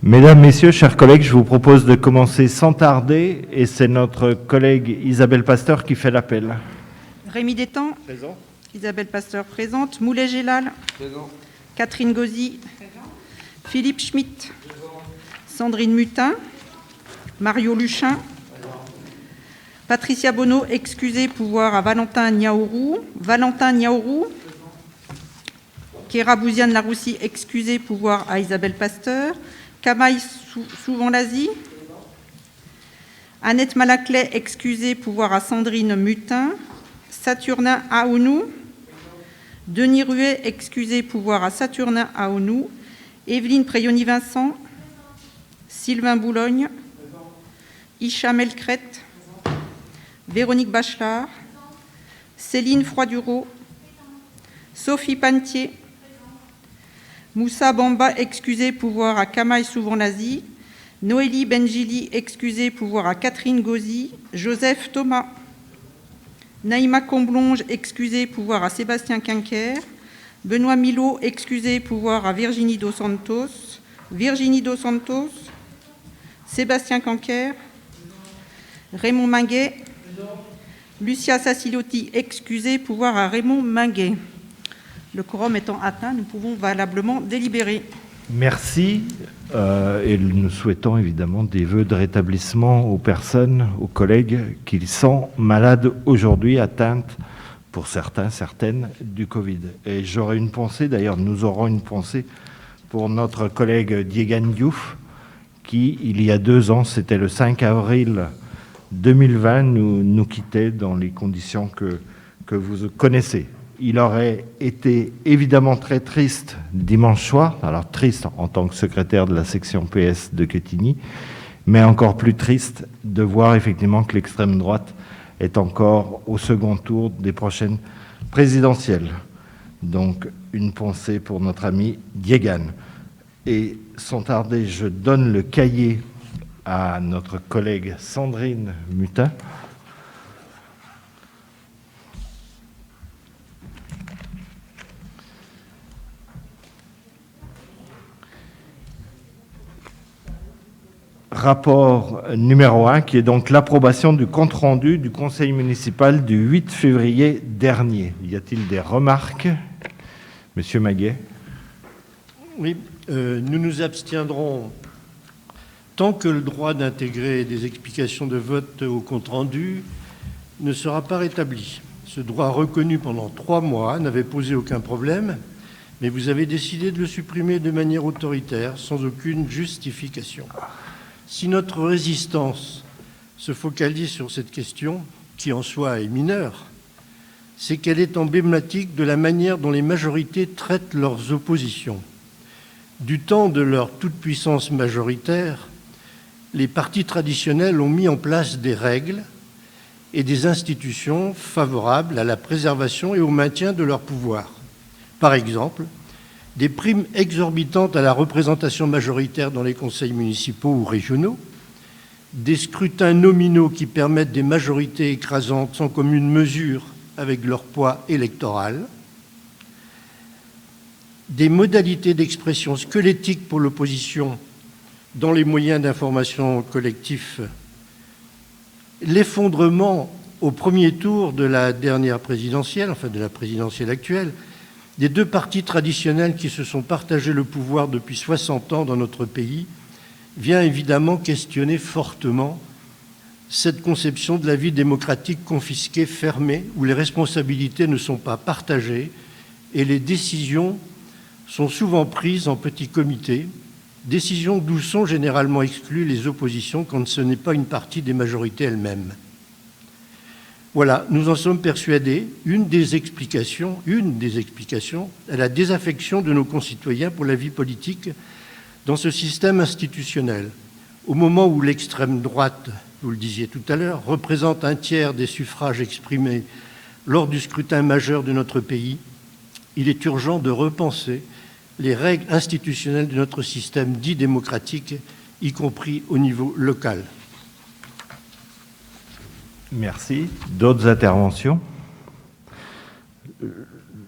Mesdames, Messieurs, chers collègues, je vous propose de commencer sans tarder et c'est notre collègue Isabelle Pasteur qui fait l'appel. Rémi Détang. Présent. Isabelle Pasteur présente. Moulet Gélal. Présent. Catherine Gauzy. Philippe Schmitt. Sandrine Mutin. Mario Luchin. Patricia Bonneau, excusez, pouvoir à Valentin Niaourou. Valentin Niaourou. Kéra Bouziane-Laroussi, excusez, pouvoir à Isabelle Pasteur. Kamaï Souvan-Lazy. Annette Malaclet, excusez, pouvoir à Sandrine Mutin. Saturnin Aounou. Denis Ruet, excusez, pouvoir à Saturnin Aounou. Evelyne Préoni-Vincent. Sylvain Boulogne. Hicham Elkret. Véronique Bachelard. Céline Froidureau. Sophie Pantier. Moussa Bamba, excusez, pouvoir à Kamaï Souvan-Lazy. Noélie Benjili, excusez, pouvoir à Catherine Gauzy. Joseph Thomas. Naïma Comblonge, excusez, pouvoir à Sébastien Quinquer. Benoît Milot, excusez, pouvoir à Virginie Dos Santos. Virginie Dos Santos. Sébastien Quinquer. Raymond Minguet. Lucia Sassilotti, excusez, pouvoir à Raymond Minguet. Le quorum étant atteint, nous pouvons valablement délibérer. Merci et nous souhaitons évidemment des vœux de rétablissement aux personnes, aux collègues qui sont malades aujourd'hui, atteintes pour certains, certaines du Covid. Et j'aurai une pensée, d'ailleurs nous aurons une pensée pour notre collègue Diégane Diouf qui, il y a 2 ans, c'était le 5 avril 2020, nous quittait dans les conditions que vous connaissez. Il aurait été évidemment très triste dimanche soir, alors triste en tant que secrétaire de la section PS de Quetigny, mais encore plus triste de voir effectivement que l'extrême droite est encore au second tour des prochaines présidentielles. Donc une pensée pour notre ami Diégane. Et sans tarder, je donne le cahier à notre collègue Sandrine Mutin. Rapport numéro 1, qui est donc l'approbation du compte-rendu du conseil municipal du 8 février dernier. Y a-t-il des remarques? Monsieur Maguet. Oui, nous nous abstiendrons tant que le droit d'intégrer des explications de vote au compte-rendu ne sera pas rétabli. Ce droit reconnu pendant 3 mois n'avait posé aucun problème, mais vous avez décidé de le supprimer de manière autoritaire, sans aucune justification. Si notre résistance se focalise sur cette question, qui en soi est mineure, c'est qu'elle est emblématique de la manière dont les majorités traitent leurs oppositions. Du temps de leur toute-puissance majoritaire, les partis traditionnels ont mis en place des règles et des institutions favorables à la préservation et au maintien de leur pouvoir. Par exemple, des primes exorbitantes à la représentation majoritaire dans les conseils municipaux ou régionaux, des scrutins nominaux qui permettent des majorités écrasantes sans commune mesure avec leur poids électoral, des modalités d'expression squelettiques pour l'opposition dans les moyens d'information collectifs, l'effondrement au premier tour de la dernière présidentielle, enfin de la présidentielle actuelle, des 2 partis traditionnels qui se sont partagés le pouvoir depuis 60 ans dans notre pays, vient évidemment questionner fortement cette conception de la vie démocratique confisquée, fermée, où les responsabilités ne sont pas partagées et les décisions sont souvent prises en petits comités, décisions d'où sont généralement exclues les oppositions quand ce n'est pas une partie des majorités elles-mêmes. Voilà, nous en sommes persuadés, une des explications à la désaffection de nos concitoyens pour la vie politique dans ce système institutionnel. Au moment où l'extrême droite, vous le disiez tout à l'heure, représente 1/3 des suffrages exprimés lors du scrutin majeur de notre pays, il est urgent de repenser les règles institutionnelles de notre système dit démocratique, y compris au niveau local. Merci. D'autres interventions?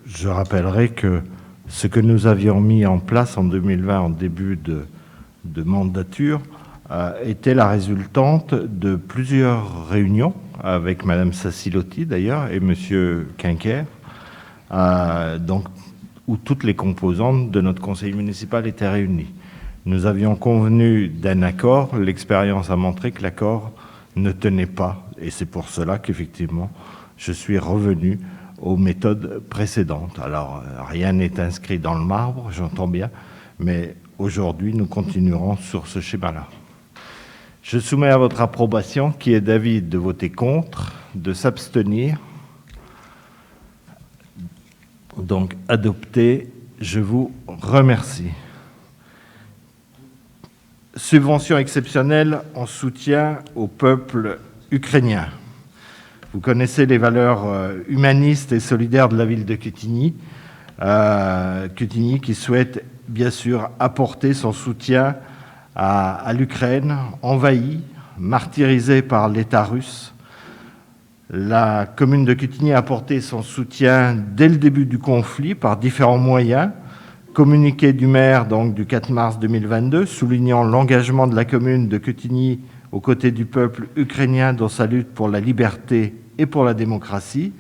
Je rappellerai que ce que nous avions mis en place en 2020, en début de mandature était la résultante de plusieurs réunions avec Madame Sassilotti d'ailleurs et Monsieur Quinquer, donc, où toutes les composantes de notre conseil municipal étaient réunies. Nous avions convenu d'un accord. L'expérience a montré que l'accord ne tenait pas. Et c'est pour cela qu'effectivement, je suis revenu aux méthodes précédentes. Alors, rien n'est inscrit dans le marbre, j'entends bien, mais aujourd'hui, nous continuerons sur ce schéma-là. Je soumets à votre approbation qui est d'avis de voter contre, de s'abstenir. Donc, adopté, je vous remercie. Subvention exceptionnelle en soutien au peuple ukrainien. Vous connaissez les valeurs humanistes et solidaires de la ville de Quetigny. Quetigny qui souhaite bien sûr apporter son soutien à l'Ukraine, envahie, martyrisée par l'État russe. La commune de Quetigny a apporté son soutien dès le début du conflit par différents moyens. Communiqué du maire donc, du 4 mars 2022, soulignant l'engagement de la commune de Quetigny aux côtés du peuple ukrainien dans sa lutte pour la liberté et pour la démocratie.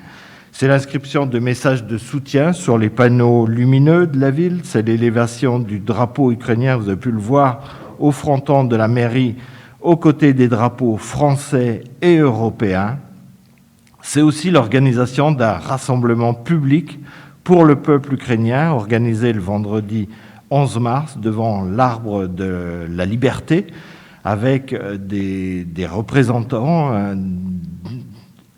C'est l'inscription de messages de soutien sur les panneaux lumineux de la ville. C'est l'élévation du drapeau ukrainien, vous avez pu le voir, au fronton de la mairie, aux côtés des drapeaux français et européens. C'est aussi l'organisation d'un rassemblement public pour le peuple ukrainien, organisé le vendredi 11 mars devant l'Arbre de la Liberté, avec des représentants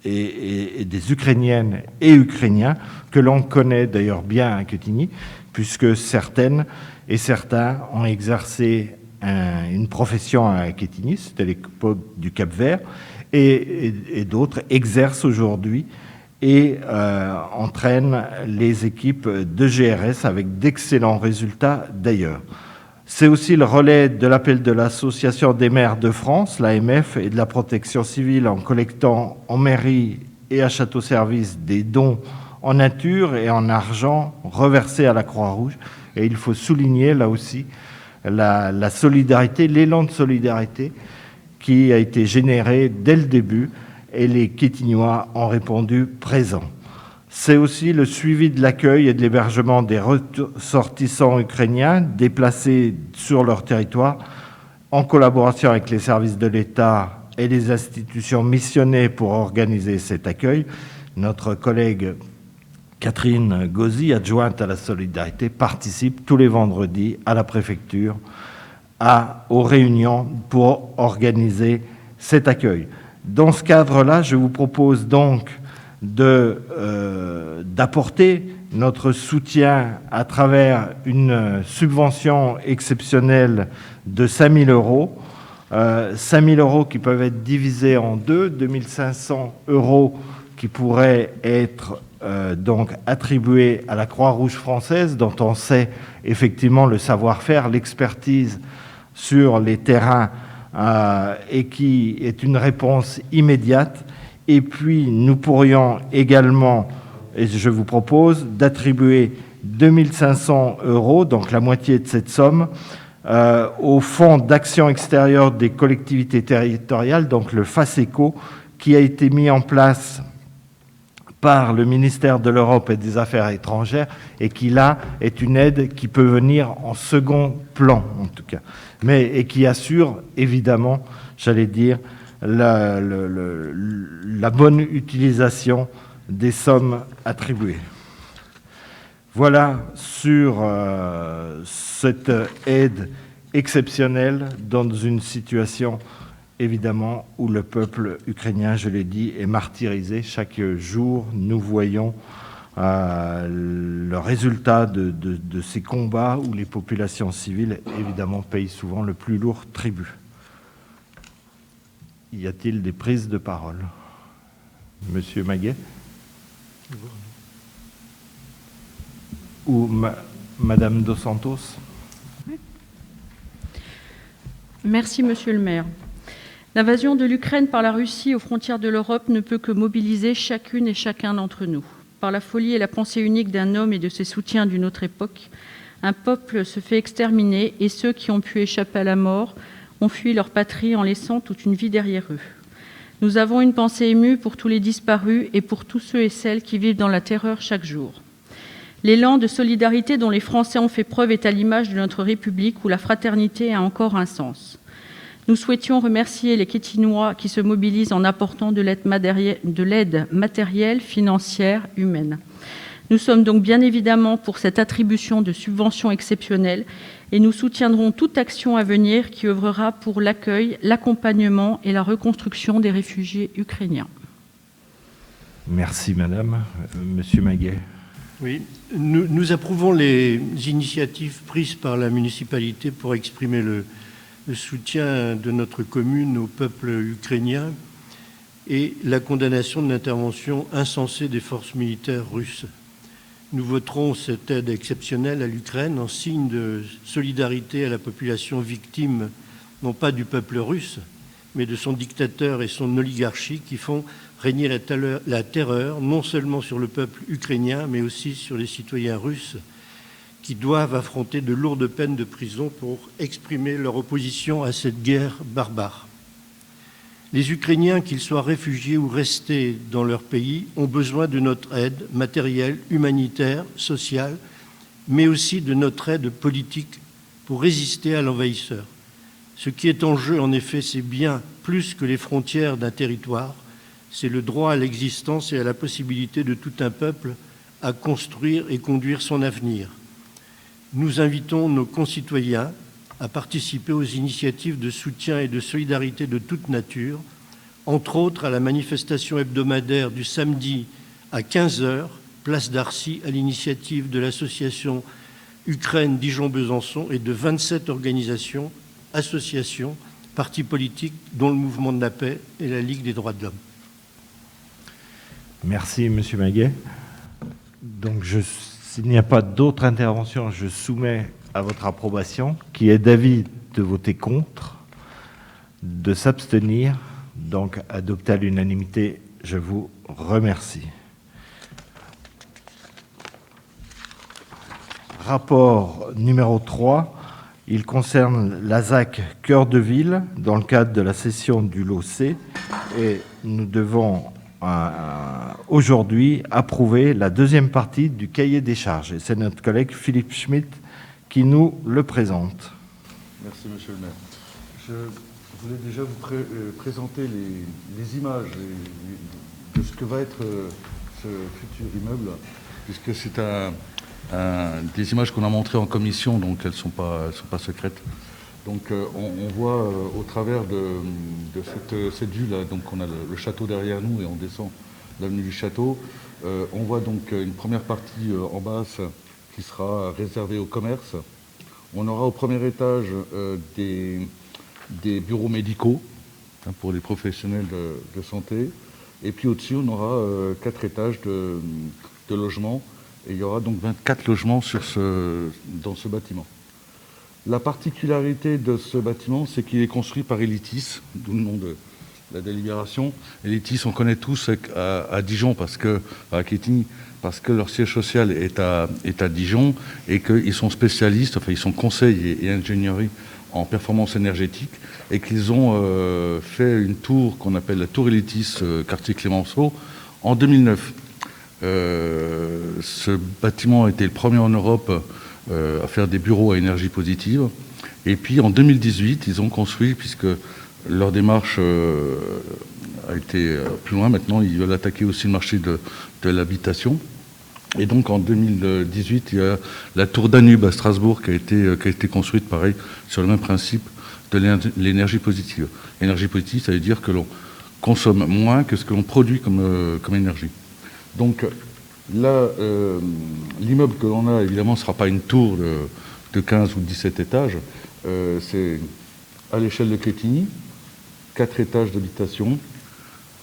et des Ukrainiennes et Ukrainiens que l'on connaît d'ailleurs bien à Quetigny, puisque certaines et certains ont exercé une profession à Quetigny, c'était l'époque du Cap-Vert, et d'autres exercent aujourd'hui et entraînent les équipes de GRS avec d'excellents résultats d'ailleurs. C'est aussi le relais de l'appel de l'Association des maires de France, l'AMF, et de la protection civile en collectant en mairie et à Château-Service des dons en nature et en argent reversés à la Croix-Rouge. Et il faut souligner là aussi la solidarité, l'élan de solidarité qui a été généré dès le début et les Quetignois ont répondu présents. C'est aussi le suivi de l'accueil et de l'hébergement des ressortissants ukrainiens déplacés sur leur territoire en collaboration avec les services de l'État et les institutions missionnées pour organiser cet accueil. Notre collègue Catherine Gauzy, adjointe à la solidarité, participe tous les vendredis à la préfecture aux réunions pour organiser cet accueil. Dans ce cadre-là, je vous propose donc d'apporter notre soutien à travers une subvention exceptionnelle de 5 000 €. 5 000 € qui peuvent être divisés en deux, 2 500 € qui pourraient être donc attribués à la Croix-Rouge française, dont on sait effectivement le savoir-faire, l'expertise sur les terrains et qui est une réponse immédiate. Et puis, nous pourrions également, et je vous propose, d'attribuer 2 500 €, donc la moitié de cette somme, au Fonds d'action extérieure des collectivités territoriales, donc le FACECO, qui a été mis en place par le ministère de l'Europe et des Affaires étrangères et qui, là, est une aide qui peut venir en second plan, en tout cas, et qui assure, évidemment, j'allais dire, la bonne utilisation des sommes attribuées. Voilà sur cette aide exceptionnelle dans une situation évidemment où le peuple ukrainien, je l'ai dit, est martyrisé. Chaque jour, nous voyons le résultat de ces combats où les populations civiles, évidemment, payent souvent le plus lourd tribut. Y a-t-il des prises de parole? Monsieur Maguet? Ou Madame Dos Santos? Merci, Monsieur le maire. L'invasion de l'Ukraine par la Russie aux frontières de l'Europe ne peut que mobiliser chacune et chacun d'entre nous. Par la folie et la pensée unique d'un homme et de ses soutiens d'une autre époque, Un peuple se fait exterminer et ceux qui ont pu échapper à la mort ont fui leur patrie en laissant toute une vie derrière eux. Nous avons une pensée émue pour tous les disparus et pour tous ceux et celles qui vivent dans la terreur chaque jour. L'élan de solidarité dont les Français ont fait preuve est à l'image de notre République où la fraternité a encore un sens. Nous souhaitions remercier les Quétinois qui se mobilisent en apportant de l'aide matérielle, financière, humaine. Nous sommes donc bien évidemment pour cette attribution de subventions exceptionnelles et nous soutiendrons toute action à venir qui œuvrera pour l'accueil, l'accompagnement et la reconstruction des réfugiés ukrainiens. Merci Madame. Monsieur Maguet. Oui, nous approuvons les initiatives prises par la municipalité pour exprimer le soutien de notre commune au peuple ukrainien et la condamnation de l'intervention insensée des forces militaires russes. Nous voterons cette aide exceptionnelle à l'Ukraine en signe de solidarité à la population victime, non pas du peuple russe, mais de son dictateur et son oligarchie qui font régner la terreur non seulement sur le peuple ukrainien, mais aussi sur les citoyens russes qui doivent affronter de lourdes peines de prison pour exprimer leur opposition à cette guerre barbare. Les Ukrainiens, qu'ils soient réfugiés ou restés dans leur pays, ont besoin de notre aide matérielle, humanitaire, sociale, mais aussi de notre aide politique pour résister à l'envahisseur. Ce qui est en jeu, en effet, c'est bien plus que les frontières d'un territoire, c'est le droit à l'existence et à la possibilité de tout un peuple à construire et conduire son avenir. Nous invitons nos concitoyens à participer aux initiatives de soutien et de solidarité de toute nature, entre autres à la manifestation hebdomadaire du samedi à 15h, place d'Arcy, à l'initiative de l'association Ukraine Dijon-Besançon et de 27 organisations, associations, partis politiques, dont le Mouvement de la paix et la Ligue des droits de l'homme. Merci, Monsieur Maguet. Donc, s'il n'y a pas d'autres interventions, je soumets à votre approbation, qui est d'avis de voter contre, de s'abstenir, donc adopté à l'unanimité. Je vous remercie. Rapport numéro 3, il concerne la ZAC Cœur de Ville dans le cadre de la session du lot C et nous devons aujourd'hui approuver la deuxième partie du cahier des charges. Et c'est notre collègue Philippe Schmitt qui nous le présente. Merci, Monsieur le maire. Je voulais déjà vous présenter les images de ce que va être ce futur immeuble, puisque c'est des images qu'on a montrées en commission, donc elles ne sont pas secrètes. Donc on voit au travers de cette vue-là, donc on a le château derrière nous et on descend l'avenue du château. On voit donc une première partie en basse qui sera réservée au commerce. On aura au premier étage des bureaux médicaux pour les professionnels de santé. Et puis au-dessus, on aura 4 étages de logements. Et il y aura donc 24 logements dans ce bâtiment. La particularité de ce bâtiment, c'est qu'il est construit par Elitis, d'où le nom de la délibération. Elitis, on connaît tous à Dijon, à Quetigny, parce que leur siège social est à Dijon et qu'ils sont spécialistes, enfin ils sont conseil et ingénierie en performance énergétique et qu'ils ont fait une tour qu'on appelle la tour Elitis, quartier Clémenceau, en 2009. Ce bâtiment a été le premier en Europe à faire des bureaux à énergie positive. Et puis en 2018, ils ont construit, puisque leur démarche a été plus loin, maintenant ils veulent attaquer aussi le marché de l'habitation. Et donc en 2018, il y a la tour Danube à Strasbourg qui a été construite, pareil, sur le même principe de l'énergie positive. L'énergie positive, ça veut dire que l'on consomme moins que ce que l'on produit comme énergie. Donc là, l'immeuble que l'on a, évidemment, ne sera pas une tour de 15 ou 17 étages. C'est à l'échelle de Quetigny, 4 étages d'habitation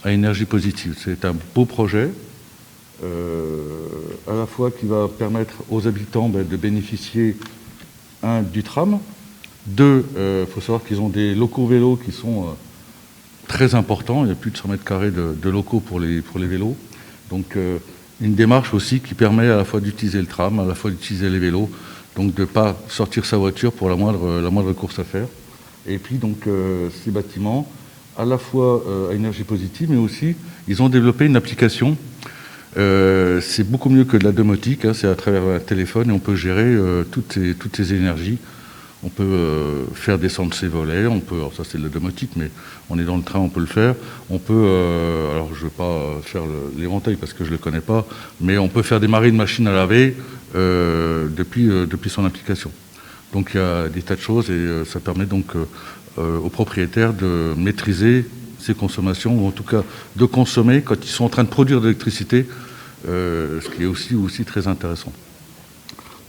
à énergie positive. C'est un beau projet, à la fois qui va permettre aux habitants de bénéficier, du tram. 2, il faut savoir qu'ils ont des locaux vélos qui sont très importants. Il y a plus de 100 mètres carrés de locaux pour les vélos. Donc une démarche aussi qui permet à la fois d'utiliser le tram, à la fois d'utiliser les vélos, donc de ne pas sortir sa voiture pour la moindre course à faire. Et puis donc ces bâtiments, à la fois à énergie positive, mais aussi ils ont développé une application. C'est beaucoup mieux que de la domotique, hein, c'est à travers un téléphone et on peut gérer toutes ces énergies. On peut faire descendre ses volets, alors ça c'est de la domotique, mais on est dans le train, on peut le faire. On peut, alors je ne vais pas faire l'éventail parce que je ne le connais pas, mais on peut faire démarrer une machine à laver depuis son application. Donc il y a des tas de choses et ça permet donc aux propriétaires de maîtriser ses consommations, ou en tout cas de consommer quand ils sont en train de produire de l'électricité, ce qui est aussi très intéressant.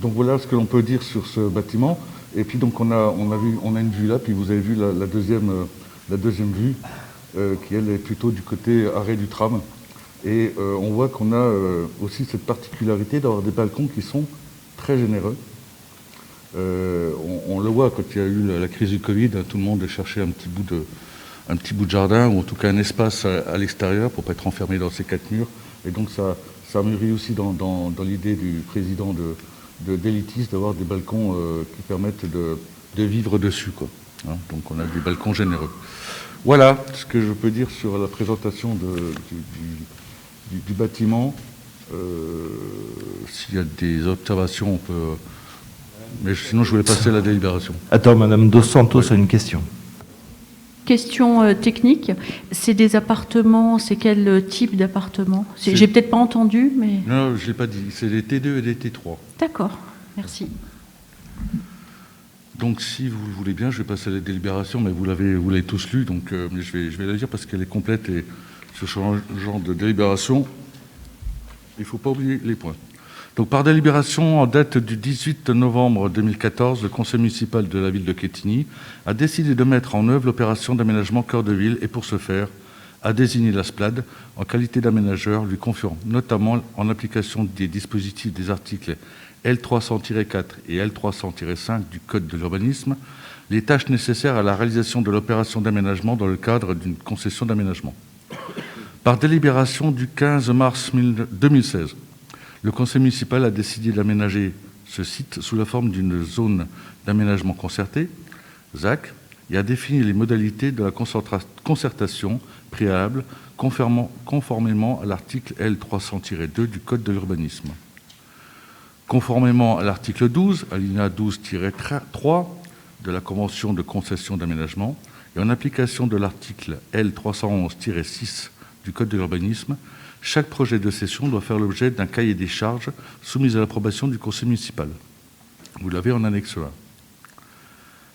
Donc voilà ce que l'on peut dire sur ce bâtiment. Et puis donc on a une vue là, puis vous avez vu la deuxième vue, qui elle est plutôt du côté arrêt du tram. Et on voit qu'on a aussi cette particularité d'avoir des balcons qui sont très généreux. On le voit quand il y a eu la crise du Covid, hein, tout le monde cherchait un petit bout de jardin, ou en tout cas un espace à l'extérieur pour ne pas être enfermé dans ces 4 murs. Et donc ça mûrit aussi dans l'idée du président d'Elitis d'avoir des balcons qui permettent de vivre dessus, quoi. Hein, donc on a des balcons généreux. Voilà ce que je peux dire sur la présentation du bâtiment. S'il y a des observations, on peut... Mais sinon, je voulais passer à la délibération. Attends, Madame Dos Santos a une question. Question technique, c'est des appartements, c'est quel type d'appartement? J'ai peut-être pas entendu, mais... Non, je ne l'ai pas dit, c'est des T2 et des T3. D'accord, merci. Donc si vous le voulez bien, je vais passer à la délibération, mais vous l'avez tous lu, donc mais je vais la dire parce qu'elle est complète, et ce genre de délibération, il ne faut pas oublier les points. Donc par délibération en date du 18 novembre 2014, le conseil municipal de la ville de Quetigny a décidé de mettre en œuvre l'opération d'aménagement cœur de ville, et pour ce faire, a désigné la SPLAD en qualité d'aménageur, lui confiant notamment en application des dispositifs des articles L300-4 et L300-5 du Code de l'urbanisme, les tâches nécessaires à la réalisation de l'opération d'aménagement dans le cadre d'une concession d'aménagement. Par délibération du 15 mars 2016, le conseil municipal a décidé d'aménager ce site sous la forme d'une zone d'aménagement concerté, ZAC, et a défini les modalités de la concertation préalable conformément à l'article L300-2 du Code de l'urbanisme. Conformément à l'article 12, alinéa 12-3 de la Convention de concession d'aménagement, et en application de l'article L311-6 du Code de l'urbanisme, chaque projet de cession doit faire l'objet d'un cahier des charges soumis à l'approbation du conseil municipal. Vous l'avez en annexe 1.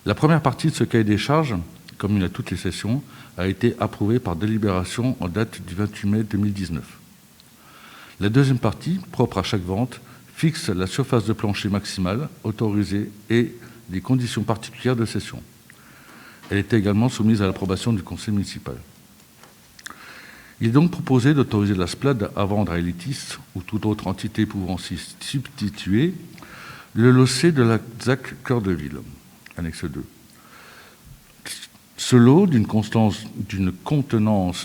La première partie de ce cahier des charges, commune à toutes les cessions, a été approuvée par délibération en date du 28 mai 2019. La deuxième partie, propre à chaque vente, fixe la surface de plancher maximale autorisée et les conditions particulières de cession. Elle était également soumise à l'approbation du conseil municipal. Il est donc proposé d'autoriser la SPLAD à vendre à Elitis ou toute autre entité pouvant s'y substituer le lot de la ZAC Cœur de Ville, annexe 2. Ce lot, d'une contenance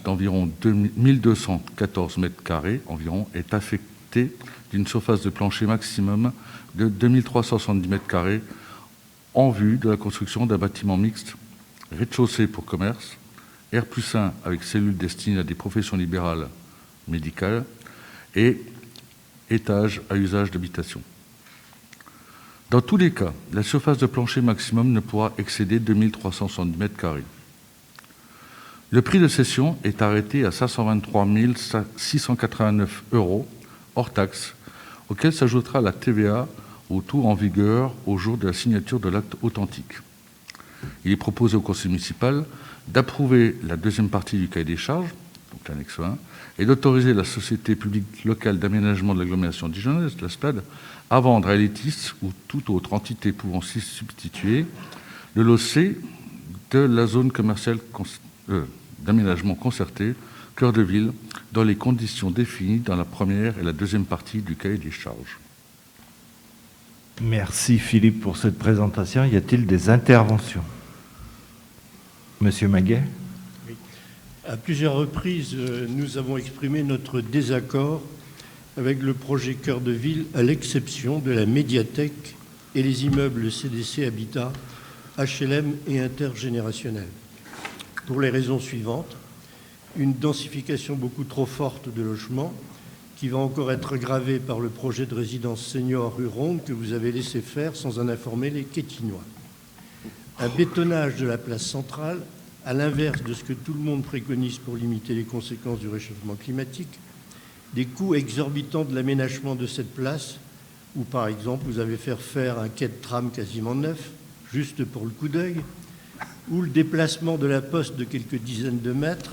d'environ 1214 m² environ, est affecté d'une surface de plancher maximum de 2370 m² en vue de la construction d'un bâtiment mixte, rez-de-chaussée pour commerce, R+1 avec cellules destinées à des professions libérales médicales et étage à usage d'habitation. Dans tous les cas, la surface de plancher maximum ne pourra excéder 2370 m². Le prix de cession est arrêté à 523 689 € hors taxe, auquel s'ajoutera la TVA au taux en vigueur au jour de la signature de l'acte authentique. Il est proposé au conseil municipal d'approuver la deuxième partie du cahier des charges, donc l'annexe 1, et d'autoriser la société publique locale d'aménagement de l'agglomération dijonnaise, la SPLAD, à vendre à Elitis ou toute autre entité pouvant s'y substituer le lot C de la zone commerciale d'aménagement concerté, cœur de ville, dans les conditions définies dans la première et la deuxième partie du cahier des charges. Merci Philippe pour cette présentation. Y a-t-il des interventions? Monsieur Maguet. Oui. À plusieurs reprises, nous avons exprimé notre désaccord avec le projet Cœur de Ville, à l'exception de la médiathèque et les immeubles CDC Habitat, HLM et intergénérationnels. Pour les raisons suivantes: une densification beaucoup trop forte de logements, qui va encore être aggravée par le projet de résidence senior rue Ronde que vous avez laissé faire sans en informer les Quétinois. Un bétonnage de la place centrale, à l'inverse de ce que tout le monde préconise pour limiter les conséquences du réchauffement climatique, des coûts exorbitants de l'aménagement de cette place, où par exemple vous avez fait faire un quai de tram quasiment neuf, juste pour le coup d'œil, ou le déplacement de la poste de quelques dizaines de mètres,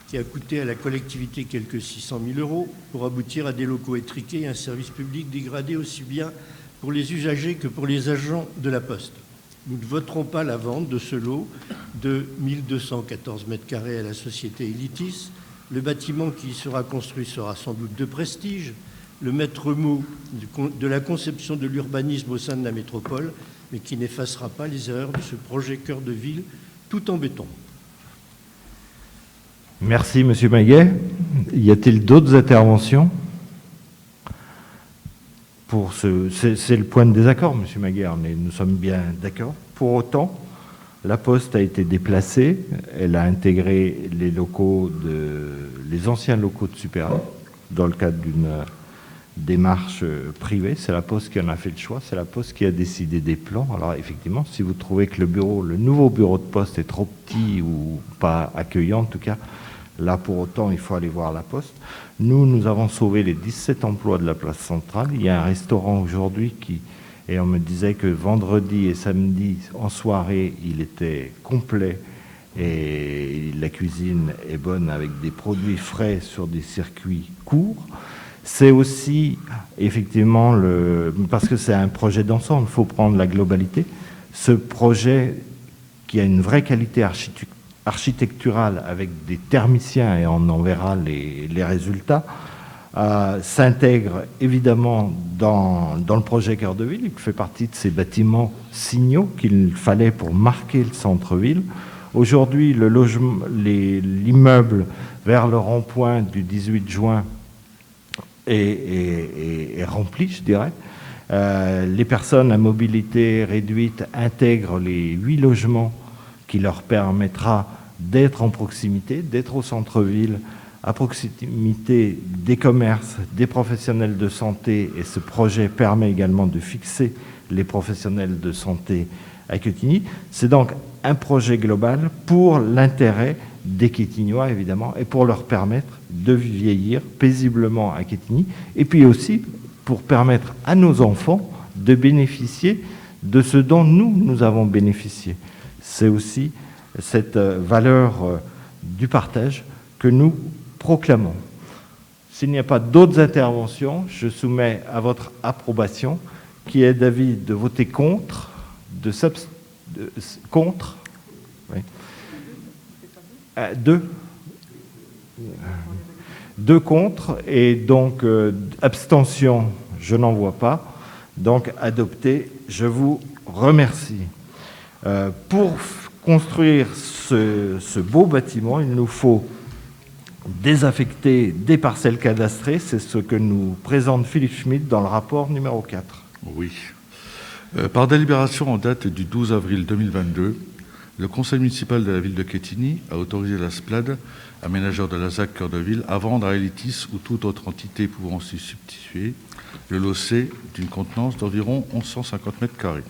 qui a coûté à la collectivité quelques 600 000 € pour aboutir à des locaux étriqués et un service public dégradé aussi bien pour les usagers que pour les agents de la Poste. Nous ne voterons pas la vente de ce lot de 1214 mètres carrés à la société Elitis. Le bâtiment qui y sera construit sera sans doute de prestige, le maître mot de la conception de l'urbanisme au sein de la métropole, mais qui n'effacera pas les erreurs de ce projet cœur de ville tout en béton. Merci, Monsieur Maguet. Y a-t-il d'autres interventions pour c'est le point de désaccord, Monsieur Maguet, mais nous sommes bien d'accord. Pour autant, la Poste a été déplacée. Elle a intégré les anciens locaux de Super dans le cadre d'une démarche privée. C'est la Poste qui en a fait le choix. C'est la Poste qui a décidé des plans. Alors effectivement, si vous trouvez que le nouveau bureau de poste est trop petit ou pas accueillant, en tout cas, là, pour autant, il faut aller voir la Poste. Nous avons sauvé les 17 emplois de la place centrale. Il y a un restaurant aujourd'hui et on me disait que vendredi et samedi, en soirée, il était complet et la cuisine est bonne avec des produits frais sur des circuits courts. C'est aussi, effectivement, parce que c'est un projet d'ensemble, il faut prendre la globalité. Ce projet qui a une vraie qualité architecturale avec des thermiciens, et on en verra les résultats, s'intègre évidemment dans le projet Cœur de Ville. Il fait partie de ces bâtiments signaux qu'il fallait pour marquer le centre-ville. Aujourd'hui, l'immeuble vers le rond-point du 18 juin est rempli, je dirais. Les personnes à mobilité réduite intègrent les 8 logements qui leur permettra d'être en proximité, d'être au centre-ville, à proximité des commerces, des professionnels de santé, et ce projet permet également de fixer les professionnels de santé à Quetigny. C'est donc un projet global pour l'intérêt des Quétignois, évidemment, et pour leur permettre de vieillir paisiblement à Quetigny, et puis aussi pour permettre à nos enfants de bénéficier de ce dont nous avons bénéficié. C'est aussi cette valeur du partage que nous proclamons. S'il n'y a pas d'autres interventions, je soumets à votre approbation, qui est d'avis de voter contre, contre, oui. Deux contre, et donc abstention, je n'en vois pas. Donc adopté, je vous remercie. Pour construire ce beau bâtiment, il nous faut désaffecter des parcelles cadastrées. C'est ce que nous présente Philippe Schmitt dans le rapport numéro 4. Oui. Par délibération en date du 12 avril 2022, le conseil municipal de la ville de Quetigny a autorisé la SPLAD, aménageur de la ZAC Cœur de Ville, à vendre à Elitis ou toute autre entité pouvant s'y substituer le lot C d'une contenance d'environ 1150 mètres carrés.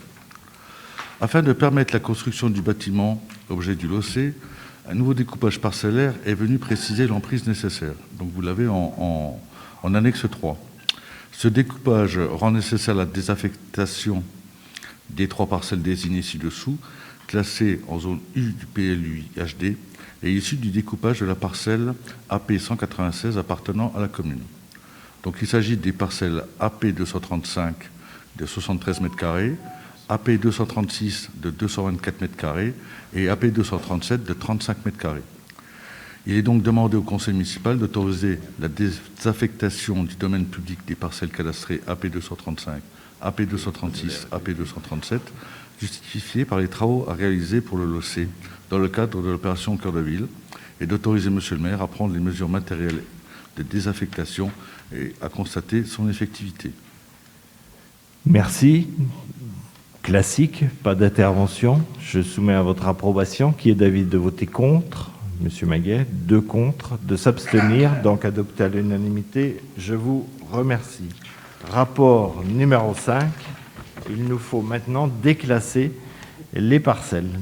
Afin de permettre la construction du bâtiment objet du lot C, un nouveau découpage parcellaire est venu préciser l'emprise nécessaire. Donc vous l'avez en annexe 3. Ce découpage rend nécessaire la désaffectation des 3 parcelles désignées ci-dessous, classées en zone U du PLUI HD et issues du découpage de la parcelle AP 196 appartenant à la commune. Donc il s'agit des parcelles AP 235 de 73 mètres carrés, AP 236 de 224 mètres carrés et AP 237 de 35 mètres carrés. Il est donc demandé au conseil municipal d'autoriser la désaffectation du domaine public des parcelles cadastrées AP 235, AP 236, AP 237, justifiées par les travaux à réaliser pour le lot C dans le cadre de l'opération Cœur de Ville, et d'autoriser Monsieur le maire à prendre les mesures matérielles de désaffectation et à constater son effectivité. Merci. classique, pas d'intervention. Je soumets à votre approbation. Qui est d'avis de voter contre? Monsieur Maguet, 2 contre, de s'abstenir, donc adopté à l'unanimité. Je vous remercie. Rapport numéro 5. Il nous faut maintenant déclasser les parcelles.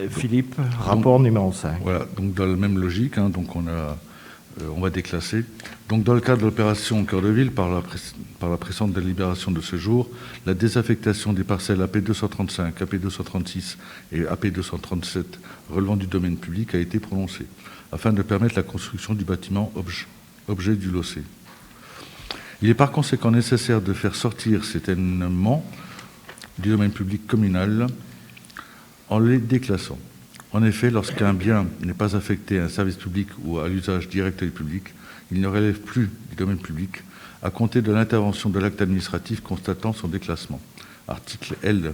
Philippe, rapport numéro 5. Voilà, donc dans la même logique, donc on va déclasser. Donc dans le cadre de l'opération Cœur de Ville, par la précédente délibération de ce jour, la désaffectation des parcelles AP235, AP236 et AP237 relevant du domaine public a été prononcée, afin de permettre la construction du bâtiment objet du LOCE. Il est par conséquent nécessaire de faire sortir cet événement du domaine public communal en les déclassant. En effet, lorsqu'un bien n'est pas affecté à un service public ou à l'usage direct du public, il ne relève plus du domaine public à compter de l'intervention de l'acte administratif constatant son déclassement. Article L.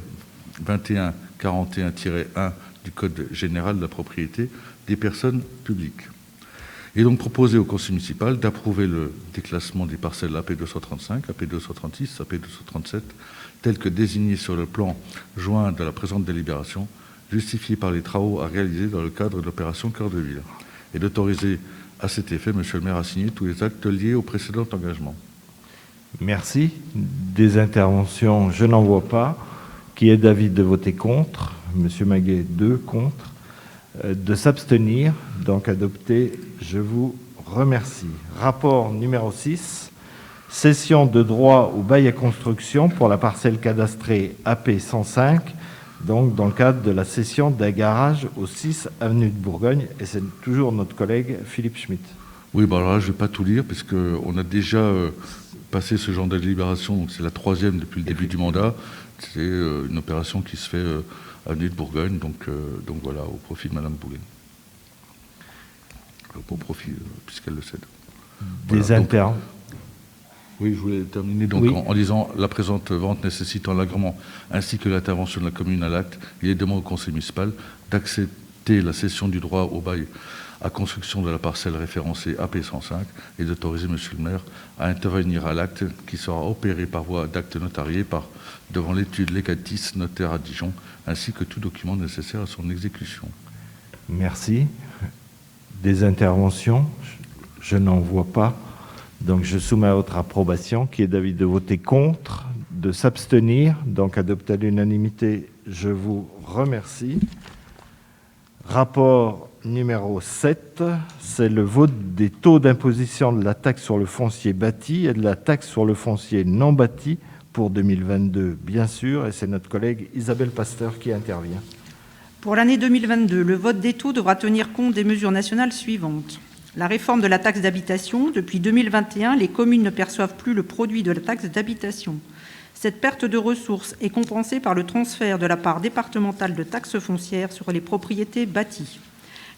2141-1 du Code général de la propriété des personnes publiques. Il est donc proposé au Conseil municipal d'approuver le déclassement des parcelles AP235, AP236, AP237, tels que désignés sur le plan joint de la présente délibération, justifié par les travaux à réaliser dans le cadre de l'opération Cœur de Ville, et d'autoriser à cet effet, Monsieur le maire, à signer tous les actes liés au précédent engagement. Merci. Des interventions, je n'en vois pas. Qui est d'avis de voter contre? Monsieur Maguet, 2 contre. De s'abstenir, donc adopté. Je vous remercie. Rapport numéro 6. Cession de droit au bail à construction pour la parcelle cadastrée AP 105, donc dans le cadre de la cession d'un garage au 6 avenue de Bourgogne, et c'est toujours notre collègue Philippe Schmitt. Oui, alors là, je ne vais pas tout lire, puisqu'on a déjà passé ce genre de délibération, donc c'est la 3e depuis le début du mandat. C'est une opération qui se fait avenue de Bourgogne, donc voilà, au profit de Madame Boulet. Au profit, puisqu'elle le cède. Des internes. Oui, je voulais terminer donc en disant la présente vente nécessitant l'agrément ainsi que l'intervention de la commune à l'acte, il est demandé au conseil municipal d'accepter la cession du droit au bail à construction de la parcelle référencée AP105 et d'autoriser monsieur le maire à intervenir à l'acte qui sera opéré par voie d'acte notarié devant l'étude legatis notaire à Dijon ainsi que tout document nécessaire à son exécution. Merci. Des interventions? Je n'en vois pas. Donc, je soumets à votre approbation. Qui est d'avis de voter contre, de s'abstenir, donc adopté à l'unanimité. Je vous remercie. Rapport numéro 7, c'est le vote des taux d'imposition de la taxe sur le foncier bâti et de la taxe sur le foncier non bâti pour 2022, bien sûr, et c'est notre collègue Isabelle Pasteur qui intervient. Pour l'année 2022, le vote des taux devra tenir compte des mesures nationales suivantes. La réforme de la taxe d'habitation. Depuis 2021, les communes ne perçoivent plus le produit de la taxe d'habitation. Cette perte de ressources est compensée par le transfert de la part départementale de taxes foncières sur les propriétés bâties.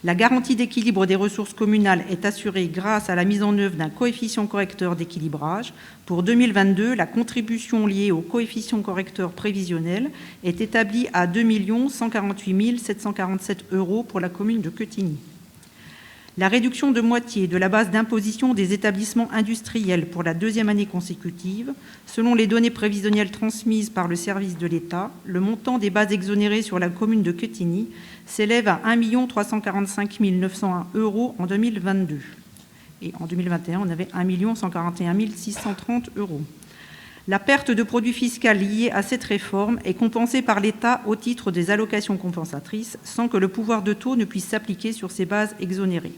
La garantie d'équilibre des ressources communales est assurée grâce à la mise en œuvre d'un coefficient correcteur d'équilibrage. Pour 2022, la contribution liée au coefficient correcteur prévisionnel est établie à 2 148 747 € pour la commune de Quetigny. La réduction de moitié de la base d'imposition des établissements industriels pour la 2e année consécutive. Selon les données prévisionnelles transmises par le service de l'État, le montant des bases exonérées sur la commune de Quetigny s'élève à 1 345 901 € en 2022. Et en 2021, on avait 1 141 630 €. La perte de produit fiscal liée à cette réforme est compensée par l'État au titre des allocations compensatrices, sans que le pouvoir de taux ne puisse s'appliquer sur ces bases exonérées.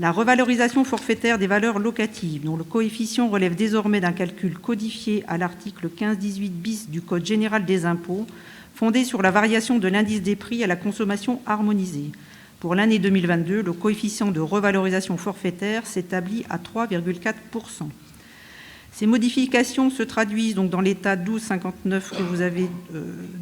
La revalorisation forfaitaire des valeurs locatives, dont le coefficient relève désormais d'un calcul codifié à l'article 1518 bis du Code général des impôts, fondé sur la variation de l'indice des prix à la consommation harmonisée. Pour l'année 2022, le coefficient de revalorisation forfaitaire s'établit à 3,4%. Ces modifications se traduisent donc dans l'état 1259 que vous avez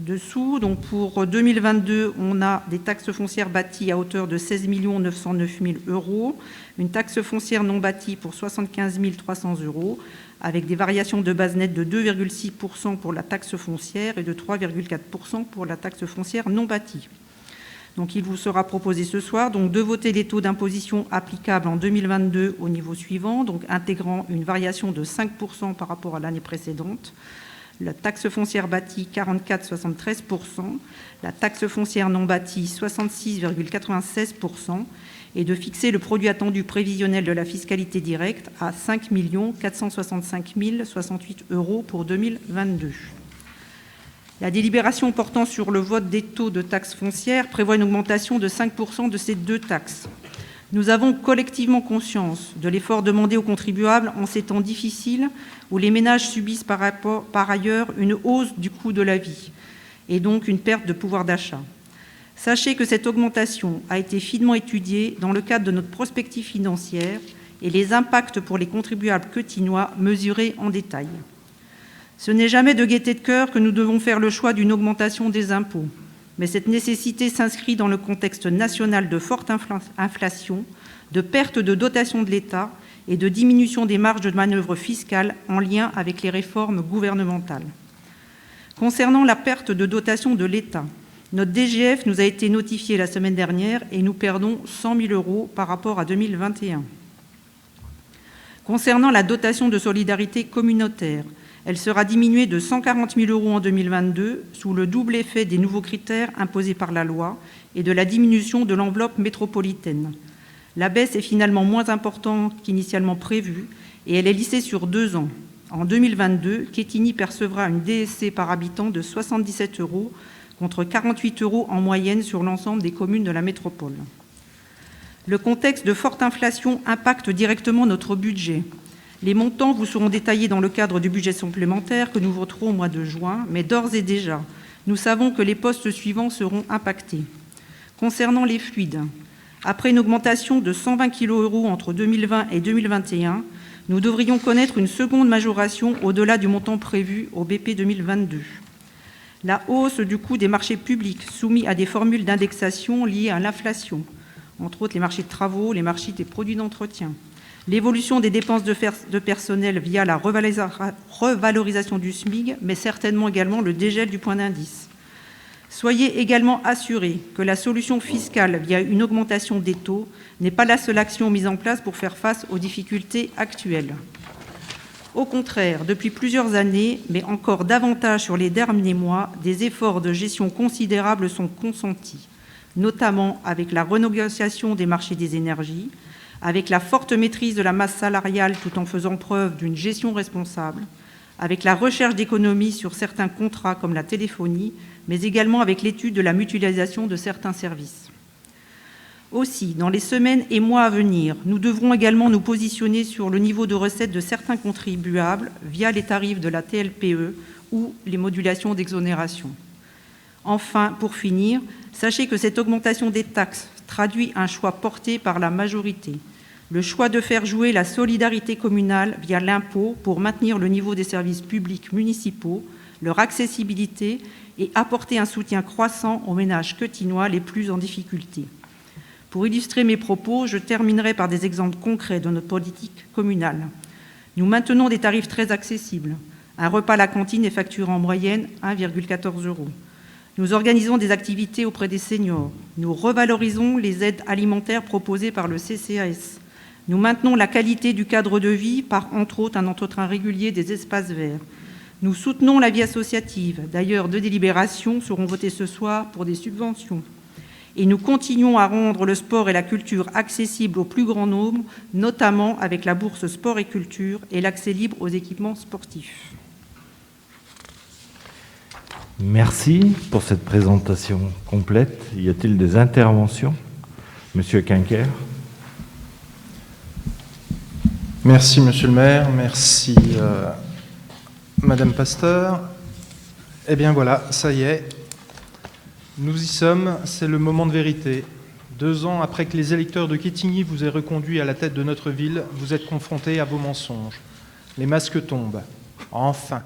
dessous. Donc pour 2022, on a des taxes foncières bâties à hauteur de 16 909 000 €, une taxe foncière non bâtie pour 75 300 €, avec des variations de base nette de 2,6% pour la taxe foncière et de 3,4% pour la taxe foncière non bâtie. Donc, il vous sera proposé ce soir de voter les taux d'imposition applicables en 2022 au niveau suivant, donc intégrant une variation de 5% par rapport à l'année précédente. la taxe foncière bâtie 44,73%, la taxe foncière non bâtie 66,96%, et de fixer le produit attendu prévisionnel de la fiscalité directe à 5 465 068 € pour 2022. La délibération portant sur le vote des taux de taxes foncières prévoit une augmentation de 5% de ces deux taxes. Nous avons collectivement conscience de l'effort demandé aux contribuables en ces temps difficiles où les ménages subissent par ailleurs une hausse du coût de la vie et donc une perte de pouvoir d'achat. Sachez que cette augmentation a été finement étudiée dans le cadre de notre prospective financière et les impacts pour les contribuables quetignois mesurés en détail. Ce n'est jamais de gaieté de cœur que nous devons faire le choix d'une augmentation des impôts, mais cette nécessité s'inscrit dans le contexte national de forte inflation, de perte de dotation de l'État et de diminution des marges de manœuvre fiscales en lien avec les réformes gouvernementales. Concernant la perte de dotation de l'État, notre DGF nous a été notifié la semaine dernière et nous perdons 100 000 € par rapport à 2021. Concernant la dotation de solidarité communautaire, elle sera diminuée de 140 000 € en 2022 sous le double effet des nouveaux critères imposés par la loi et de la diminution de l'enveloppe métropolitaine. La baisse est finalement moins importante qu'initialement prévue et elle est lissée sur 2 ans. En 2022, Quetigny percevra une DSC par habitant de 77 € contre 48 € en moyenne sur l'ensemble des communes de la métropole. Le contexte de forte inflation impacte directement notre budget. Les montants vous seront détaillés dans le cadre du budget supplémentaire que nous voterons au mois de juin, mais d'ores et déjà, nous savons que les postes suivants seront impactés. Concernant les fluides, après une augmentation de 120 kg € entre 2020 et 2021, nous devrions connaître une seconde majoration au-delà du montant prévu au BP 2022. La hausse du coût des marchés publics soumis à des formules d'indexation liées à l'inflation, entre autres les marchés de travaux, les marchés des produits d'entretien, l'évolution des dépenses de personnel via la revalorisation du SMIC, mais certainement également le dégel du point d'indice. Soyez également assurés que la solution fiscale via une augmentation des taux n'est pas la seule action mise en place pour faire face aux difficultés actuelles. Au contraire, depuis plusieurs années, mais encore davantage sur les derniers mois, des efforts de gestion considérables sont consentis, notamment avec la renégociation des marchés des énergies, avec la forte maîtrise de la masse salariale tout en faisant preuve d'une gestion responsable, avec la recherche d'économies sur certains contrats comme la téléphonie, mais également avec l'étude de la mutualisation de certains services. Aussi, dans les semaines et mois à venir, nous devrons également nous positionner sur le niveau de recettes de certains contribuables via les tarifs de la TLPE ou les modulations d'exonération. Enfin, pour finir, sachez que cette augmentation des taxes traduit un choix porté par la majorité, le choix de faire jouer la solidarité communale via l'impôt pour maintenir le niveau des services publics municipaux, leur accessibilité et apporter un soutien croissant aux ménages quetignois les plus en difficulté. Pour illustrer mes propos, je terminerai par des exemples concrets de notre politique communale. Nous maintenons des tarifs très accessibles. Un repas à la cantine est facturé en moyenne 1,14 €. Nous organisons des activités auprès des seniors. Nous revalorisons les aides alimentaires proposées par le CCAS. Nous maintenons la qualité du cadre de vie par, entre autres, un entretien régulier des espaces verts. Nous soutenons la vie associative. D'ailleurs, 2 délibérations seront votées ce soir pour des subventions. Et nous continuons à rendre le sport et la culture accessibles au plus grand nombre, notamment avec la bourse sport et culture et l'accès libre aux équipements sportifs. Merci pour cette présentation complète. Y a-t-il des interventions ? Monsieur Quinquer. Merci, monsieur le maire. Merci, madame Pasteur. Eh bien voilà, ça y est. Nous y sommes, c'est le moment de vérité. 2 ans après que les électeurs de Quetigny vous aient reconduit à la tête de notre ville, vous êtes confrontés à vos mensonges. Les masques tombent. Enfin.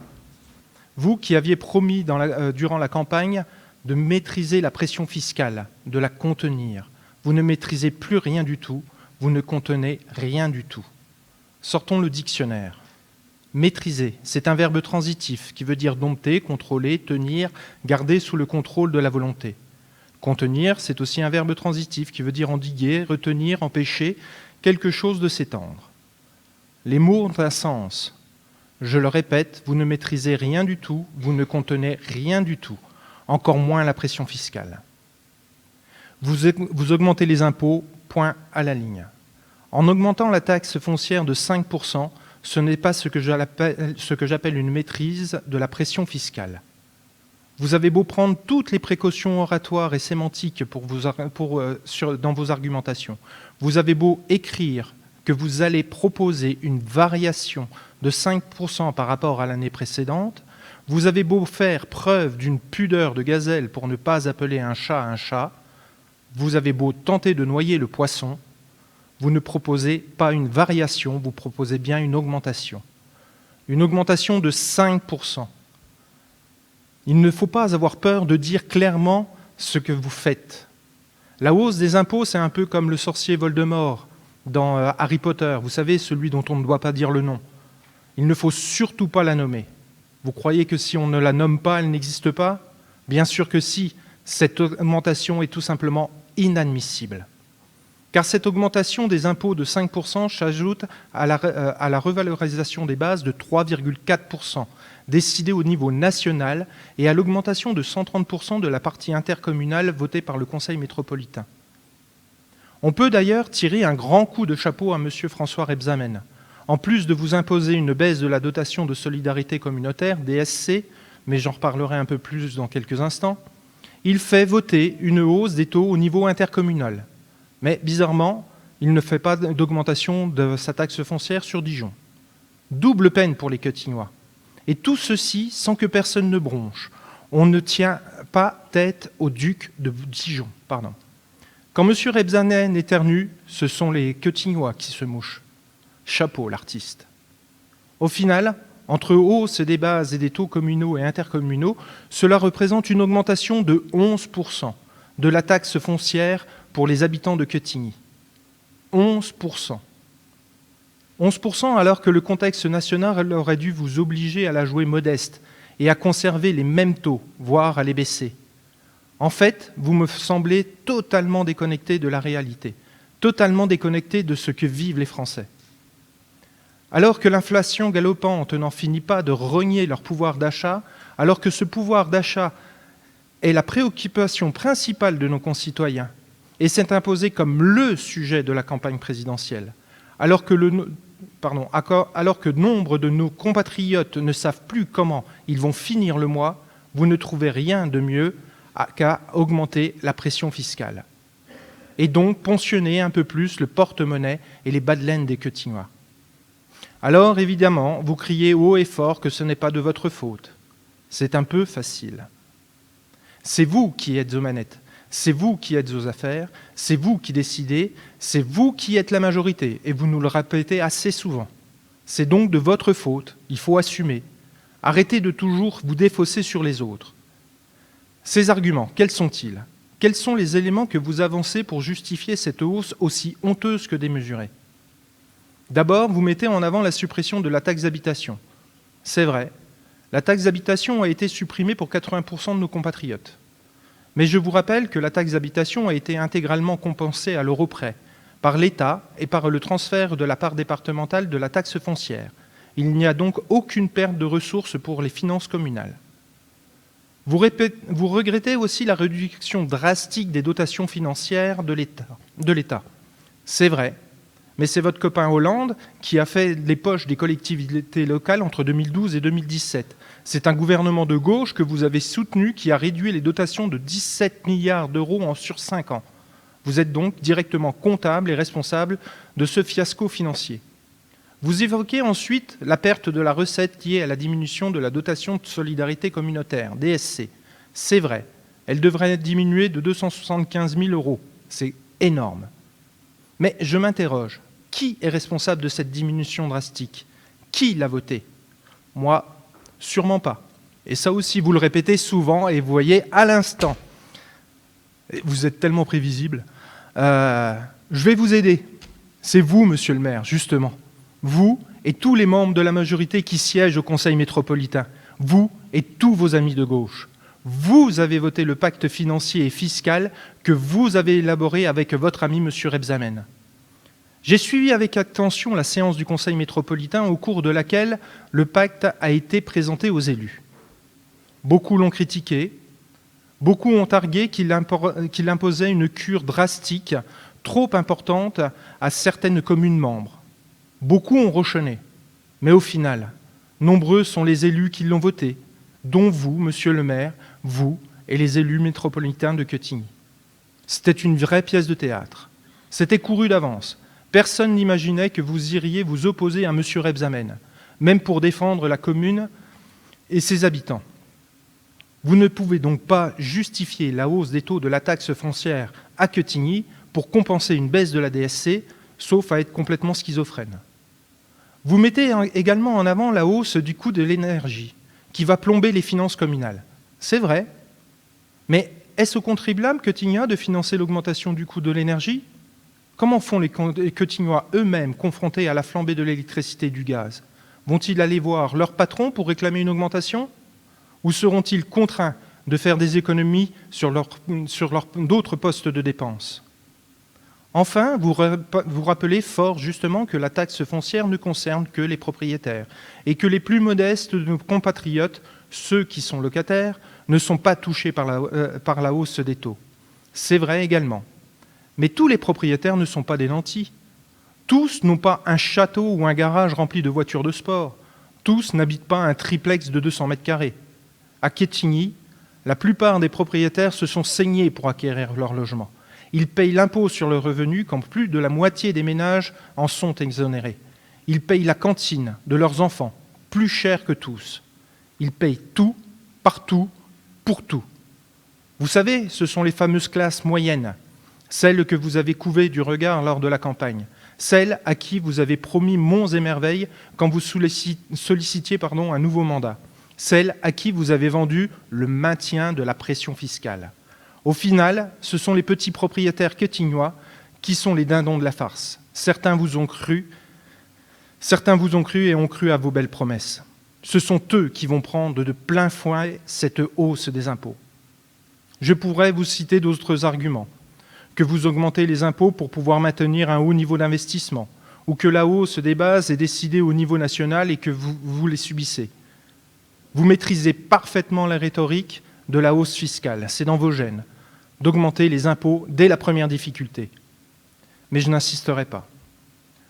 Vous qui aviez promis durant la campagne de maîtriser la pression fiscale, de la contenir, vous ne maîtrisez plus rien du tout, vous ne contenez rien du tout. Sortons le dictionnaire. Maîtriser, c'est un verbe transitif qui veut dire dompter, contrôler, tenir, garder sous le contrôle de la volonté. Contenir, c'est aussi un verbe transitif qui veut dire endiguer, retenir, empêcher quelque chose de s'étendre. Les mots ont un sens. Je le répète, vous ne maîtrisez rien du tout, vous ne contenez rien du tout, encore moins la pression fiscale. Vous augmentez les impôts, point à la ligne. En augmentant la taxe foncière de 5%, ce n'est pas ce que j'appelle une maîtrise de la pression fiscale. Vous avez beau prendre toutes les précautions oratoires et sémantiques dans vos argumentations, vous avez beau écrire que vous allez proposer une variation de 5% par rapport à l'année précédente, vous avez beau faire preuve d'une pudeur de gazelle pour ne pas appeler un chat, vous avez beau tenter de noyer le poisson, vous ne proposez pas une variation, vous proposez bien une augmentation. Une augmentation de 5%. Il ne faut pas avoir peur de dire clairement ce que vous faites. La hausse des impôts, c'est un peu comme le sorcier Voldemort dans Harry Potter, vous savez, celui dont on ne doit pas dire le nom. Il ne faut surtout pas la nommer. Vous croyez que si on ne la nomme pas, elle n'existe pas? Bien sûr que si. Cette augmentation est tout simplement inadmissible. Car cette augmentation des impôts de 5% s'ajoute à la revalorisation des bases de 3,4%, décidée au niveau national, et à l'augmentation de 130% de la partie intercommunale votée par le Conseil métropolitain. On peut d'ailleurs tirer un grand coup de chapeau à M. François Rebsamen. En plus de vous imposer une baisse de la dotation de solidarité communautaire, DSC, mais j'en reparlerai un peu plus dans quelques instants, il fait voter une hausse des taux au niveau intercommunal. Mais bizarrement, il ne fait pas d'augmentation de sa taxe foncière sur Dijon. Double peine pour les Cottignois. Et tout ceci sans que personne ne bronche. On ne tient pas tête au duc de Dijon. Quand M. Rebsamen éternue, ce sont les Cottignois qui se mouchent. Chapeau, l'artiste. Au final, entre hausse des bases et des taux communaux et intercommunaux, cela représente une augmentation de 11% de la taxe foncière pour les habitants de Quetigny. 11%. 11% alors que le contexte national aurait dû vous obliger à la jouer modeste et à conserver les mêmes taux, voire à les baisser. En fait, vous me semblez totalement déconnecté de la réalité, totalement déconnecté de ce que vivent les Français. Alors que l'inflation galopante n'en finit pas de rogner leur pouvoir d'achat, alors que ce pouvoir d'achat est la préoccupation principale de nos concitoyens et s'est imposé comme le sujet de la campagne présidentielle, alors que nombre de nos compatriotes ne savent plus comment ils vont finir le mois, vous ne trouvez rien de mieux qu'à augmenter la pression fiscale. Et donc ponctionner un peu plus le porte-monnaie et les bas de laine des Quetignois. Alors, évidemment, vous criez haut et fort que ce n'est pas de votre faute. C'est un peu facile. C'est vous qui êtes aux manettes, c'est vous qui êtes aux affaires, c'est vous qui décidez, c'est vous qui êtes la majorité, et vous nous le répétez assez souvent. C'est donc de votre faute, il faut assumer. Arrêtez de toujours vous défausser sur les autres. Ces arguments, quels sont-ils? Quels sont les éléments que vous avancez pour justifier cette hausse aussi honteuse que démesurée? D'abord, vous mettez en avant la suppression de la taxe d'habitation. C'est vrai, la taxe d'habitation a été supprimée pour 80% de nos compatriotes. Mais je vous rappelle que la taxe d'habitation a été intégralement compensée à l'euro près par l'État et par le transfert de la part départementale de la taxe foncière. Il n'y a donc aucune perte de ressources pour les finances communales. Vous regrettez aussi la réduction drastique des dotations financières de l'État. C'est vrai. Mais c'est votre copain Hollande qui a fait les poches des collectivités locales entre 2012 et 2017. C'est un gouvernement de gauche que vous avez soutenu qui a réduit les dotations de 17 milliards d'euros sur 5 ans. Vous êtes donc directement comptable et responsable de ce fiasco financier. Vous évoquez ensuite la perte de la recette liée à la diminution de la dotation de solidarité communautaire, DSC. C'est vrai, elle devrait diminuer de 275 000 euros. C'est énorme. Mais je m'interroge, qui est responsable de cette diminution drastique? Qui l'a voté? Moi, sûrement pas. Et ça aussi, vous le répétez souvent et vous voyez à l'instant. Vous êtes tellement prévisible. Je vais vous aider. C'est vous, monsieur le maire, justement. Vous et tous les membres de la majorité qui siègent au Conseil métropolitain. Vous et tous vos amis de gauche. Vous avez voté le pacte financier et fiscal que vous avez élaboré avec votre ami M. Rebsamen. J'ai suivi avec attention la séance du Conseil métropolitain au cours de laquelle le pacte a été présenté aux élus. Beaucoup l'ont critiqué, beaucoup ont argué qu'il imposait une cure drastique, trop importante à certaines communes membres. Beaucoup ont rechené, mais au final, nombreux sont les élus qui l'ont voté, dont vous, monsieur le maire, vous et les élus métropolitains de Quetigny. C'était une vraie pièce de théâtre. C'était couru d'avance. Personne n'imaginait que vous iriez vous opposer à M. Rebsamen, même pour défendre la commune et ses habitants. Vous ne pouvez donc pas justifier la hausse des taux de la taxe foncière à Quetigny pour compenser une baisse de la DSC, sauf à être complètement schizophrène. Vous mettez également en avant la hausse du coût de l'énergie, qui va plomber les finances communales. C'est vrai, mais est-ce aux contribuables quetignois de financer l'augmentation du coût de l'énergie ? Comment font les Quetignois eux-mêmes confrontés à la flambée de l'électricité et du gaz ? Vont-ils aller voir leur patron pour réclamer une augmentation ? Ou seront-ils contraints de faire des économies sur d'autres postes de dépenses ? Enfin, vous rappelez fort justement que la taxe foncière ne concerne que les propriétaires et que les plus modestes de nos compatriotes, ceux qui sont locataires, ne sont pas touchés par la hausse des taux. C'est vrai également. Mais tous les propriétaires ne sont pas des nantis. Tous n'ont pas un château ou un garage rempli de voitures de sport. Tous n'habitent pas un triplex de 200 mètres carrés. À Quetigny, la plupart des propriétaires se sont saignés pour acquérir leur logement. Ils payent l'impôt sur le revenu quand plus de la moitié des ménages en sont exonérés. Ils payent la cantine de leurs enfants, plus cher que tous. Ils payent tout, partout, pour tout. Vous savez, ce sont les fameuses classes moyennes, celles que vous avez couvées du regard lors de la campagne, celles à qui vous avez promis monts et merveilles quand vous sollicitiez un nouveau mandat, celles à qui vous avez vendu le maintien de la pression fiscale. Au final, ce sont les petits propriétaires quetignois qui sont les dindons de la farce. Certains vous ont cru et ont cru à vos belles promesses. Ce sont eux qui vont prendre de plein fouet cette hausse des impôts. Je pourrais vous citer d'autres arguments, que vous augmentez les impôts pour pouvoir maintenir un haut niveau d'investissement, ou que la hausse des bases est décidée au niveau national et que vous les subissez. Vous maîtrisez parfaitement la rhétorique de la hausse fiscale. C'est dans vos gènes d'augmenter les impôts dès la première difficulté. Mais je n'insisterai pas.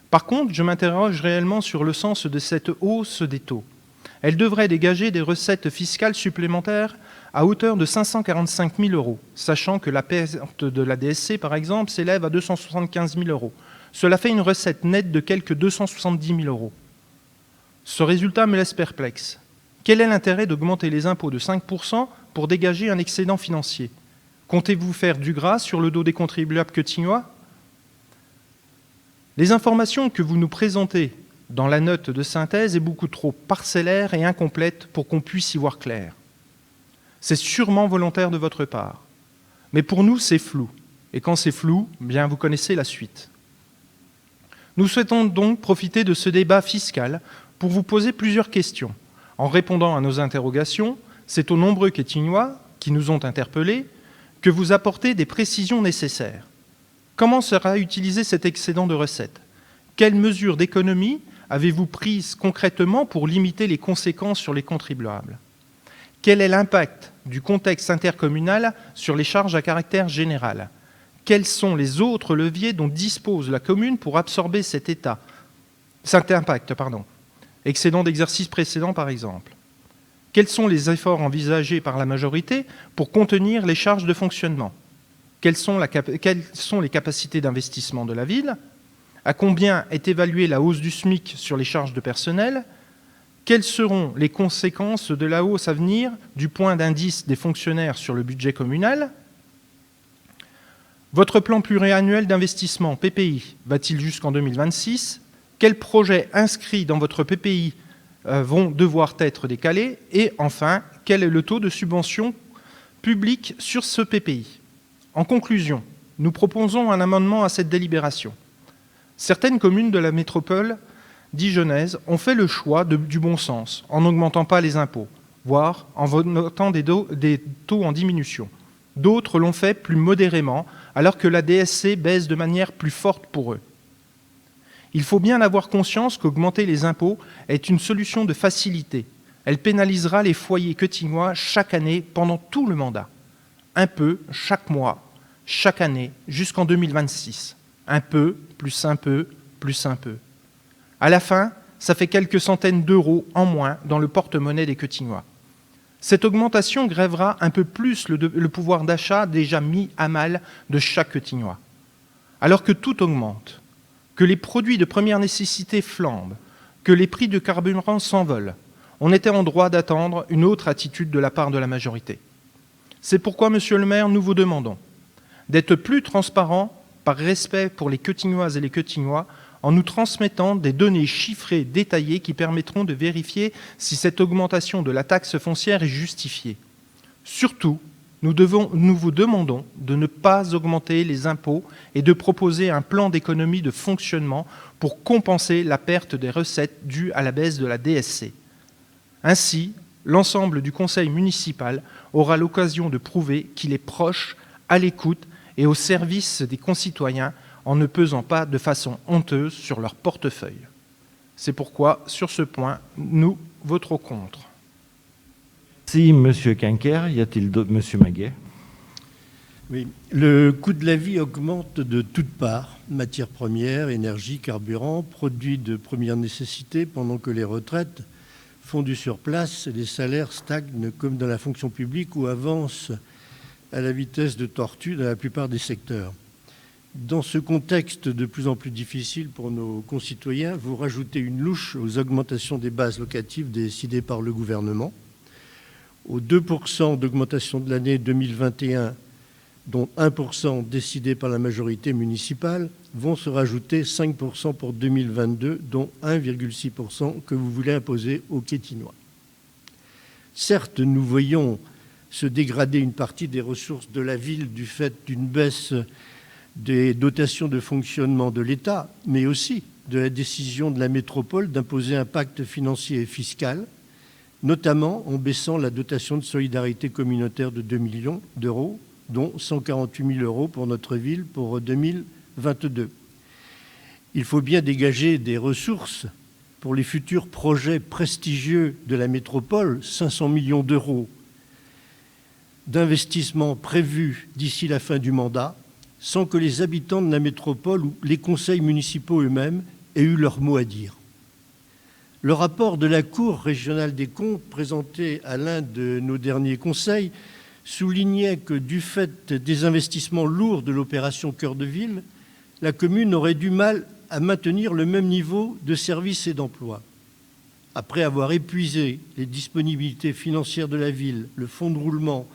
Par contre, je m'interroge réellement sur le sens de cette hausse des taux. Elle devrait dégager des recettes fiscales supplémentaires à hauteur de 545 000 €, sachant que la perte de la DSC, par exemple, s'élève à 275 000 €. Cela fait une recette nette de quelque 270 000 €. Ce résultat me laisse perplexe. Quel est l'intérêt d'augmenter les impôts de 5% pour dégager un excédent financier ? Comptez-vous faire du gras sur le dos des contribuables quetignois ? Les informations que vous nous présentez dans la note de synthèse est beaucoup trop parcellaire et incomplète pour qu'on puisse y voir clair. C'est sûrement volontaire de votre part. Mais pour nous, c'est flou. Et quand c'est flou, bien vous connaissez la suite. Nous souhaitons donc profiter de ce débat fiscal pour vous poser plusieurs questions. En répondant à nos interrogations, c'est aux nombreux quetignois qui nous ont interpellés que vous apportez des précisions nécessaires. Comment sera utilisé cet excédent de recettes ? Quelles mesures d'économie avez-vous prises concrètement pour limiter les conséquences sur les contribuables ? Quel est l'impact du contexte intercommunal sur les charges à caractère général ? Quels sont les autres leviers dont dispose la commune pour absorber cet impact ? Excédent d'exercice précédent, par exemple. Quels sont les efforts envisagés par la majorité pour contenir les charges de fonctionnement ? Quelles sont les capacités d'investissement de la ville ? À combien est évaluée la hausse du SMIC sur les charges de personnel ? Quelles seront les conséquences de la hausse à venir du point d'indice des fonctionnaires sur le budget communal ? Votre plan pluriannuel d'investissement, PPI, va-t-il jusqu'en 2026 ? Quels projets inscrits dans votre PPI vont devoir être décalés ? Et enfin, quel est le taux de subvention publique sur ce PPI ? En conclusion, nous proposons un amendement à cette délibération. Certaines communes de la métropole dijonnaise ont fait le choix du bon sens, en n'augmentant pas les impôts, voire en votant des taux en diminution. D'autres l'ont fait plus modérément, alors que la DSC baisse de manière plus forte pour eux. Il faut bien avoir conscience qu'augmenter les impôts est une solution de facilité. Elle pénalisera les foyers quetignois chaque année pendant tout le mandat. Un peu, chaque mois, chaque année, jusqu'en 2026. Un peu, plus un peu, plus un peu. À la fin, ça fait quelques centaines d'euros en moins dans le porte-monnaie des quetignois. Cette augmentation grèvera un peu plus le pouvoir d'achat déjà mis à mal de chaque quetignois. Alors que tout augmente, que les produits de première nécessité flambent, que les prix de carburant s'envolent, on était en droit d'attendre une autre attitude de la part de la majorité. C'est pourquoi, Monsieur le maire, nous vous demandons d'être plus transparent par respect pour les quetignoises et les quetignois en nous transmettant des données chiffrées détaillées qui permettront de vérifier si cette augmentation de la taxe foncière est justifiée. Surtout, nous vous demandons de ne pas augmenter les impôts et de proposer un plan d'économie de fonctionnement pour compenser la perte des recettes dues à la baisse de la DSC. Ainsi, l'ensemble du conseil municipal aura l'occasion de prouver qu'il est proche, à l'écoute et au service des concitoyens en ne pesant pas de façon honteuse sur leur portefeuille. C'est pourquoi, sur ce point, nous voterons contre. Si M. Quinquer, y a-t-il d'autres? M. Maguet. Oui, le coût de la vie augmente de toutes parts, matières premières, énergie, carburant, produits de première nécessité, pendant que les retraites font du surplace et les salaires stagnent comme dans la fonction publique ou avancent à la vitesse de tortue dans la plupart des secteurs. Dans ce contexte de plus en plus difficile pour nos concitoyens, vous rajoutez une louche aux augmentations des bases locatives décidées par le gouvernement. Aux 2% d'augmentation de l'année 2021, dont 1% décidé par la majorité municipale, vont se rajouter 5% pour 2022, dont 1,6% que vous voulez imposer aux Quétinois. Certes, nous voyons se dégrader une partie des ressources de la ville du fait d'une baisse des dotations de fonctionnement de l'État, mais aussi de la décision de la métropole d'imposer un pacte financier et fiscal, notamment en baissant la dotation de solidarité communautaire de 2 millions d'euros, dont 148 000 euros pour notre ville pour 2022. Il faut bien dégager des ressources pour les futurs projets prestigieux de la métropole, 500 millions d'euros d'investissements prévus d'ici la fin du mandat, sans que les habitants de la métropole ou les conseils municipaux eux-mêmes aient eu leur mot à dire. Le rapport de la Cour régionale des comptes présenté à l'un de nos derniers conseils soulignait que du fait des investissements lourds de l'opération Cœur de Ville, la commune aurait du mal à maintenir le même niveau de services et d'emploi. Après avoir épuisé les disponibilités financières de la ville, le fonds de roulement,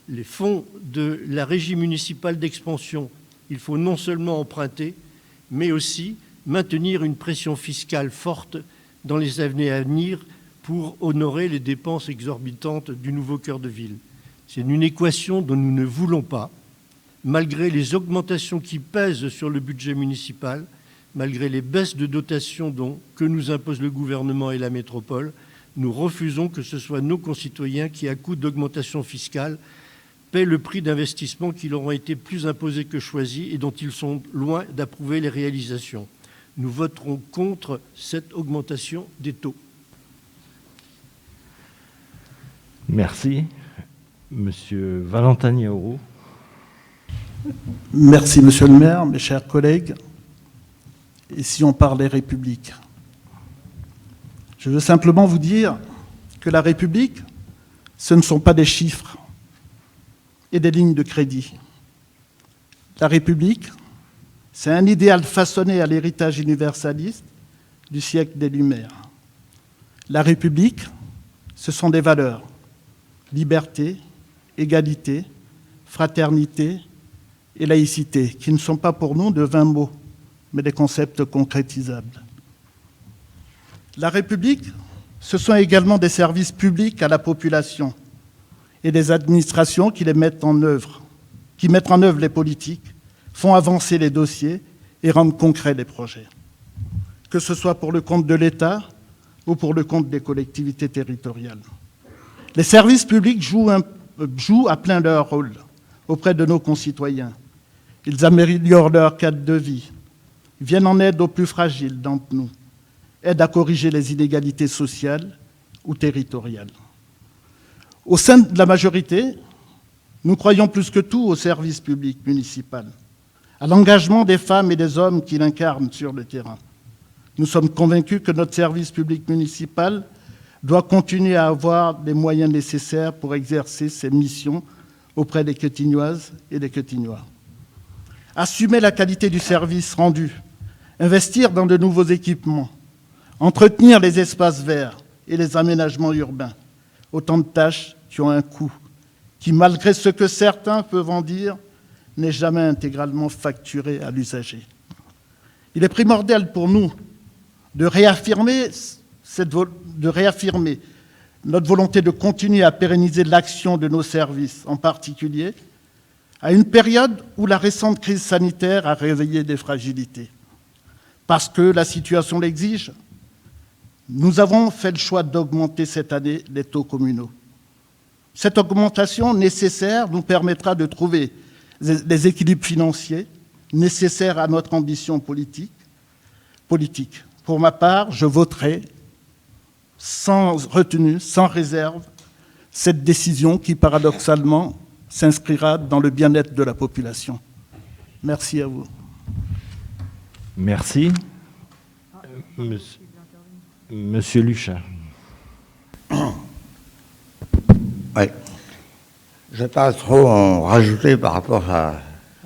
les fonds de la régie municipale d'expansion, il faut non seulement emprunter, mais aussi maintenir une pression fiscale forte dans les années à venir pour honorer les dépenses exorbitantes du nouveau cœur de ville. C'est une équation dont nous ne voulons pas, malgré les augmentations qui pèsent sur le budget municipal, malgré les baisses de dotation que nous impose le gouvernement et la métropole. Nous refusons que ce soit nos concitoyens qui, à coup d'augmentation fiscale, paient le prix d'investissements qui leur ont été plus imposés que choisis et dont ils sont loin d'approuver les réalisations. Nous voterons contre cette augmentation des taux. Merci. Monsieur Valentin Niaourou. Merci, monsieur le maire, mes chers collègues. Et si on parlait République, je veux simplement vous dire que la République, ce ne sont pas des chiffres et des lignes de crédit. La République, c'est un idéal façonné à l'héritage universaliste du siècle des Lumières. La République, ce sont des valeurs, liberté, égalité, fraternité et laïcité, qui ne sont pas pour nous de vains mots, mais des concepts concrétisables. La République, ce sont également des services publics à la population et des administrations qui les mettent en œuvre, qui mettent en œuvre les politiques, font avancer les dossiers et rendent concrets les projets. Que ce soit pour le compte de l'État ou pour le compte des collectivités territoriales. Les services publics jouent à plein leur rôle auprès de nos concitoyens. Ils améliorent leur cadre de vie, viennent en aide aux plus fragiles d'entre nous, aident à corriger les inégalités sociales ou territoriales. Au sein de la majorité, nous croyons plus que tout au service public municipal, à l'engagement des femmes et des hommes qui l'incarnent sur le terrain. Nous sommes convaincus que notre service public municipal doit continuer à avoir les moyens nécessaires pour exercer ses missions auprès des Quetignoises et des Quetignois. Assumer la qualité du service rendu, investir dans de nouveaux équipements, entretenir les espaces verts et les aménagements urbains, autant de tâches qui ont un coût, qui, malgré ce que certains peuvent en dire, n'est jamais intégralement facturé à l'usager. Il est primordial pour nous de réaffirmer notre volonté de continuer à pérenniser l'action de nos services, en particulier à une période où la récente crise sanitaire a réveillé des fragilités. Parce que la situation l'exige, nous avons fait le choix d'augmenter cette année les taux communaux. Cette augmentation nécessaire nous permettra de trouver les équilibres financiers nécessaires à notre ambition politique. Pour ma part, je voterai sans retenue, sans réserve, cette décision qui, paradoxalement, s'inscrira dans le bien-être de la population. Merci à vous. Merci. Monsieur Luchin. Oui. Je ne vais pas trop en rajouter par rapport à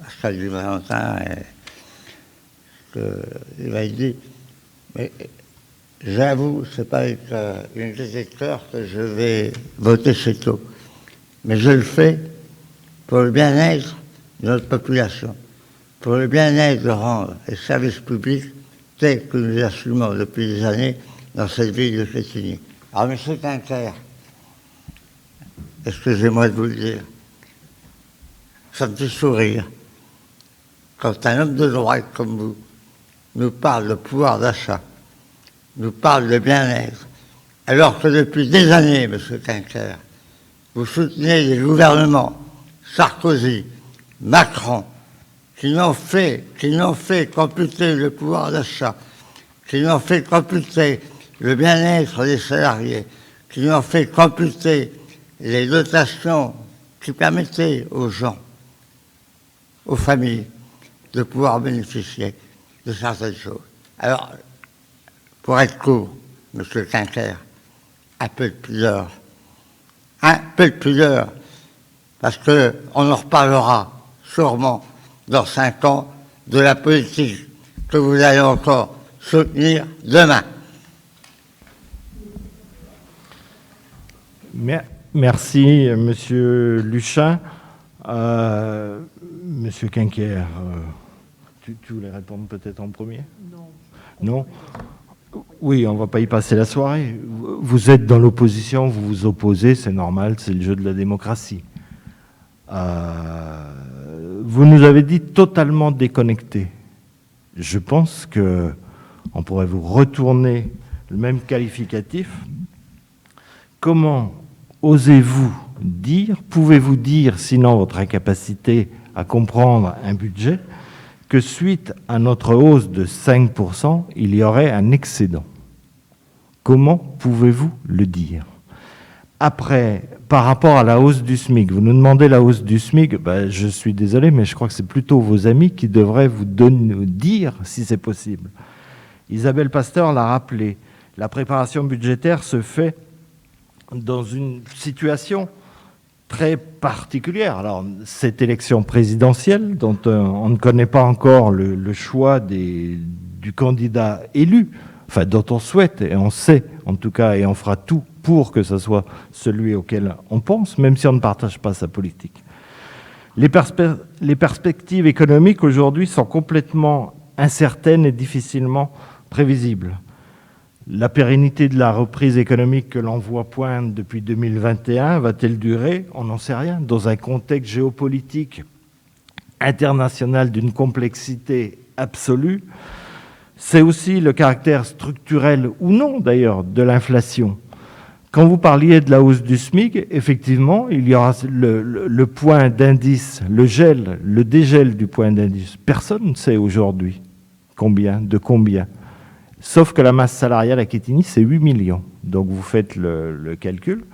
ce qu'a dit Valentin et ce qu'il m'a dit, mais j'avoue, ce n'est pas avec une gaieté de cœur que je vais voter ces taux, mais je le fais pour le bien-être de notre population, pour le bien-être de rendre les services publics tels que nous les assumons depuis des années dans cette ville de Quetigny. Alors, M. Quinquer, excusez-moi de vous le dire, ça me fait sourire quand un homme de droite comme vous nous parle de pouvoir d'achat, nous parle de bien-être, alors que depuis des années, M. Quinquer, vous soutenez les gouvernements Sarkozy, Macron, qui n'ont fait qu'amputer le pouvoir d'achat, qui n'ont fait qu'amputer le bien-être des salariés, qui n'ont fait qu'amputer les dotations qui permettaient aux gens, aux familles, de pouvoir bénéficier de certaines choses. Alors, pour être court, M. Quinquer, un peu de pudeur. Un peu de pudeur, parce qu'on en reparlera sûrement dans 5 ans de la politique que vous allez encore soutenir demain. Merci, Monsieur Luchin. Monsieur Quinquer, tu voulais répondre peut-être en premier ? Non. Oui, on ne va pas y passer la soirée. Vous êtes dans l'opposition, vous vous opposez, c'est normal, c'est le jeu de la démocratie. Vous nous avez dit totalement déconnecté. Je pense qu'on pourrait vous retourner le même qualificatif. Comment osez-vous dire, pouvez-vous dire, sinon votre incapacité à comprendre un budget, que suite à notre hausse de 5%, il y aurait un excédent? Comment pouvez-vous le dire? Après, par rapport à la hausse du SMIC, vous nous demandez la hausse du SMIC, je suis désolé, mais je crois que c'est plutôt vos amis qui devraient vous dire si c'est possible. Isabelle Pasteur l'a rappelé, la préparation budgétaire se fait dans une situation très particulière. Alors, cette élection présidentielle, dont on ne connaît pas encore le choix du candidat élu, enfin dont on souhaite, et on sait en tout cas, et on fera tout pour que ce soit celui auquel on pense, même si on ne partage pas sa politique. Les perspectives économiques aujourd'hui sont complètement incertaines et difficilement prévisibles. La pérennité de la reprise économique que l'on voit poindre depuis 2021 va-t-elle durer? On n'en sait rien. Dans un contexte géopolitique international d'une complexité absolue, c'est aussi le caractère structurel ou non d'ailleurs de l'inflation. Quand vous parliez de la hausse du SMIC, effectivement, il y aura le point d'indice, le dégel du point d'indice. Personne ne sait aujourd'hui combien? De combien? Sauf que la masse salariale à Quetigny, c'est 8 millions. Donc vous faites le calcul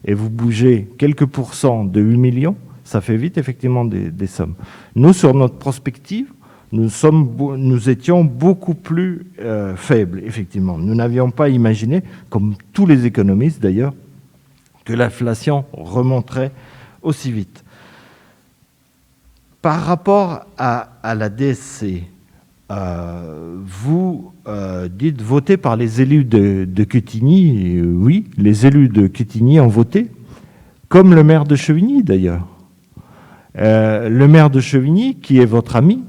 et vous bougez quelques pourcents de 8 millions, ça fait vite effectivement des sommes. Nous, sur notre prospective, nous étions beaucoup plus faibles, effectivement. Nous n'avions pas imaginé, comme tous les économistes d'ailleurs, que l'inflation remonterait aussi vite. Par rapport à la DSC, vous dites voter par les élus de Quetigny. Oui, les élus de Quetigny ont voté, comme le maire de Chevigny d'ailleurs. Le maire de Chevigny, qui est votre ami,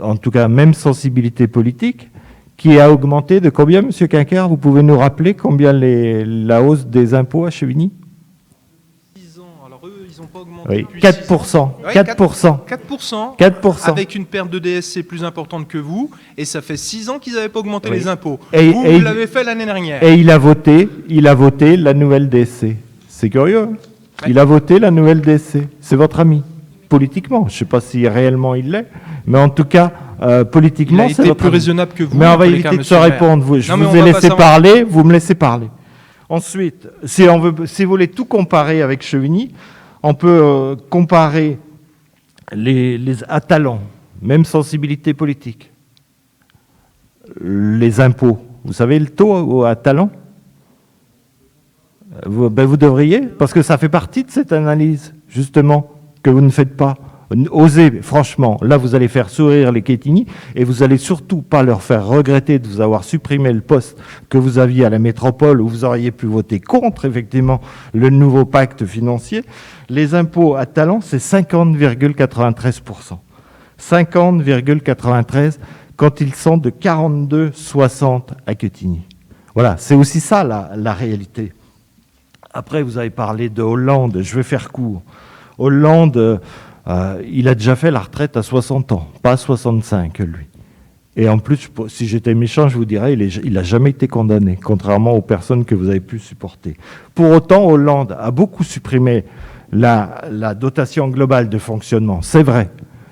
en tout cas même sensibilité politique, qui a augmenté de combien, M. Quinquer? Vous pouvez nous rappeler combien la hausse des impôts à Chevigny? 6 ans, alors eux, ils n'ont pas augmenté Oui, depuis 4%. 6 ans. Ouais, 4%. 4%, avec une perte de DSC plus importante que vous, et ça fait 6 ans qu'ils n'avaient pas augmenté Oui. les impôts. Et Vous l'avez fait l'année dernière. Et il a voté la nouvelle DSC. C'est curieux. Hein? Ouais. Il a voté la nouvelle DSC. C'est votre ami. Politiquement, je ne sais pas si réellement il l'est, mais en tout cas, politiquement, c'est votre ami. Il a été plus raisonnable que vous. Mais on va dans tous les éviter cas, de se monsieur le maire. répondre. Je Non, mais vous on ai va pas laissé savoir. parler, vous me laissez parler. Ensuite, si vous voulez tout comparer avec Chevigny, on peut comparer à talent, même sensibilité politique. Les impôts. Vous savez le taux à talent? Vous devriez, parce que ça fait partie de cette analyse, justement, que vous ne faites pas. Osez, franchement, là vous allez faire sourire les Quetigny et vous allez surtout pas leur faire regretter de vous avoir supprimé le poste que vous aviez à la métropole où vous auriez pu voter contre, effectivement, le nouveau pacte financier. Les impôts à talent, c'est 50,93%. 50,93% quand ils sont de 42,60 à Quetigny. Voilà, c'est aussi ça la réalité. Après, vous avez parlé de Hollande, je vais faire court. Hollande, il a déjà fait la retraite à 60 ans, pas à 65, lui. Et en plus, si j'étais méchant, je vous dirais, il n'a jamais été condamné, contrairement aux personnes que vous avez pu supporter. Pour autant, Hollande a beaucoup supprimé la dotation globale de fonctionnement. C'est vrai.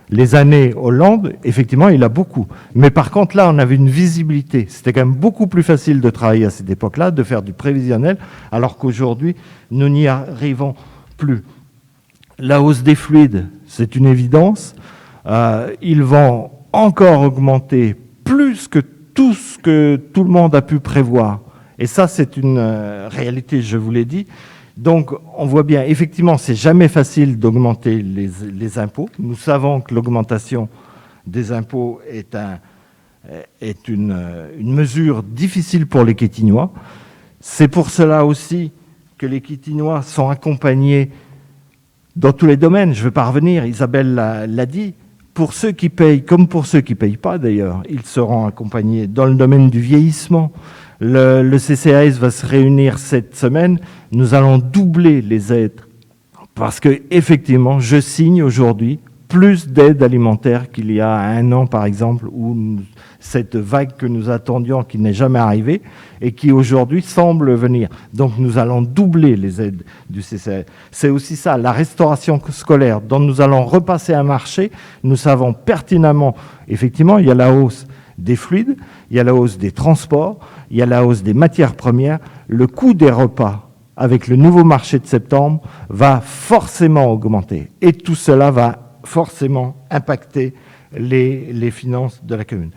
Les années Hollande, effectivement, il a beaucoup. Mais par contre, là, on avait une visibilité. C'était quand même beaucoup plus facile de travailler à cette époque-là, de faire du prévisionnel, alors qu'aujourd'hui, nous n'y arrivons plus. La hausse des fluides, c'est une évidence. Ils vont encore augmenter plus que tout ce que tout le monde a pu prévoir. Et ça, c'est une réalité, je vous l'ai dit. Donc, on voit bien, effectivement, c'est jamais facile d'augmenter les impôts. Nous savons que l'augmentation des impôts est une mesure difficile pour les Quetignois. C'est pour cela aussi que les Quetignois sont accompagnés dans tous les domaines. Je ne vais pas revenir, Isabelle l'a dit. Pour ceux qui payent, comme pour ceux qui ne payent pas d'ailleurs, ils seront accompagnés dans le domaine du vieillissement. Le CCAS va se réunir cette semaine. Nous allons doubler les aides parce que effectivement, je signe aujourd'hui plus d'aides alimentaires qu'il y a 1 an, par exemple, où cette vague que nous attendions, qui n'est jamais arrivée, et qui aujourd'hui semble venir. Donc nous allons doubler les aides du CCAS. C'est aussi ça, la restauration scolaire, dont nous allons repasser un marché. Nous savons pertinemment, effectivement, il y a la hausse des fluides, il y a la hausse des transports, il y a la hausse des matières premières. Le coût des repas, avec le nouveau marché de septembre, va forcément augmenter. Et tout cela va forcément impacter les finances de la commune.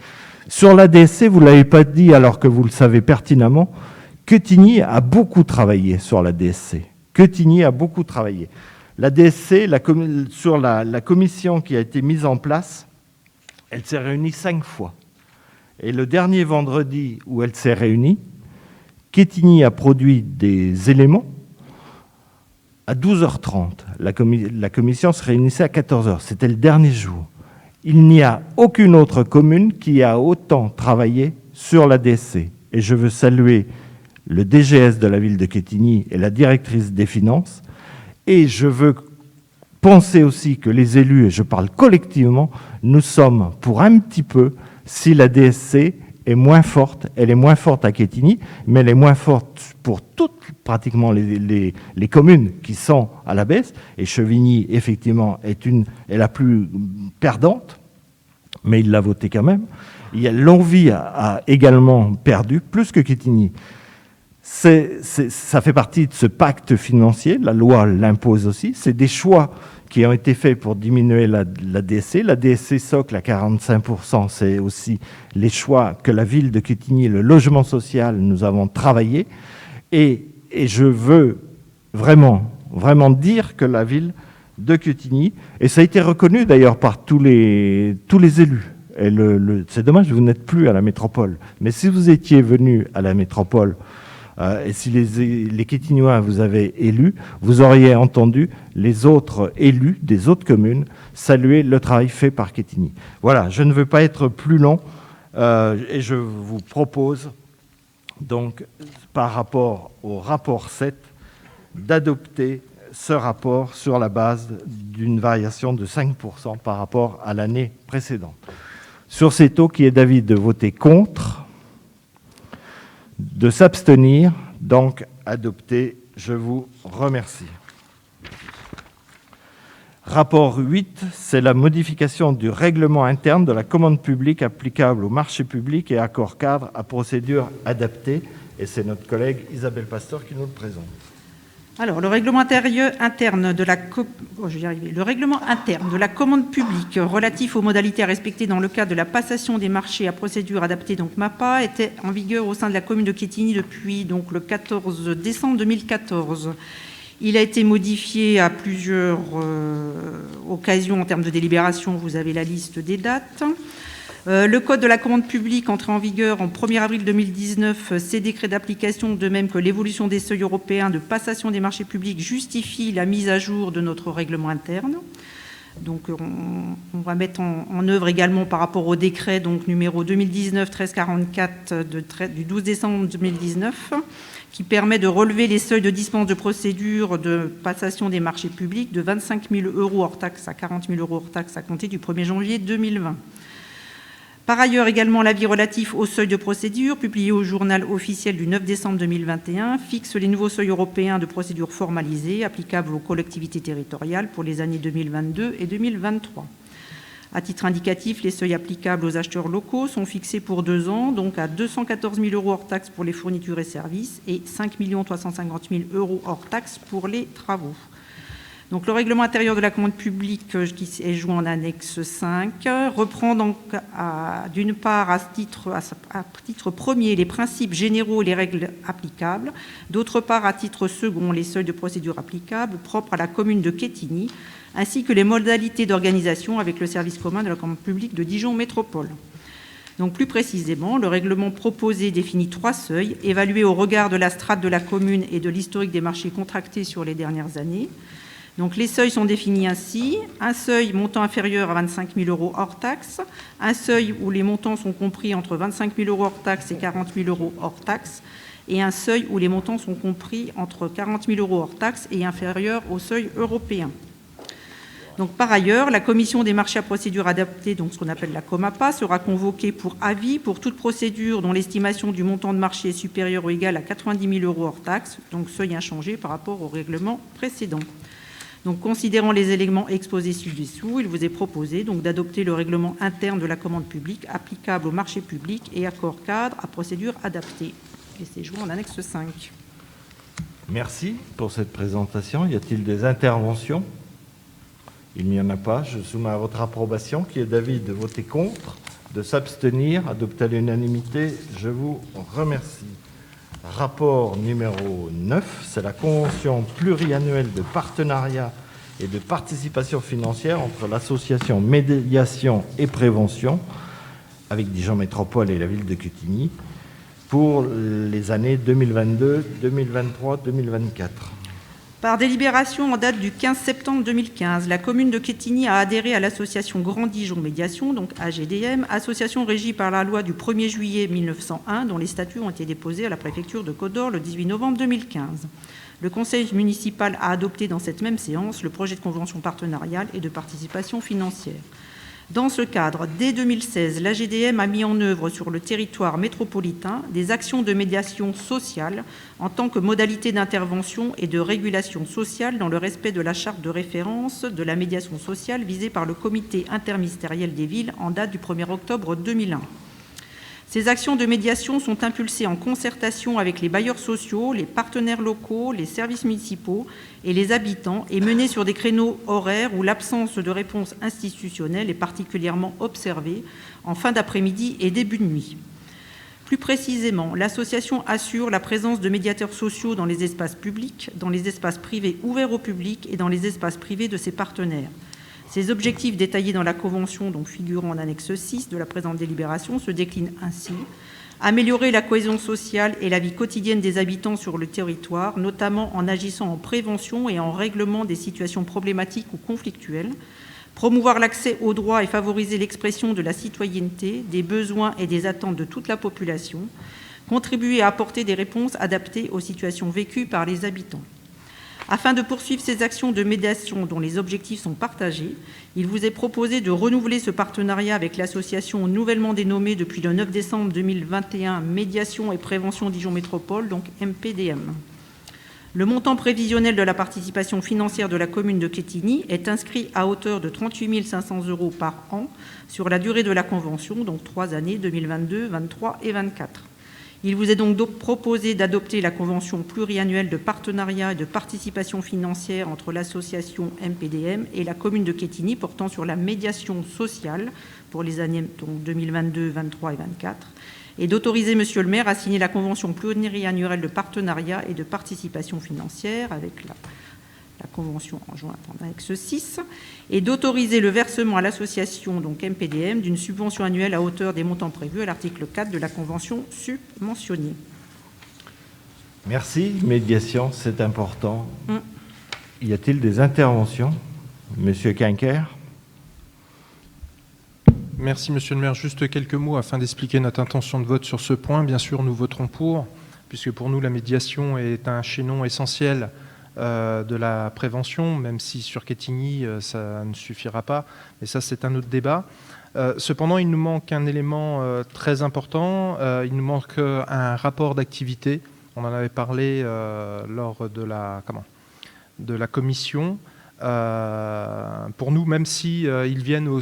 Sur la DSC, vous ne l'avez pas dit alors que vous le savez pertinemment, Quetigny a beaucoup travaillé sur la DSC. Quetigny a beaucoup travaillé. La DSC, sur la commission qui a été mise en place, elle s'est réunie 5 fois. Et le dernier vendredi où elle s'est réunie, Quetigny a produit des éléments à 12h30. La commission se réunissait à 14h. C'était le dernier jour. Il n'y a aucune autre commune qui a autant travaillé sur la DSC. Et je veux saluer le DGS de la ville de Quetigny et la directrice des finances. Et je veux penser aussi que les élus, et je parle collectivement, nous sommes pour un petit peu, si la DSC est moins forte, elle est moins forte à Quetigny, mais elle est moins forte pour toutes pratiquement les communes qui sont à la baisse. Et Chevigny, effectivement, est la plus perdante, mais il l'a voté quand même. Longwy a également perdu, plus que Quetigny. Ça fait partie de ce pacte financier, la loi l'impose aussi. C'est des choix qui ont été faits pour diminuer la DSC. La DSC socle à 45%, c'est aussi les choix que la ville de Quetigny, le logement social, nous avons travaillé. Et je veux vraiment dire que la ville de Quetigny, et ça a été reconnu d'ailleurs par tous les élus. Et c'est dommage, vous n'êtes plus à la métropole. Mais si vous étiez venu à la métropole, et si les Quetignois vous avaient élu, vous auriez entendu les autres élus des autres communes saluer le travail fait par Quetigny. Voilà, je ne veux pas être plus long, et je vous propose donc, par rapport au rapport 7, d'adopter ce rapport sur la base d'une variation de 5% par rapport à l'année précédente. Sur ces taux, qui est d'avis de voter contre, de s'abstenir, donc adopté. Je vous remercie. Rapport 8, c'est la modification du règlement interne de la commande publique applicable au marché public et accord cadre à procédure adaptée. Et c'est notre collègue Isabelle Pasteur qui nous le présente. Alors, le règlement interne de la commande publique relatif aux modalités à respecter dans le cadre de la passation des marchés à procédure adaptée, donc MAPA, était en vigueur au sein de la commune de Quetigny depuis donc, le 14 décembre 2014. Il a été modifié à plusieurs occasions en termes de délibération. Vous avez la liste des dates. Le Code de la commande publique entré en vigueur en 1er avril 2019, ces décrets d'application, de même que l'évolution des seuils européens de passation des marchés publics, justifient la mise à jour de notre règlement interne. Donc on va mettre en œuvre également par rapport au décret donc, numéro 2019-1344 du 12 décembre 2019, qui permet de relever les seuils de dispense de procédure de passation des marchés publics de 25 000 € hors taxe à 40 000 € hors taxe à compter du 1er janvier 2020. Par ailleurs, également, l'avis relatif aux seuils de procédure, publié au journal officiel du 9 décembre 2021, fixe les nouveaux seuils européens de procédure formalisée applicables aux collectivités territoriales pour les années 2022 et 2023. À titre indicatif, les seuils applicables aux acheteurs locaux sont fixés pour 2 ans, donc à 214 000 € hors taxe pour les fournitures et services et 5 350 000 € hors taxe pour les travaux. Donc, le règlement intérieur de la commande publique qui est joint en annexe 5 reprend donc d'une part à titre premier les principes généraux et les règles applicables, d'autre part à titre second les seuils de procédure applicables propres à la commune de Quetigny, ainsi que les modalités d'organisation avec le service commun de la commande publique de Dijon Métropole. Donc plus précisément, le règlement proposé définit 3 seuils évalués au regard de la strate de la commune et de l'historique des marchés contractés sur les dernières années. Donc les seuils sont définis ainsi: un seuil montant inférieur à 25 000 € hors taxe, un seuil où les montants sont compris entre 25 000 € hors taxe et 40 000 € hors taxe, et un seuil où les montants sont compris entre 40 000 € hors taxe et inférieurs au seuil européen. Donc, par ailleurs, la commission des marchés à procédure adaptée, donc ce qu'on appelle la COMAPA, sera convoquée pour avis pour toute procédure dont l'estimation du montant de marché est supérieure ou égale à 90 000 € hors taxe, donc seuil inchangé par rapport au règlement précédent. Donc, considérant les éléments exposés ci-dessous, il vous est proposé donc d'adopter le règlement interne de la commande publique applicable au marché public et accord cadre à procédure adaptée. Et c'est joint en annexe 5. Merci pour cette présentation. Y a-t-il des interventions? Il n'y en a pas. Je soumets à votre approbation, qui est d'avis de voter contre, de s'abstenir, adopté à l'unanimité. Je vous remercie. Rapport numéro 9, c'est la convention pluriannuelle de partenariat et de participation financière entre l'association Médiation et Prévention, avec Dijon Métropole et la ville de Quetigny, pour les années 2022, 2023, 2024. Par délibération en date du 15 septembre 2015, la commune de Quetigny a adhéré à l'association Grand Dijon Médiation, donc AGDM, association régie par la loi du 1er juillet 1901, dont les statuts ont été déposés à la préfecture de Côte d'Or le 18 novembre 2015. Le conseil municipal a adopté dans cette même séance le projet de convention partenariale et de participation financière. Dans ce cadre, dès 2016, l'AGDM a mis en œuvre sur le territoire métropolitain des actions de médiation sociale en tant que modalité d'intervention et de régulation sociale dans le respect de la charte de référence de la médiation sociale visée par le comité interministériel des villes en date du 1er octobre 2001. Ces actions de médiation sont impulsées en concertation avec les bailleurs sociaux, les partenaires locaux, les services municipaux et les habitants et menées sur des créneaux horaires où l'absence de réponse institutionnelle est particulièrement observée en fin d'après-midi et début de nuit. Plus précisément, l'association assure la présence de médiateurs sociaux dans les espaces publics, dans les espaces privés ouverts au public et dans les espaces privés de ses partenaires. Ces objectifs détaillés dans la Convention, donc figurant en annexe 6 de la présente délibération, se déclinent ainsi. Améliorer la cohésion sociale et la vie quotidienne des habitants sur le territoire, notamment en agissant en prévention et en règlement des situations problématiques ou conflictuelles. Promouvoir l'accès aux droits et favoriser l'expression de la citoyenneté, des besoins et des attentes de toute la population. Contribuer à apporter des réponses adaptées aux situations vécues par les habitants. Afin de poursuivre ces actions de médiation dont les objectifs sont partagés, il vous est proposé de renouveler ce partenariat avec l'association nouvellement dénommée depuis le 9 décembre 2021 Médiation et Prévention Dijon Métropole, donc MPDM. Le montant prévisionnel de la participation financière de la commune de Quetigny est inscrit à hauteur de 38 500 € par an sur la durée de la convention, donc 3 années, 2022, 2023 et 2024. Il vous est donc proposé d'adopter la convention pluriannuelle de partenariat et de participation financière entre l'association MPDM et la commune de Quetigny portant sur la médiation sociale pour les années 2022, 2023 et 2024, et d'autoriser Monsieur le maire à signer la convention pluriannuelle de partenariat et de participation financière avec la convention en jointe en annexe 6, et d'autoriser le versement à l'association, donc MPDM, d'une subvention annuelle à hauteur des montants prévus à l'article 4 de la convention submentionnée. Merci. Médiation, c'est important. Y a-t-il des interventions? Monsieur Quinquer. Merci, Monsieur le maire. Juste quelques mots afin d'expliquer notre intention de vote sur ce point. Bien sûr, nous voterons pour, puisque pour nous, la médiation est un chaînon essentiel de la prévention, même si sur Quetigny, ça ne suffira pas. Mais ça, c'est un autre débat. Cependant, il nous manque un élément très important. Il nous manque un rapport d'activité. On en avait parlé lors de la commission. Pour nous, même si ils viennent au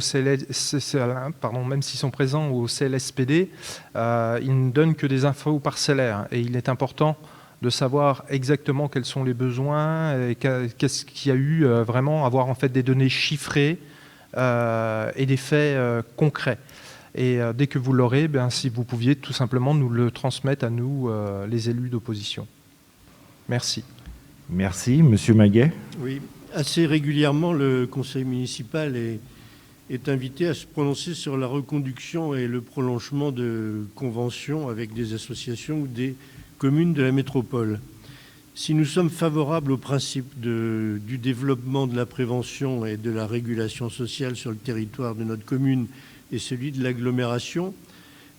même s'ils sont présents au CLSPD, ils ne donnent que des infos parcellaires. Et il est important de savoir exactement quels sont les besoins et qu'est-ce qu'il y a eu vraiment, avoir en fait des données chiffrées et des faits concrets. Et dès que vous l'aurez, si vous pouviez tout simplement nous le transmettre à nous, les élus d'opposition. Merci. Merci. Monsieur Maguet. Oui, assez régulièrement, le conseil municipal est invité à se prononcer sur la reconduction et le prolongement de conventions avec des associations ou des communes de la métropole. Si nous sommes favorables au principe du développement de la prévention et de la régulation sociale sur le territoire de notre commune et celui de l'agglomération,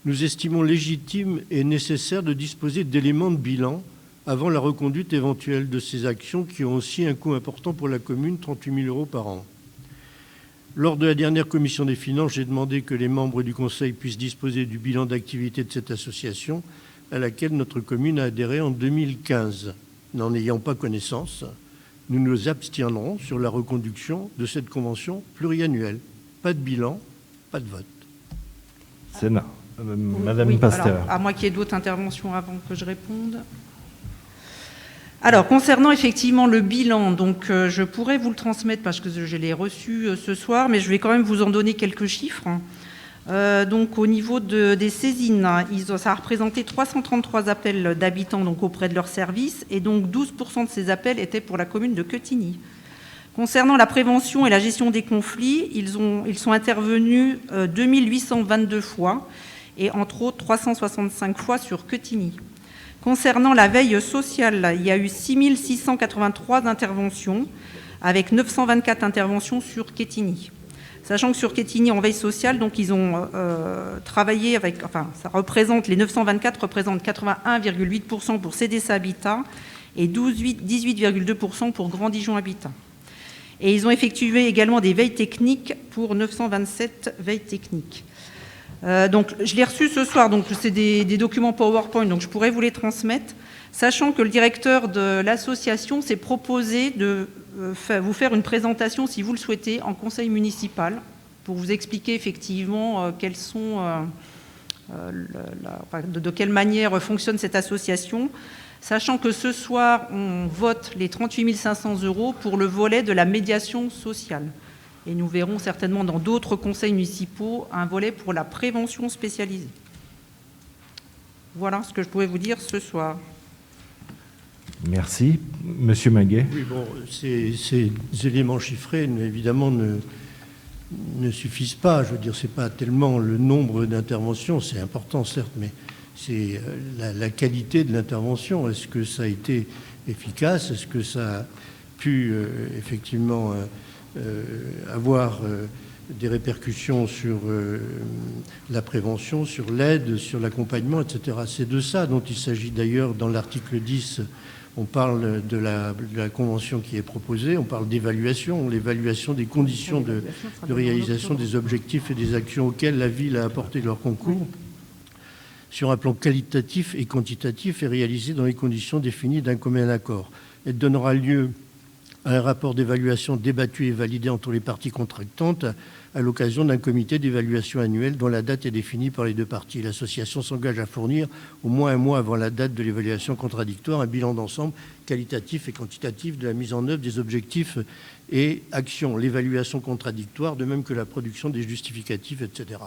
nous estimons légitime et nécessaire de disposer d'éléments de bilan avant la reconduite éventuelle de ces actions qui ont aussi un coût important pour la commune, 38 000 € par an. Lors de la dernière commission des finances, j'ai demandé que les membres du conseil puissent disposer du bilan d'activité de cette association à laquelle notre commune a adhéré en 2015. N'en ayant pas connaissance, nous nous abstiendrons sur la reconduction de cette convention pluriannuelle. Pas de bilan, pas de vote. Sénat. Madame Oui, Pasteur. alors, à moins qu'il y ait d'autres interventions avant que je réponde. Alors, concernant effectivement le bilan, donc je pourrais vous le transmettre parce que je l'ai reçu ce soir, mais je vais quand même vous en donner quelques chiffres. Donc, au niveau des saisines, ça a représenté 333 appels d'habitants donc, auprès de leurs services, et donc 12% de ces appels étaient pour la commune de Quetigny. Concernant la prévention et la gestion des conflits, ils sont intervenus 2822 fois, et entre autres 365 fois sur Quetigny. Concernant la veille sociale, il y a eu 6683 interventions, avec 924 interventions sur Quetigny. Sachant que sur Quetigny, en veille sociale, donc ils ont travaillé avec, ça représente, les 924 représentent 81,8% pour CDC Habitat et 18,2% pour Grand Dijon Habitat. Et ils ont effectué également des veilles techniques pour 927 veilles techniques. Donc je l'ai reçu ce soir, donc c'est des documents PowerPoint, donc je pourrais vous les transmettre, sachant que le directeur de l'association s'est proposé de vous faire une présentation, si vous le souhaitez, en conseil municipal, pour vous expliquer effectivement quels sont de quelle manière fonctionne cette association, sachant que ce soir, on vote les 38 500 € pour le volet de la médiation sociale. Et nous verrons certainement dans d'autres conseils municipaux un volet pour la prévention spécialisée. Voilà ce que je pouvais vous dire ce soir. Merci. Monsieur Maguet. Oui, bon, ces éléments chiffrés, évidemment, ne suffisent pas. Je veux dire, ce n'est pas tellement le nombre d'interventions, c'est important, certes, mais c'est la qualité de l'intervention. Est-ce que ça a été efficace? Est-ce que ça a pu, effectivement, avoir des répercussions sur la prévention, sur l'aide, sur l'accompagnement, etc. C'est de ça dont il s'agit d'ailleurs dans l'article 10. On parle de la convention qui est proposée, on parle d'évaluation, l'évaluation des conditions de réalisation des objectifs et des actions auxquelles la ville a apporté leur concours sur un plan qualitatif et quantitatif et réalisé dans les conditions définies d'un commun accord. Elle donnera lieu à un rapport d'évaluation débattu et validé entre les parties contractantes à l'occasion d'un comité d'évaluation annuel dont la date est définie par les deux parties. L'association s'engage à fournir, au moins un mois avant la date de l'évaluation contradictoire, un bilan d'ensemble qualitatif et quantitatif de la mise en œuvre des objectifs et actions. L'évaluation contradictoire, de même que la production des justificatifs, etc.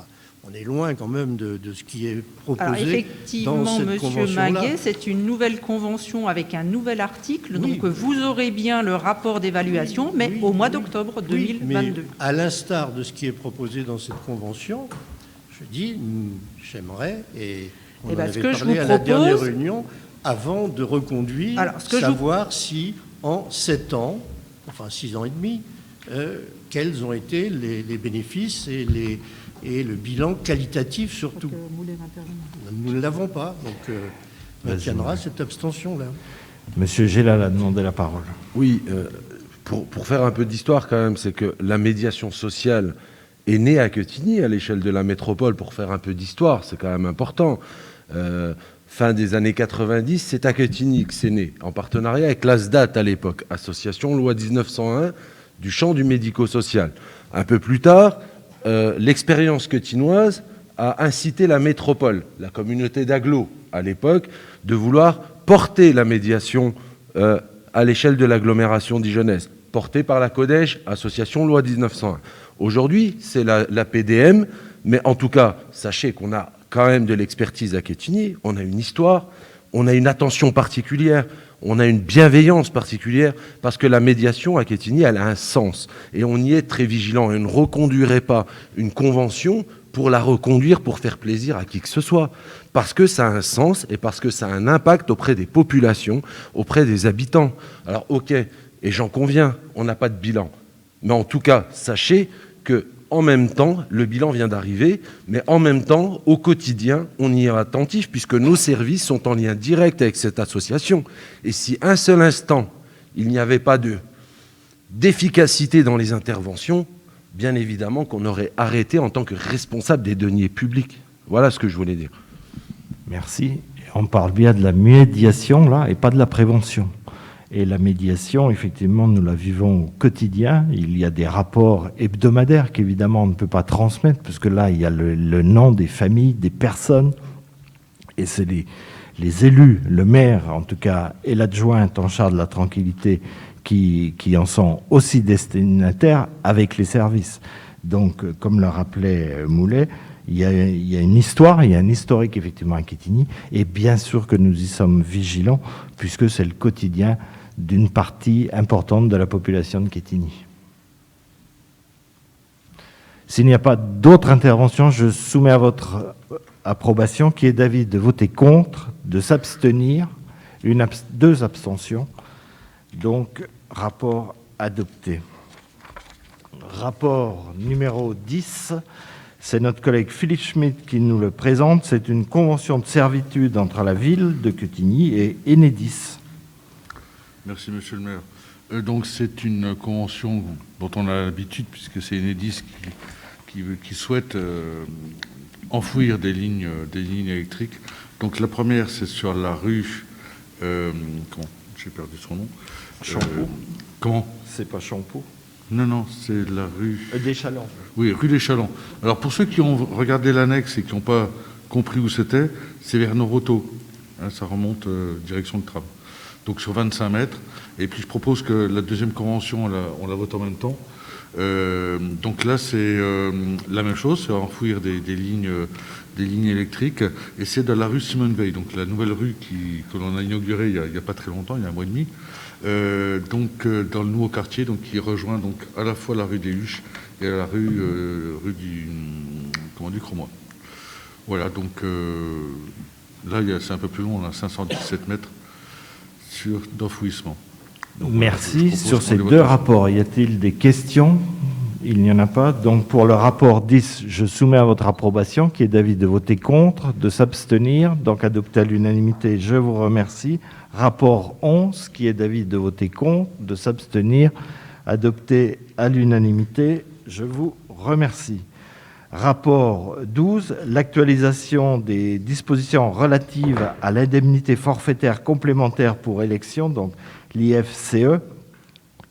On est loin quand même de ce qui est proposé. Alors effectivement, dans cette Monsieur Maguet, c'est une nouvelle convention avec un nouvel article. Oui. Donc vous aurez bien le rapport d'évaluation, mais au mois d'octobre 2022. Mais à l'instar de ce qui est proposé dans cette convention, je dis, j'aimerais, et on en avait parlé à la dernière réunion, avant de reconduire, savoir si en 7 ans, enfin 6 ans et demi, quels ont été les bénéfices et le bilan qualitatif surtout. Nous ne l'avons pas, donc on maintiendra cette abstention-là. Monsieur Gélal a demandé la parole. Oui, pour faire un peu d'histoire quand même, c'est que la médiation sociale est née à Quetigny, à l'échelle de la métropole. Pour faire un peu d'histoire, c'est quand même important. Fin des années 90, c'est à Quetigny que c'est né, en partenariat avec l'ASDAT à l'époque, association loi 1901 du champ du médico-social. Un peu plus tard, l'expérience quetinoise a incité la métropole, la communauté d'agglo à l'époque, de vouloir porter la médiation à l'échelle de l'agglomération dijonnaise, portée par la CODEJ, association loi 1901. Aujourd'hui, c'est la PDM, mais en tout cas, sachez qu'on a quand même de l'expertise à Quetigny, on a une histoire, on a une attention particulière, on a une bienveillance particulière, parce que la médiation à Quetigny, elle a un sens. Et on y est très vigilant. Et on ne reconduirait pas une convention pour la reconduire pour faire plaisir à qui que ce soit. Parce que ça a un sens et parce que ça a un impact auprès des populations, auprès des habitants. Alors, ok, et j'en conviens, on n'a pas de bilan. Mais en tout cas, sachez que en même temps, le bilan vient d'arriver, mais en même temps, au quotidien, on y est attentif, puisque nos services sont en lien direct avec cette association. Et si un seul instant, il n'y avait pas d'efficacité dans les interventions, bien évidemment qu'on aurait arrêté en tant que responsable des deniers publics. Voilà ce que je voulais dire. Merci. On parle bien de la médiation, là, et pas de la prévention. Et la médiation, effectivement, nous la vivons au quotidien. Il y a des rapports hebdomadaires qu'évidemment on ne peut pas transmettre, puisque là, il y a le nom des familles, des personnes, et c'est les élus, le maire en tout cas, et l'adjointe en charge de la tranquillité qui en sont aussi destinataires avec les services. Donc, comme le rappelait Moulet, il y a une histoire, il y a un historique effectivement à Quetigny, et bien sûr que nous y sommes vigilants, puisque c'est le quotidien d'une partie importante de la population de Quetigny. S'il n'y a pas d'autres interventions, je soumets à votre approbation qui est d'avis de voter contre, de s'abstenir, 2 abstentions. Donc, rapport adopté. Rapport numéro 10, c'est notre collègue Philippe Schmitt qui nous le présente. C'est une convention de servitude entre la ville de Quetigny et Enedis. Merci, monsieur le maire. Donc, c'est une convention dont on a l'habitude, puisque c'est Enedis qui souhaite enfouir des lignes électriques. Donc, la première, c'est sur la rue... j'ai perdu son nom. Champeau. Comment ? C'est pas Champeau. Non, c'est la rue... Des Chalands. Oui, rue des Chalands. Alors, pour ceux qui ont regardé l'annexe et qui n'ont pas compris où c'était, c'est vers Noroto. Hein, ça remonte direction de tram. Donc sur 25 mètres. Et puis je propose que la deuxième convention, on la vote en même temps. Donc là, c'est la même chose, c'est enfouir des lignes électriques. Et c'est dans la rue Simone Veil, donc la nouvelle rue que l'on a inaugurée il n'y a pas très longtemps, il y a un mois et demi. Dans le nouveau quartier, donc, qui rejoint donc, à la fois la rue des Huches et la rue du Cromois. Voilà, donc là, c'est un peu plus long, on a 517 mètres d'enfouissement. Merci. Sur ces deux rapports, y a-t-il des questions? Il n'y en a pas. Donc pour le rapport 10, je soumets à votre approbation, qui est d'avis de voter contre, de s'abstenir, donc adopté à l'unanimité. Je vous remercie. Rapport 11, qui est d'avis de voter contre, de s'abstenir, adopté à l'unanimité. Je vous remercie. Rapport 12, l'actualisation des dispositions relatives à l'indemnité forfaitaire complémentaire pour élection, donc l'IFCE.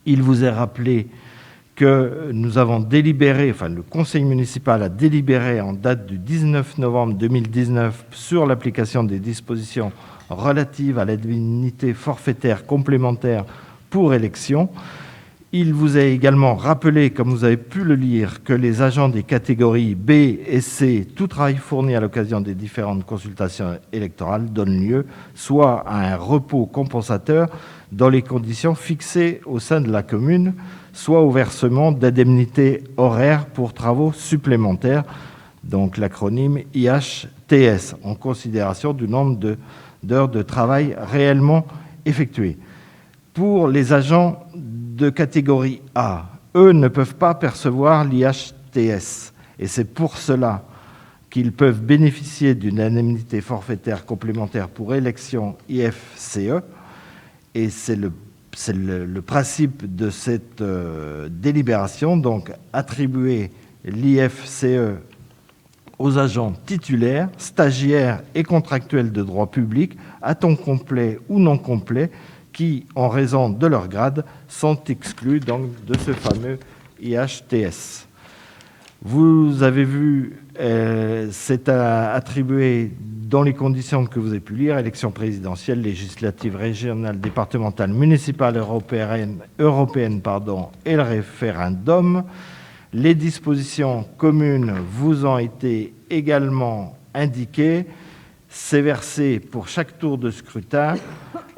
Il vous est rappelé que nous avons délibéré, enfin le conseil municipal a délibéré en date du 19 novembre 2019 sur l'application des dispositions relatives à l'indemnité forfaitaire complémentaire pour élection. Il vous est également rappelé, comme vous avez pu le lire, que les agents des catégories B et C, tout travail fourni à l'occasion des différentes consultations électorales, donne lieu soit à un repos compensateur dans les conditions fixées au sein de la commune, soit au versement d'indemnités horaires pour travaux supplémentaires, donc l'acronyme IHTS, en considération du nombre d'heures de travail réellement effectuées. Pour les agents de catégorie A, eux ne peuvent pas percevoir l'IHTS, et c'est pour cela qu'ils peuvent bénéficier d'une indemnité forfaitaire complémentaire pour élection IFCE, et c'est le principe de cette délibération, donc attribuer l'IFCE aux agents titulaires, stagiaires et contractuels de droit public, à temps complet ou non complet, qui, en raison de leur grade, sont exclus donc de ce fameux IHTS. Vous avez vu, c'est attribué dans les conditions que vous avez pu lire, élections présidentielles, législatives, régionales, départementales, municipales, européennes, et le référendum. Les dispositions communes vous ont été également indiquées. C'est versé pour chaque tour de scrutin.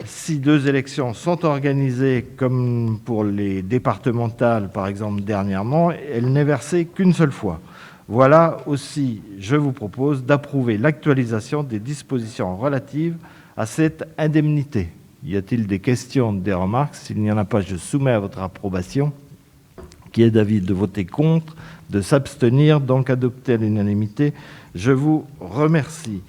Si deux élections sont organisées, comme pour les départementales, par exemple, dernièrement, elle n'est versée qu'une seule fois. Voilà aussi, je vous propose d'approuver l'actualisation des dispositions relatives à cette indemnité. Y a-t-il des questions, des remarques? S'il n'y en a pas, je soumets à votre approbation, qui est d'avis de voter contre, de s'abstenir, donc adopté à l'unanimité. Je vous remercie.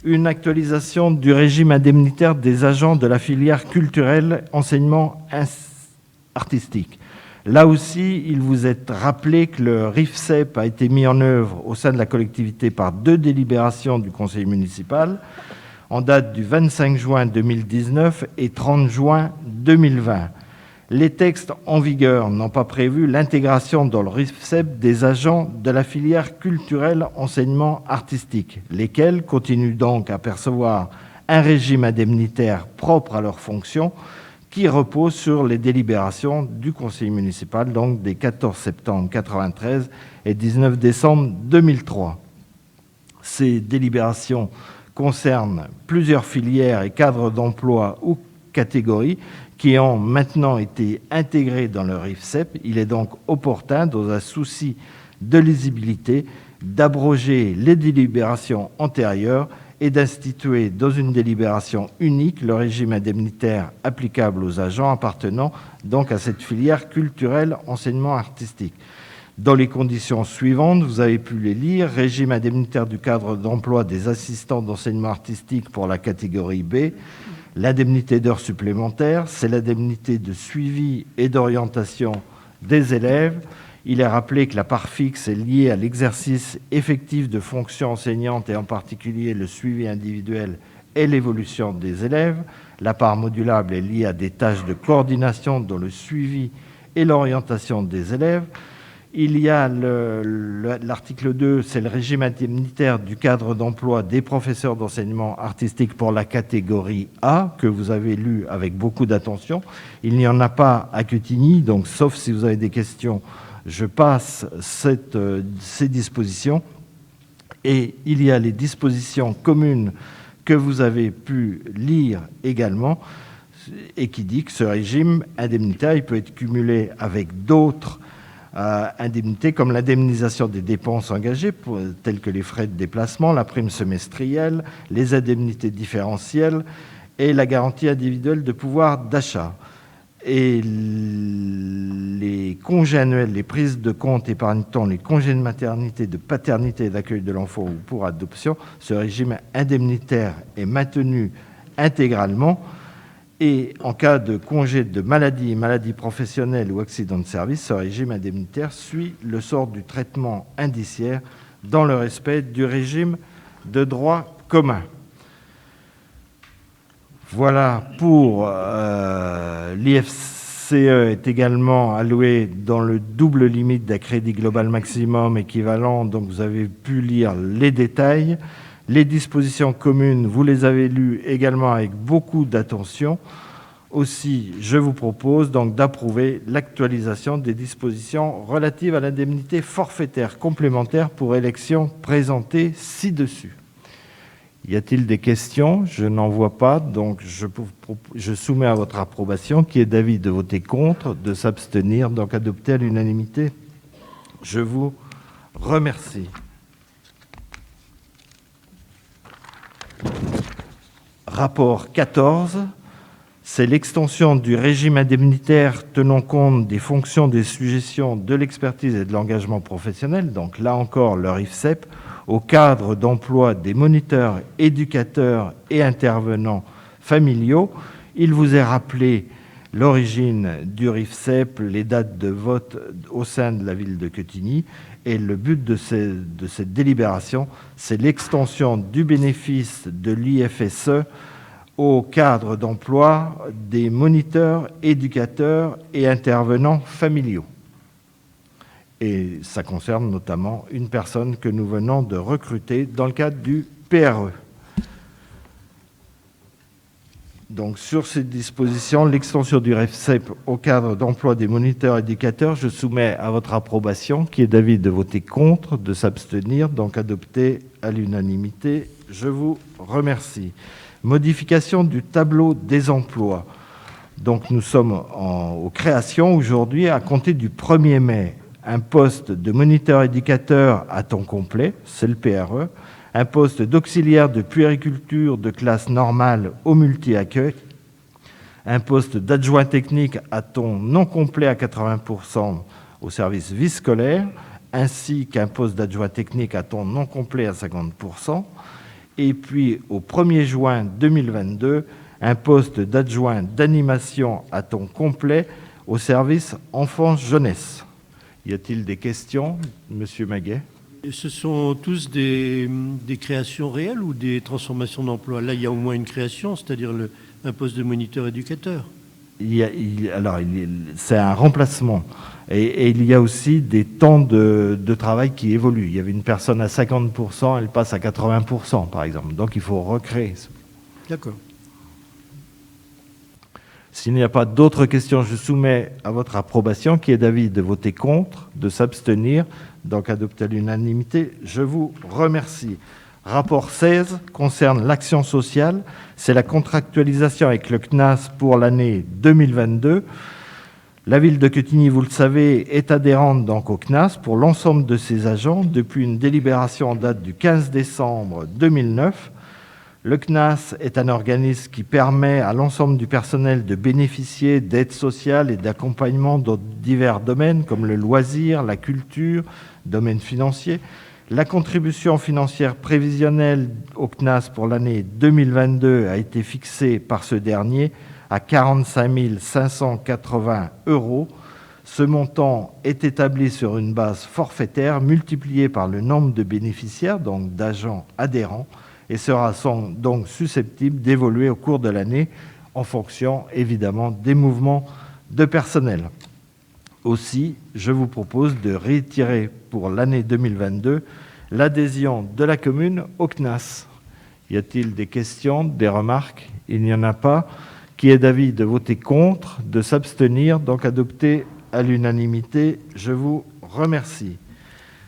Une actualisation du régime indemnitaire des agents de la filière culturelle enseignement artistique. Là aussi, il vous est rappelé que le RIFSEP a été mis en œuvre au sein de la collectivité par 2 délibérations du conseil municipal en date du 25 juin 2019 et 30 juin 2020. Les textes en vigueur n'ont pas prévu l'intégration dans le RIFSEP des agents de la filière culturelle enseignement artistique, lesquels continuent donc à percevoir un régime indemnitaire propre à leurs fonctions qui repose sur les délibérations du conseil municipal, donc des 14 septembre 1993 et 19 décembre 2003. Ces délibérations concernent plusieurs filières et cadres d'emploi ou catégories qui ont maintenant été intégrés dans le RIFSEP. Il est donc opportun, dans un souci de lisibilité, d'abroger les délibérations antérieures et d'instituer dans une délibération unique le régime indemnitaire applicable aux agents appartenant donc à cette filière culturelle enseignement artistique. Dans les conditions suivantes, vous avez pu les lire: régime indemnitaire du cadre d'emploi des assistants d'enseignement artistique pour la catégorie B. L'indemnité d'heures supplémentaires, c'est l'indemnité de suivi et d'orientation des élèves. Il est rappelé que la part fixe est liée à l'exercice effectif de fonctions enseignantes et en particulier le suivi individuel et l'évolution des élèves. La part modulable est liée à des tâches de coordination dans le suivi et l'orientation des élèves. Il y a l'article 2, c'est le régime indemnitaire du cadre d'emploi des professeurs d'enseignement artistique pour la catégorie A, que vous avez lu avec beaucoup d'attention. Il n'y en a pas à Quetigny, donc sauf si vous avez des questions, je passe ces dispositions. Et il y a les dispositions communes que vous avez pu lire également, et qui dit que ce régime indemnitaire, il peut être cumulé avec d'autres indemnités comme l'indemnisation des dépenses engagées, telles que les frais de déplacement, la prime semestrielle, les indemnités différentielles et la garantie individuelle de pouvoir d'achat. Et les congés annuels, les prises de compte épargne-temps, les congés de maternité, de paternité et d'accueil de l'enfant ou pour adoption, ce régime indemnitaire est maintenu intégralement. Et en cas de congé de maladie professionnelle ou accident de service, ce régime indemnitaire suit le sort du traitement indiciaire dans le respect du régime de droit commun. Voilà pour l'IFCE est également alloué dans le double limite d'un crédit global maximum équivalent, donc vous avez pu lire les détails. Les dispositions communes, vous les avez lues également avec beaucoup d'attention. Aussi, je vous propose donc d'approuver l'actualisation des dispositions relatives à l'indemnité forfaitaire complémentaire pour élection présentée ci-dessus. Y a-t-il des questions? Je n'en vois pas, donc je soumets à votre approbation, qui est d'avis de voter contre, de s'abstenir, donc adopté à l'unanimité. Je vous remercie. Rapport 14, c'est l'extension du régime indemnitaire tenant compte des fonctions des sujétions de l'expertise et de l'engagement professionnel, donc là encore le RIFSEP, au cadre d'emploi des moniteurs, éducateurs et intervenants familiaux. Il vous est rappelé l'origine du RIFSEP, les dates de vote au sein de la ville de Quetigny, et le but de cette délibération, c'est l'extension du bénéfice de l'IFSE au cadre d'emploi des moniteurs, éducateurs et intervenants familiaux. Et ça concerne notamment une personne que nous venons de recruter dans le cadre du PRE. Donc, sur ces dispositions, l'extension du RIFSEP au cadre d'emploi des moniteurs éducateurs, je soumets à votre approbation, qui est d'avis de voter contre, de s'abstenir, donc adopté à l'unanimité. Je vous remercie. Modification du tableau des emplois. Donc, nous sommes aux créations aujourd'hui à compter du 1er mai. Un poste de moniteur éducateur à temps complet, c'est le PRE. Un poste d'auxiliaire de puériculture de classe normale au multi-accueil, un poste d'adjoint technique à temps non complet à 80% au service vie scolaire, ainsi qu'un poste d'adjoint technique à temps non complet à 50%, et puis au 1er juin 2022, un poste d'adjoint d'animation à temps complet au service enfance-jeunesse. Y a-t-il des questions, Monsieur Maguet ? Ce sont tous des créations réelles ou des transformations d'emploi? Là, il y a au moins une création, c'est-à-dire un poste de moniteur éducateur. C'est un remplacement. Et il y a aussi des temps de travail qui évoluent. Il y avait une personne à 50%, elle passe à 80%, par exemple. Donc, il faut recréer. D'accord. S'il n'y a pas d'autres questions, je soumets à votre approbation, qui est d'avis de voter contre, de s'abstenir, donc adopté à l'unanimité. Je vous remercie. Rapport 16 concerne l'action sociale. C'est la contractualisation avec le CNAS pour l'année 2022. La ville de Quetigny, vous le savez, est adhérente donc au CNAS pour l'ensemble de ses agents depuis une délibération en date du 15 décembre 2009. Le CNAS est un organisme qui permet à l'ensemble du personnel de bénéficier d'aides sociales et d'accompagnement dans divers domaines comme le loisir, la culture, domaine financier. La contribution financière prévisionnelle au CNAS pour l'année 2022 a été fixée par ce dernier à 45 580 €. Ce montant est établi sur une base forfaitaire multipliée par le nombre de bénéficiaires, donc d'agents adhérents, et sera donc susceptible d'évoluer au cours de l'année en fonction, évidemment, des mouvements de personnel. Aussi, je vous propose de retirer pour l'année 2022 l'adhésion de la commune au CNAS. Y a-t-il des questions, des remarques? Il n'y en a pas. Qui est d'avis de voter contre, de s'abstenir, donc adopté à l'unanimité? Je vous remercie.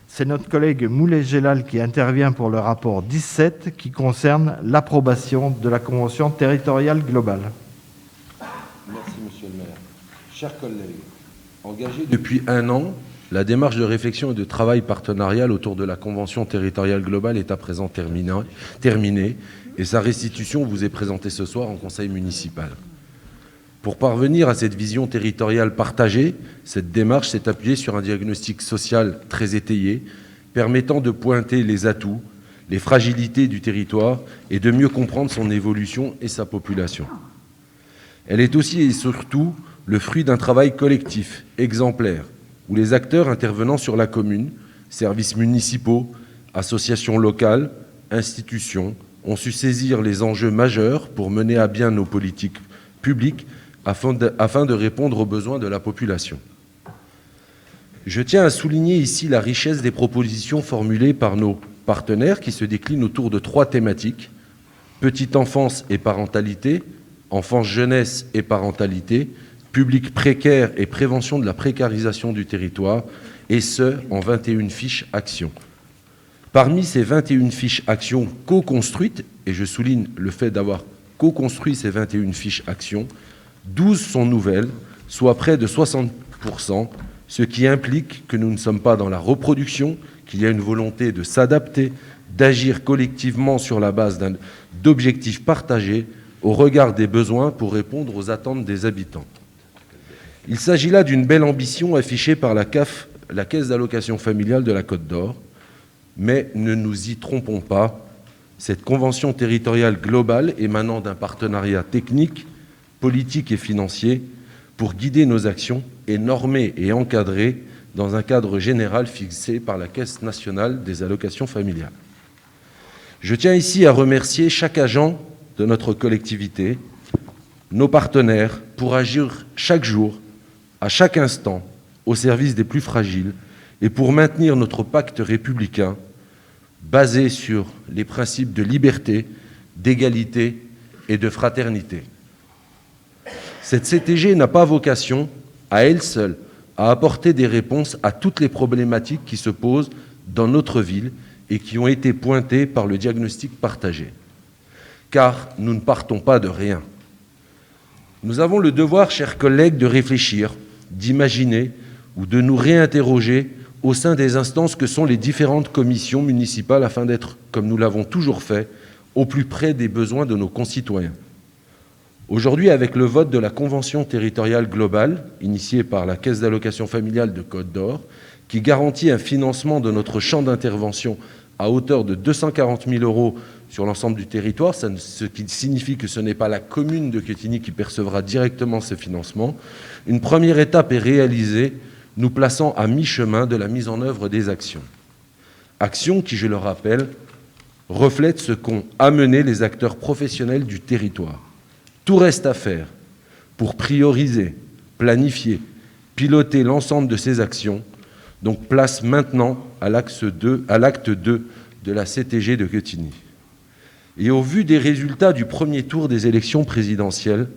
C'est notre collègue Moulet-Gélal qui intervient pour le rapport 17 qui concerne l'approbation de la Convention territoriale globale. Merci, Monsieur le maire. Chers collègues, engagés depuis 1 an, la démarche de réflexion et de travail partenarial autour de la Convention territoriale globale est à présent terminée et sa restitution vous est présentée ce soir en conseil municipal. Pour parvenir à cette vision territoriale partagée, cette démarche s'est appuyée sur un diagnostic social très étayé, permettant de pointer les atouts, les fragilités du territoire et de mieux comprendre son évolution et sa population. Elle est aussi et surtout le fruit d'un travail collectif, exemplaire, où les acteurs intervenant sur la commune, services municipaux, associations locales, institutions, ont su saisir les enjeux majeurs pour mener à bien nos politiques publiques afin de répondre aux besoins de la population. Je tiens à souligner ici la richesse des propositions formulées par nos partenaires qui se déclinent autour de 3 thématiques: petite enfance et parentalité, enfance, jeunesse et parentalité, public précaire et prévention de la précarisation du territoire, et ce, en 21 fiches actions. Parmi ces 21 fiches actions co-construites, et je souligne le fait d'avoir co-construit ces 21 fiches actions, 12 sont nouvelles, soit près de 60%, ce qui implique que nous ne sommes pas dans la reproduction, qu'il y a une volonté de s'adapter, d'agir collectivement sur la base d'objectifs partagés au regard des besoins pour répondre aux attentes des habitants. Il s'agit là d'une belle ambition affichée par la CAF, la Caisse d'allocation familiale de la Côte d'Or. Mais ne nous y trompons pas, cette convention territoriale globale émanant d'un partenariat technique, politique et financier pour guider nos actions est normée et encadrée dans un cadre général fixé par la Caisse nationale des allocations familiales. Je tiens ici à remercier chaque agent de notre collectivité, nos partenaires, pour agir chaque jour, à chaque instant, au service des plus fragiles, et pour maintenir notre pacte républicain basé sur les principes de liberté, d'égalité et de fraternité. Cette CTG n'a pas vocation, à elle seule, à apporter des réponses à toutes les problématiques qui se posent dans notre ville et qui ont été pointées par le diagnostic partagé. Car nous ne partons pas de rien. Nous avons le devoir, chers collègues, de réfléchir, d'imaginer ou de nous réinterroger au sein des instances que sont les différentes commissions municipales afin d'être, comme nous l'avons toujours fait, au plus près des besoins de nos concitoyens. Aujourd'hui, avec le vote de la Convention territoriale globale, initiée par la Caisse d'allocation familiale de Côte d'Or, qui garantit un financement de notre champ d'intervention à hauteur de 240 000 € sur l'ensemble du territoire, ce qui signifie que ce n'est pas la commune de Quetigny qui percevra directement ce financement. Une première étape est réalisée, nous plaçant à mi-chemin de la mise en œuvre des actions. Actions qui, je le rappelle, reflètent ce qu'ont amené les acteurs professionnels du territoire. Tout reste à faire pour prioriser, planifier, piloter l'ensemble de ces actions. Donc place maintenant à l'acte 2 de la CTG de Quetigny. Et au vu des résultats du premier tour des élections présidentielles,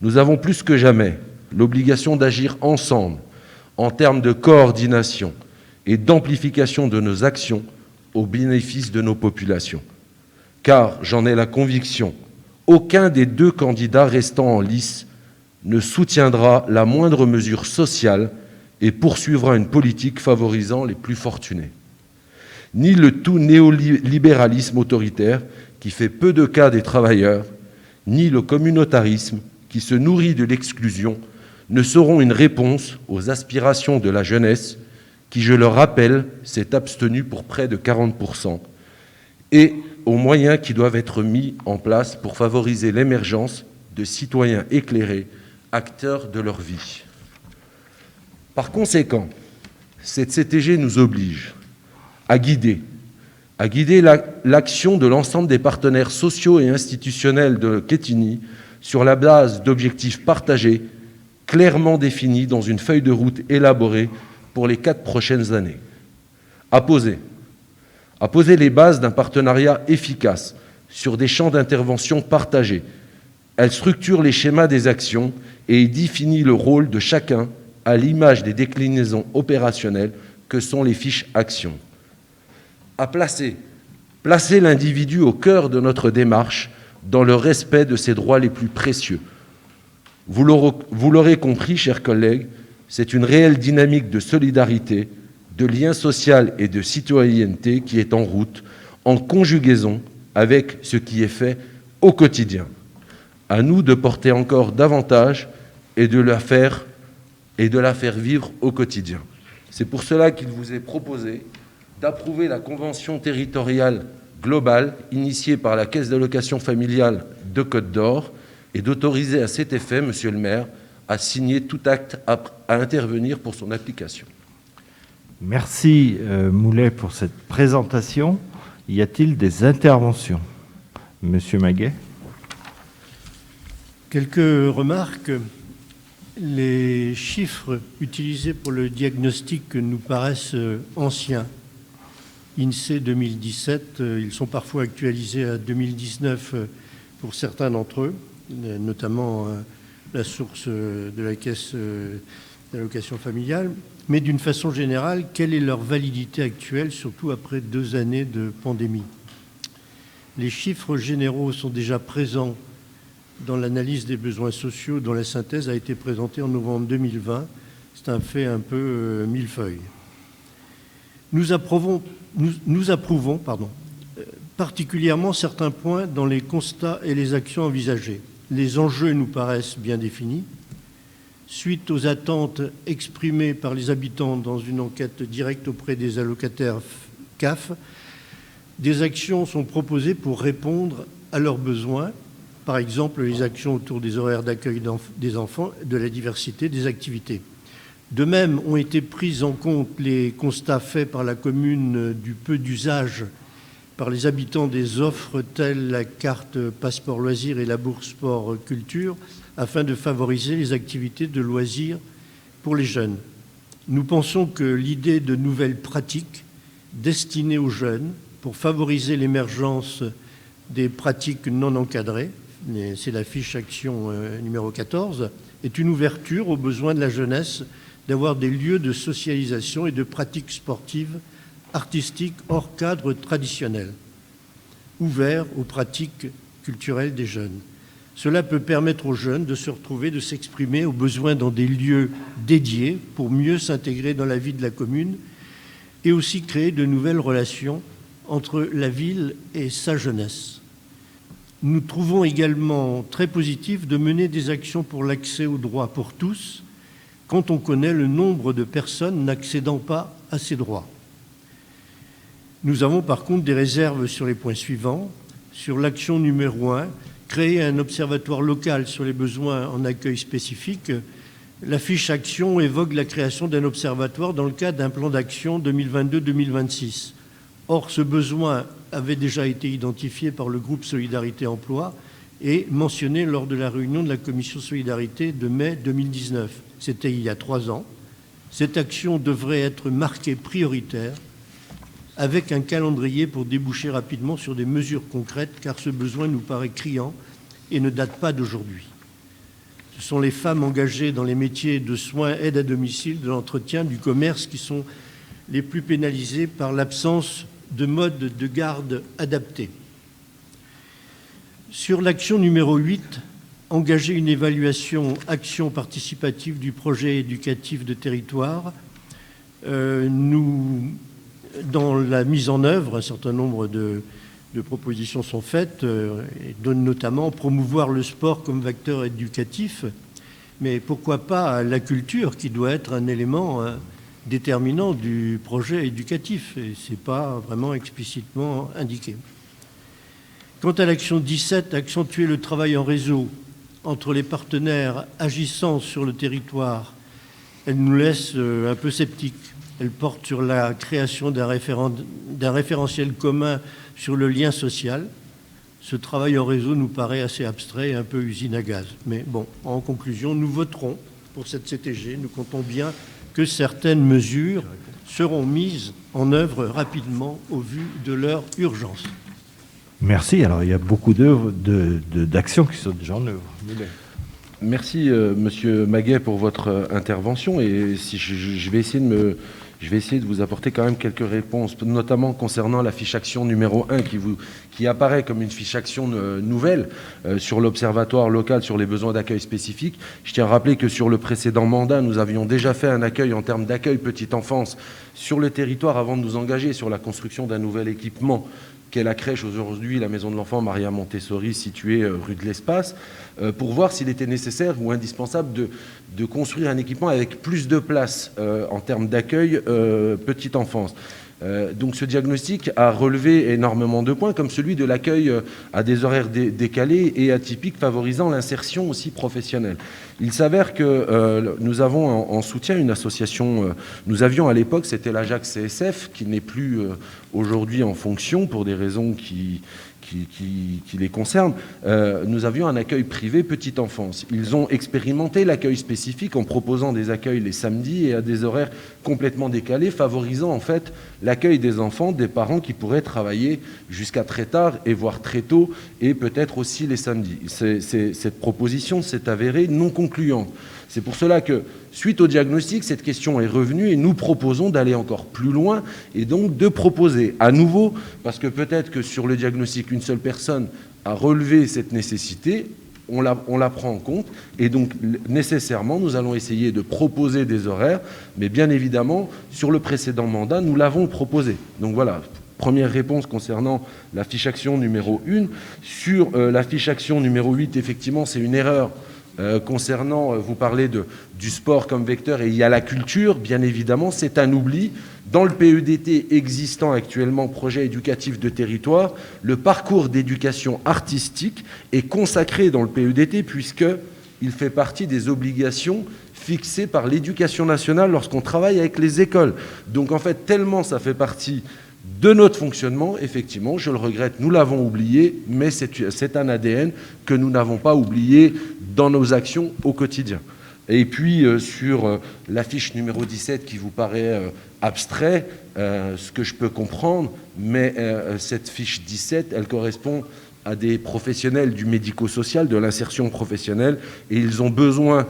nous avons plus que jamais l'obligation d'agir ensemble en termes de coordination et d'amplification de nos actions au bénéfice de nos populations. Car, j'en ai la conviction, aucun des 2 candidats restants en lice ne soutiendra la moindre mesure sociale et poursuivra une politique favorisant les plus fortunés. Ni le tout néolibéralisme autoritaire qui fait peu de cas des travailleurs, ni le communautarisme qui se nourrit de l'exclusion ne seront une réponse aux aspirations de la jeunesse qui, je le rappelle, s'est abstenue pour près de 40%, et aux moyens qui doivent être mis en place pour favoriser l'émergence de citoyens éclairés, acteurs de leur vie. Par conséquent, cette CTG nous oblige à guider l'action de l'ensemble des partenaires sociaux et institutionnels de Quetigny sur la base d'objectifs partagés clairement définie dans une feuille de route élaborée pour les 4 prochaines années. À poser les bases d'un partenariat efficace sur des champs d'intervention partagés. Elle structure les schémas des actions et définit le rôle de chacun à l'image des déclinaisons opérationnelles que sont les fiches actions. À placer l'individu au cœur de notre démarche dans le respect de ses droits les plus précieux. Vous l'aurez compris, chers collègues, c'est une réelle dynamique de solidarité, de lien social et de citoyenneté qui est en route, en conjugaison avec ce qui est fait au quotidien. À nous de porter encore davantage et de la faire vivre au quotidien. C'est pour cela qu'il vous est proposé d'approuver la convention territoriale globale initiée par la Caisse d'allocation familiale de Côte d'Or et d'autoriser à cet effet, Monsieur le maire, à signer tout acte à intervenir pour son application. Merci Moulet pour cette présentation. Y a-t-il des interventions? Monsieur Maguet. Quelques remarques. Les chiffres utilisés pour le diagnostic nous paraissent anciens. INSEE 2017, ils sont parfois actualisés à 2019 pour certains d'entre eux, notamment la source de la Caisse d'allocation familiale. Mais d'une façon générale, quelle est leur validité actuelle, surtout après 2 années de pandémie? Les chiffres généraux sont déjà présents dans l'analyse des besoins sociaux dont la synthèse a été présentée en novembre 2020. C'est un fait un peu millefeuille. Nous approuvons particulièrement certains points dans les constats et les actions envisagées. Les enjeux nous paraissent bien définis. Suite aux attentes exprimées par les habitants dans une enquête directe auprès des allocataires CAF, des actions sont proposées pour répondre à leurs besoins. Par exemple, les actions autour des horaires d'accueil des enfants, de la diversité des activités. De même, ont été prises en compte les constats faits par la commune du peu d'usage par les habitants des offres telles la carte passeport loisirs et la bourse sport culture, afin de favoriser les activités de loisirs pour les jeunes. Nous pensons que l'idée de nouvelles pratiques destinées aux jeunes pour favoriser l'émergence des pratiques non encadrées, c'est la fiche action numéro 14, est une ouverture aux besoins de la jeunesse d'avoir des lieux de socialisation et de pratiques sportives, artistiques hors cadre traditionnel, ouverts aux pratiques culturelles des jeunes. Cela peut permettre aux jeunes de se retrouver, de s'exprimer, aux besoins dans des lieux dédiés pour mieux s'intégrer dans la vie de la commune et aussi créer de nouvelles relations entre la ville et sa jeunesse. Nous trouvons également très positif de mener des actions pour l'accès aux droits pour tous quand on connaît le nombre de personnes n'accédant pas à ces droits. Nous avons par contre des réserves sur les points suivants. Sur l'action numéro 1, créer un observatoire local sur les besoins en accueil spécifique. La fiche action évoque la création d'un observatoire dans le cadre d'un plan d'action 2022-2026. Or, ce besoin avait déjà été identifié par le groupe Solidarité Emploi et mentionné lors de la réunion de la commission Solidarité de mai 2019. C'était il y a 3 ans. Cette action devrait être marquée prioritaire avec un calendrier pour déboucher rapidement sur des mesures concrètes, car ce besoin nous paraît criant et ne date pas d'aujourd'hui. Ce sont les femmes engagées dans les métiers de soins, aide à domicile, de l'entretien, du commerce qui sont les plus pénalisées par l'absence de mode de garde adapté. Sur l'action numéro 8, engager une évaluation action participative du projet éducatif de territoire. Dans la mise en œuvre, un certain nombre de propositions sont faites, et donnent notamment promouvoir le sport comme vecteur éducatif, mais pourquoi pas la culture qui doit être un élément déterminant du projet éducatif, et ce n'est pas vraiment explicitement indiqué. Quant à l'action 17, accentuer le travail en réseau entre les partenaires agissant sur le territoire, elle nous laisse un peu sceptiques. Elle porte sur la création d'un référentiel commun sur le lien social. Ce travail en réseau nous paraît assez abstrait et un peu usine à gaz. Mais bon, en conclusion, nous voterons pour cette CTG. Nous comptons bien que certaines mesures seront mises en œuvre rapidement au vu de leur urgence. Merci. Alors, il y a beaucoup d'actions qui sont déjà en œuvre. Merci, Monsieur Maguet, pour votre intervention. Et si je vais essayer de vous apporter quand même quelques réponses, notamment concernant la fiche action numéro 1 qui apparaît comme une fiche action nouvelle sur l'Observatoire local sur les besoins d'accueil spécifiques. Je tiens à rappeler que sur le précédent mandat, nous avions déjà fait un accueil en termes d'accueil petite enfance sur le territoire avant de nous engager sur la construction d'un nouvel équipement qu'est la crèche aujourd'hui, la maison de l'enfant Maria Montessori, située rue de l'Espace, pour voir s'il était nécessaire ou indispensable de construire un équipement avec plus de place en termes d'accueil petite enfance. Donc ce diagnostic a relevé énormément de points, comme celui de l'accueil à des horaires décalés et atypiques, favorisant l'insertion aussi professionnelle. Il s'avère que nous avons en soutien une association, nous avions à l'époque, c'était l'Ajax CSF, qui n'est plus aujourd'hui en fonction pour des raisons qui les concernent. Nous avions un accueil privé petite enfance. Ils ont expérimenté l'accueil spécifique en proposant des accueils les samedis et à des horaires complètement décalés, favorisant en fait l'accueil des enfants, des parents qui pourraient travailler jusqu'à très tard et voire très tôt, et peut-être aussi les samedis. Cette proposition s'est avérée non concluante. C'est pour cela que, suite au diagnostic, cette question est revenue et nous proposons d'aller encore plus loin et donc de proposer à nouveau, parce que peut-être que sur le diagnostic, une seule personne a relevé cette nécessité, on la prend en compte et donc nécessairement nous allons essayer de proposer des horaires, mais bien évidemment, sur le précédent mandat, nous l'avons proposé. Donc voilà. Première réponse concernant la fiche action numéro 1. Sur la fiche action numéro 8, effectivement, c'est une erreur concernant, vous parlez du sport comme vecteur et il y a la culture, bien évidemment, c'est un oubli. Dans le PEDT existant actuellement, projet éducatif de territoire, le parcours d'éducation artistique est consacré dans le PEDT puisqu'il fait partie des obligations fixées par l'éducation nationale lorsqu'on travaille avec les écoles. Donc en fait, tellement ça fait partie de notre fonctionnement, effectivement, je le regrette, nous l'avons oublié, mais c'est un ADN que nous n'avons pas oublié dans nos actions au quotidien. Et puis, sur la fiche numéro 17 qui vous paraît abstrait, ce que je peux comprendre, mais cette fiche 17, elle correspond à des professionnels du médico-social, de l'insertion professionnelle, et ils ont besoin,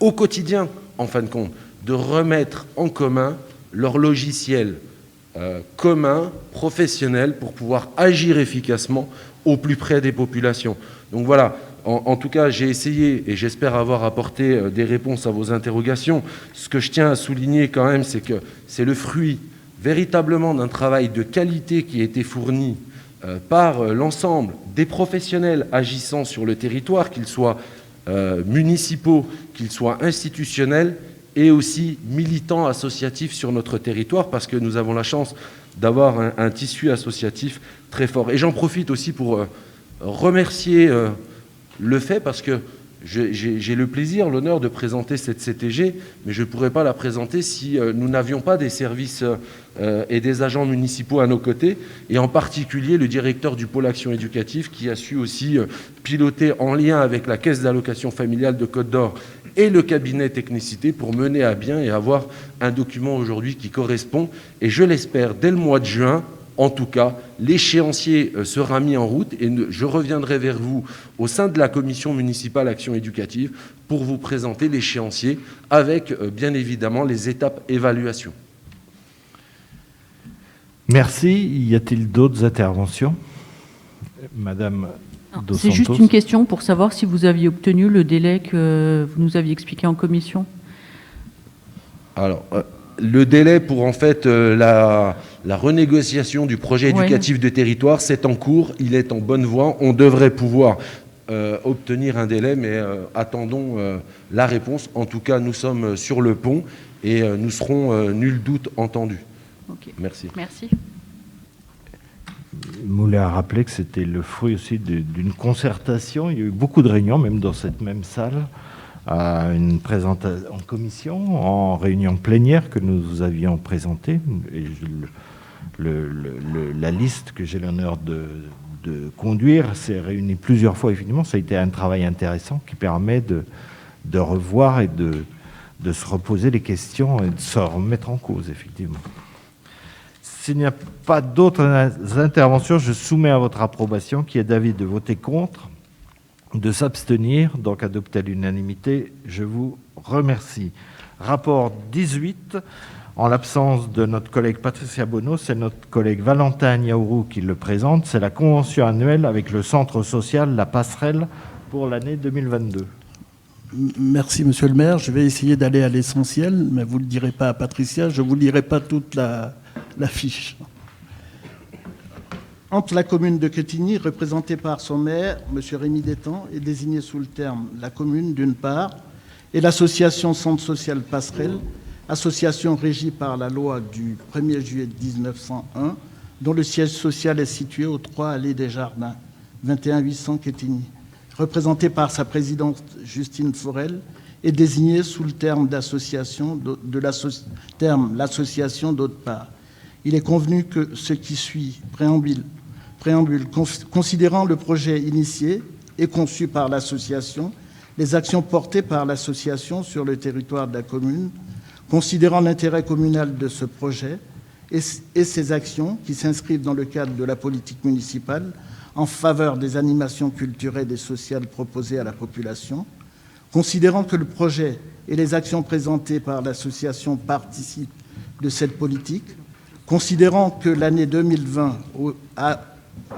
au quotidien, en fin de compte, de remettre en commun leur logiciel commun, professionnel, pour pouvoir agir efficacement au plus près des populations. Donc voilà, en tout cas, j'ai essayé, et j'espère avoir apporté des réponses à vos interrogations. Ce que je tiens à souligner quand même, c'est que c'est le fruit véritablement d'un travail de qualité qui a été fourni par l'ensemble des professionnels agissant sur le territoire, qu'ils soient municipaux, qu'ils soient institutionnels, et aussi militants associatifs sur notre territoire, parce que nous avons la chance d'avoir un tissu associatif très fort. Et j'en profite aussi pour remercier le fait, parce que j'ai le plaisir, l'honneur de présenter cette CTG, mais je ne pourrais pas la présenter si nous n'avions pas des services et des agents municipaux à nos côtés, et en particulier le directeur du pôle action éducative qui a su aussi piloter en lien avec la caisse d'allocation familiale de Côte-d'Or et le cabinet technicité pour mener à bien et avoir un document aujourd'hui qui correspond. Et je l'espère, dès le mois de juin, en tout cas, l'échéancier sera mis en route et je reviendrai vers vous au sein de la commission municipale action éducative pour vous présenter l'échéancier avec, bien évidemment, les étapes évaluation. Merci. Y a-t-il d'autres interventions ? Madame Dos C'est juste Santos. une question pour savoir si vous aviez obtenu le délai que vous nous aviez expliqué en commission. Alors, le délai pour en fait la renégociation du projet éducatif de territoire, c'est en cours, il est en bonne voie. On devrait pouvoir obtenir un délai, mais attendons la réponse. En tout cas, nous sommes sur le pont et nous serons nul doute entendus. Okay. Merci. Merci. Moulin a rappelé que c'était le fruit aussi d'une concertation. Il y a eu beaucoup de réunions, même dans cette même salle, à une présentation en commission, en réunion plénière que nous avions présentée. Et la liste que j'ai l'honneur de conduire s'est réunie plusieurs fois, effectivement. Ça a été un travail intéressant qui permet de revoir et de se reposer les questions et de se remettre en cause, effectivement. S'il n'y a pas d'autres interventions, je soumets à votre approbation qui est d'avis de voter contre, de s'abstenir, donc adopté à l'unanimité. Je vous remercie. Rapport 18, en l'absence de notre collègue Patricia Bonneau, c'est notre collègue Valentin Niaourou qui le présente. C'est la convention annuelle avec le centre social La Passerelle pour l'année 2022. Merci, monsieur le maire. Je vais essayer d'aller à l'essentiel, mais vous ne le direz pas à Patricia. Je ne vous lirai pas toute la fiche. Entre la commune de Quetigny, représentée par son maire, M. Rémy Détang, et désignée sous le terme la commune d'une part, et l'association Centre social Passerelle, association régie par la loi du 1er juillet 1901, dont le siège social est situé au 3 allée des Jardins, 21 800 Quetigny, représentée par sa présidente Justine Forel, et désignée sous le terme d'association, l'association d'autre part. Il est convenu que ce qui suit, préambule, considérant le projet initié et conçu par l'association, les actions portées par l'association sur le territoire de la commune, considérant l'intérêt communal de ce projet et ses actions qui s'inscrivent dans le cadre de la politique municipale en faveur des animations culturelles et sociales proposées à la population, considérant que le projet et les actions présentées par l'association participent de cette politique, considérant que l'année 2020 a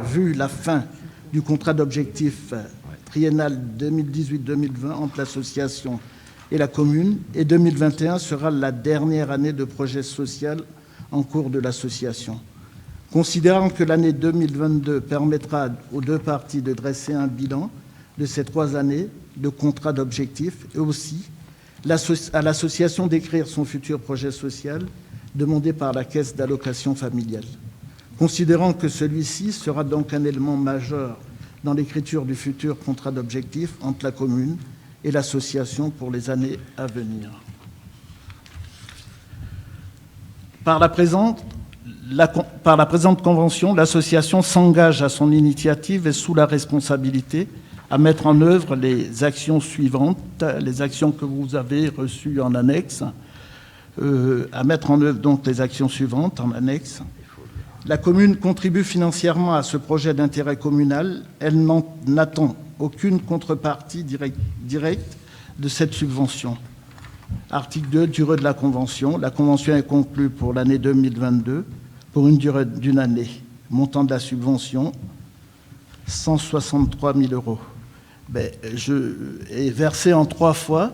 vu la fin du contrat d'objectifs triennal 2018-2020 entre l'association et la commune, et 2021 sera la dernière année de projet social en cours de l'association. Considérant que l'année 2022 permettra aux deux parties de dresser un bilan de ces 3 années de contrat d'objectifs, et aussi à l'association d'écrire son futur projet social demandé par la Caisse d'allocation familiale. Considérant que celui-ci sera donc un élément majeur dans l'écriture du futur contrat d'objectifs entre la commune et l'association pour les années à venir. Par la présente convention, l'association s'engage à son initiative et sous la responsabilité à mettre en œuvre les actions suivantes, les actions que vous avez reçues en annexe, à mettre en œuvre donc les actions suivantes en annexe. La commune contribue financièrement à ce projet d'intérêt communal. Elle n'attend aucune contrepartie directe de cette subvention. Article 2, durée de la convention. La convention est conclue pour l'année 2022 pour une durée d'une année. Montant de la subvention, 163 000 €. Est versé en 3 fois,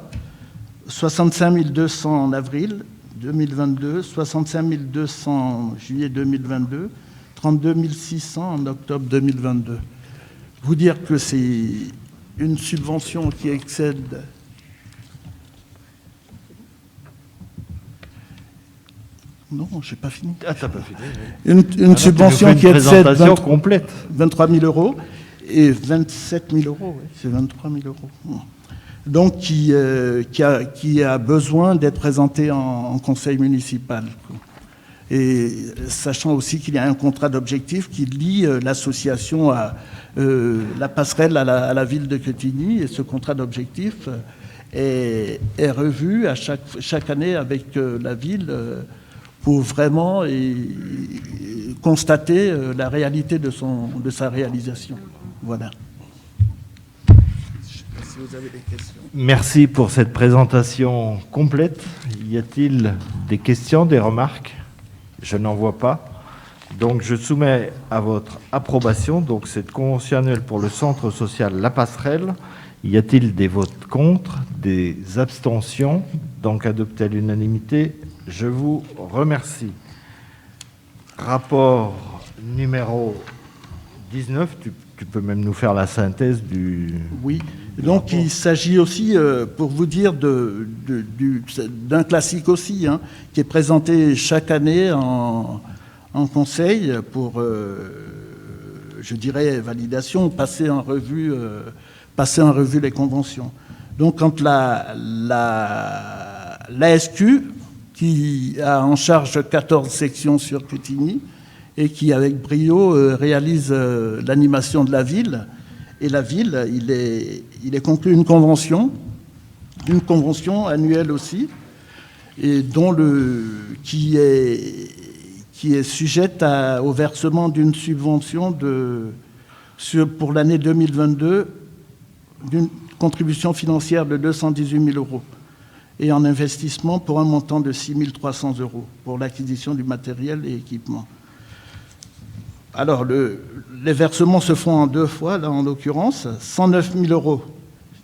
65 200 en avril 2022, 65 200 en juillet 2022, 32 600 en octobre 2022. Vous dire que c'est une subvention qui excède... Non, je n'ai pas fini. Ah, tu n'as pas fini. Une subvention qui excède 23 000 € et 27 000 €. Oui, c'est 23 000 €. Donc, qui a besoin d'être présenté en conseil municipal. Et sachant aussi qu'il y a un contrat d'objectif qui lie l'association à la passerelle à la ville de Quetigny, et ce contrat d'objectif est revu à chaque année avec la ville pour vraiment constater la réalité de sa réalisation. Voilà. Si vous avez des questions. Merci pour cette présentation complète. Y a-t-il des questions, des remarques? Je n'en vois pas. Donc, je soumets à votre approbation donc cette convention annuelle pour le centre social La Passerelle. Y a-t-il des votes contre, des abstentions? Donc, adopté à l'unanimité. Je vous remercie. Rapport numéro 19, tu peux même nous faire la synthèse du... Oui, donc il s'agit aussi, pour vous dire, d'un classique aussi, hein, qui est présenté chaque année en conseil pour, je dirais, validation, passer en revue les conventions. Donc quand l'ASQ, qui a en charge 14 sections sur Quetigny, et qui, avec brio, réalise l'animation de la ville. Et la ville, il est conclu une convention une convention annuelle aussi, et qui est sujette au versement d'une subvention pour l'année 2022 d'une contribution financière de 218 000 euros et en investissement pour un montant de 6 300 euros pour l'acquisition du matériel et équipement. Alors, les versements se font en 2 fois, là en l'occurrence, 109 000 euros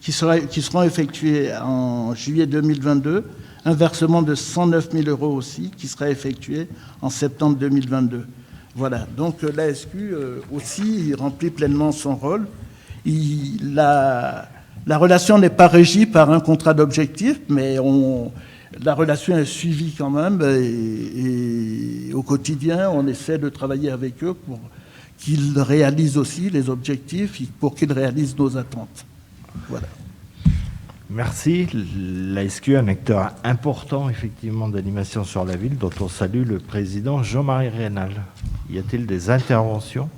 qui seront effectués en juillet 2022, un versement de 109 000 euros aussi qui sera effectué en septembre 2022. Voilà, donc l'ASQ aussi remplit pleinement son rôle. La relation n'est pas régie par un contrat d'objectif, mais la relation est suivie quand même et au quotidien, on essaie de travailler avec eux pour qu'ils réalisent aussi les objectifs, pour qu'ils réalisent nos attentes. Voilà. Merci. L'ASQ, un acteur important effectivement d'animation sur la ville, dont on salue le président Jean-Marie Raynal. Y a-t-il des interventions?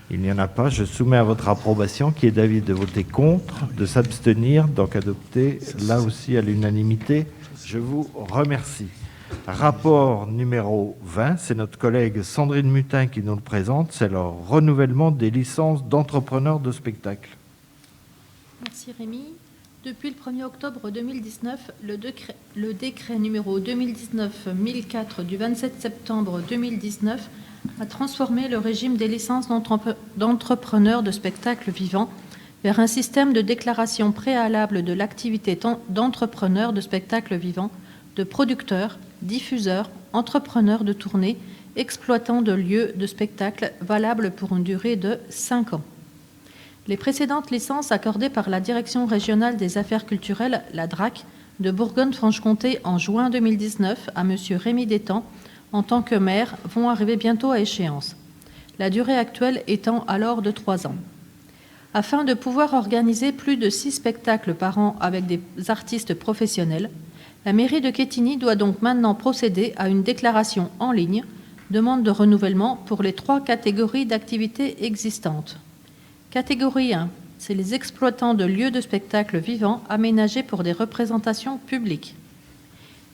Il n'y en a pas. Je soumets à votre approbation, qui est d'avis de voter contre, de s'abstenir, donc adopté là aussi à l'unanimité. Je vous remercie. Rapport numéro 20, c'est notre collègue Sandrine Mutin qui nous le présente, c'est le renouvellement des licences d'entrepreneurs de spectacle. Merci Rémi. Depuis le 1er octobre 2019, le décret numéro 2019-1004 du 27 septembre 2019 a transformé le régime des licences d'entrepreneurs de spectacles vivants vers un système de déclaration préalable de l'activité d'entrepreneur de spectacles vivants, de producteurs, diffuseurs, entrepreneurs de tournée, exploitants de lieux de spectacle valables pour une durée de 5 ans. Les précédentes licences accordées par la Direction régionale des affaires culturelles, la DRAC, de Bourgogne-Franche-Comté en juin 2019 à M. Rémi Détang, en tant que maire, vont arriver bientôt à échéance, la durée actuelle étant alors de 3 ans. Afin de pouvoir organiser plus de 6 spectacles par an avec des artistes professionnels, la mairie de Quetigny doit donc maintenant procéder à une déclaration en ligne, demande de renouvellement pour les 3 catégories d'activités existantes. Catégorie 1, c'est les exploitants de lieux de spectacle vivants aménagés pour des représentations publiques.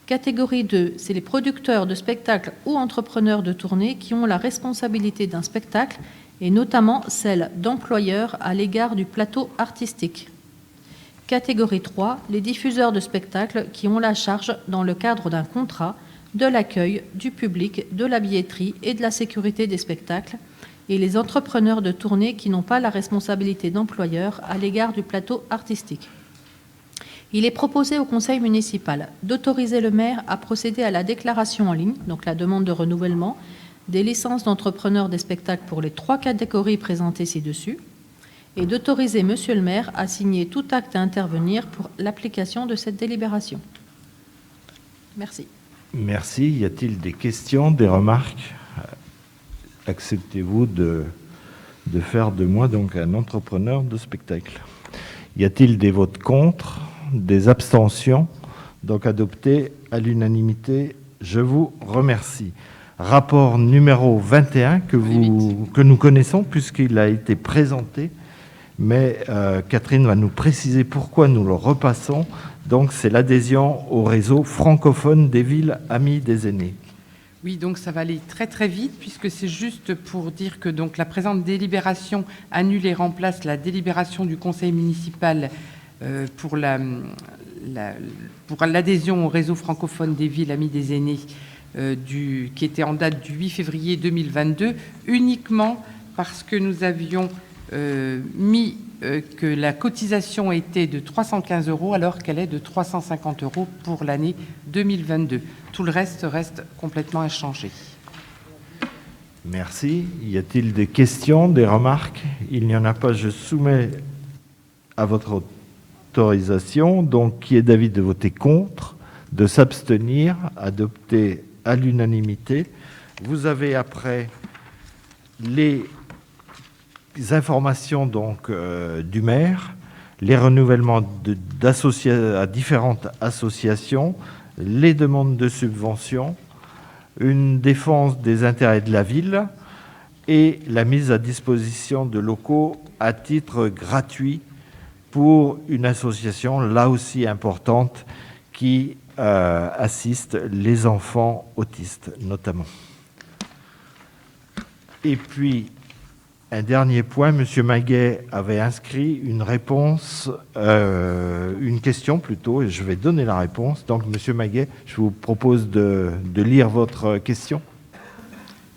Catégorie 2, c'est les producteurs de spectacles ou entrepreneurs de tournée qui ont la responsabilité d'un spectacle et notamment celle d'employeurs à l'égard du plateau artistique. Catégorie 3, les diffuseurs de spectacles qui ont la charge, dans le cadre d'un contrat, de l'accueil, du public, de la billetterie et de la sécurité des spectacles, et les entrepreneurs de tournée qui n'ont pas la responsabilité d'employeur à l'égard du plateau artistique. Il est proposé au conseil municipal d'autoriser le maire à procéder à la déclaration en ligne, donc la demande de renouvellement, des licences d'entrepreneurs des spectacles pour les 3 catégories présentées ci-dessus, et d'autoriser monsieur le maire à signer tout acte à intervenir pour l'application de cette délibération. Merci. Merci. Y a-t-il des questions, des remarques? Acceptez-vous de faire de moi donc un entrepreneur de spectacle? Y a-t-il des votes contre, des abstentions? Donc adopté à l'unanimité. Je vous remercie. Rapport numéro 21 que nous connaissons puisqu'il a été présenté, mais Catherine va nous préciser pourquoi nous le repassons. Donc c'est l'adhésion au réseau francophone des villes amies des aînés. Oui, donc ça va aller très très vite puisque c'est juste pour dire que donc la présente délibération annule et remplace la délibération du conseil municipal pour l'adhésion au réseau francophone des villes amies des aînés qui était en date du 8 février 2022, uniquement parce que nous avions mis que la cotisation était de 315 € alors qu'elle est de 350 € pour l'année 2022. Tout le reste complètement inchangé. Merci. Y a-t-il des questions, des remarques? Il n'y en a pas. Je soumets à votre autorisation. Donc, qui est d'avis de voter contre, de s'abstenir, adopté à l'unanimité. Vous avez après les informations donc du maire, les renouvellements à différentes associations, les demandes de subventions, une défense des intérêts de la ville et la mise à disposition de locaux à titre gratuit pour une association, là aussi importante, qui assiste les enfants autistes, notamment. Et puis, un dernier point, M. Maguet avait inscrit une réponse, une question plutôt, et je vais donner la réponse. Donc, M. Maguet, je vous propose de lire votre question.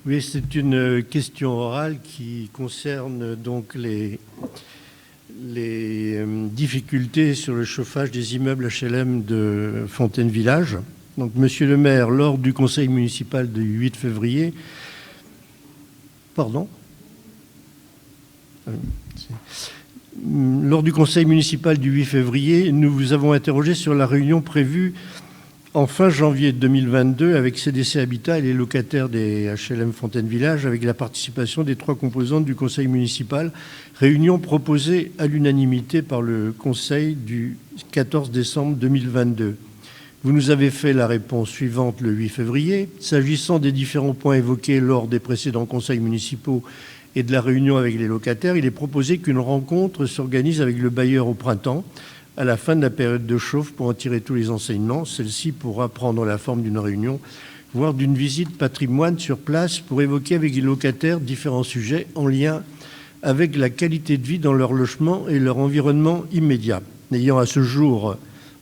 Oui, c'est une question orale qui concerne donc les difficultés sur le chauffage des immeubles HLM de Fontaine-Village. Donc, Monsieur le maire, lors du conseil municipal du 8 février, lors du conseil municipal du 8 février, nous vous avons interrogé sur la réunion prévue en fin janvier 2022 avec CDC Habitat et les locataires des HLM Fontaine-Village, avec la participation des 3 composantes du conseil municipal, réunion proposée à l'unanimité par le conseil du 14 décembre 2022. Vous nous avez fait la réponse suivante le 8 février. S'agissant des différents points évoqués lors des précédents conseils municipaux et de la réunion avec les locataires, il est proposé qu'une rencontre s'organise avec le bailleur au printemps, à la fin de la période de chauffe, pour en tirer tous les enseignements. Celle-ci pourra prendre la forme d'une réunion, voire d'une visite patrimoine sur place, pour évoquer avec les locataires différents sujets en lien avec la qualité de vie dans leur logement et leur environnement immédiat. N'ayant à ce jour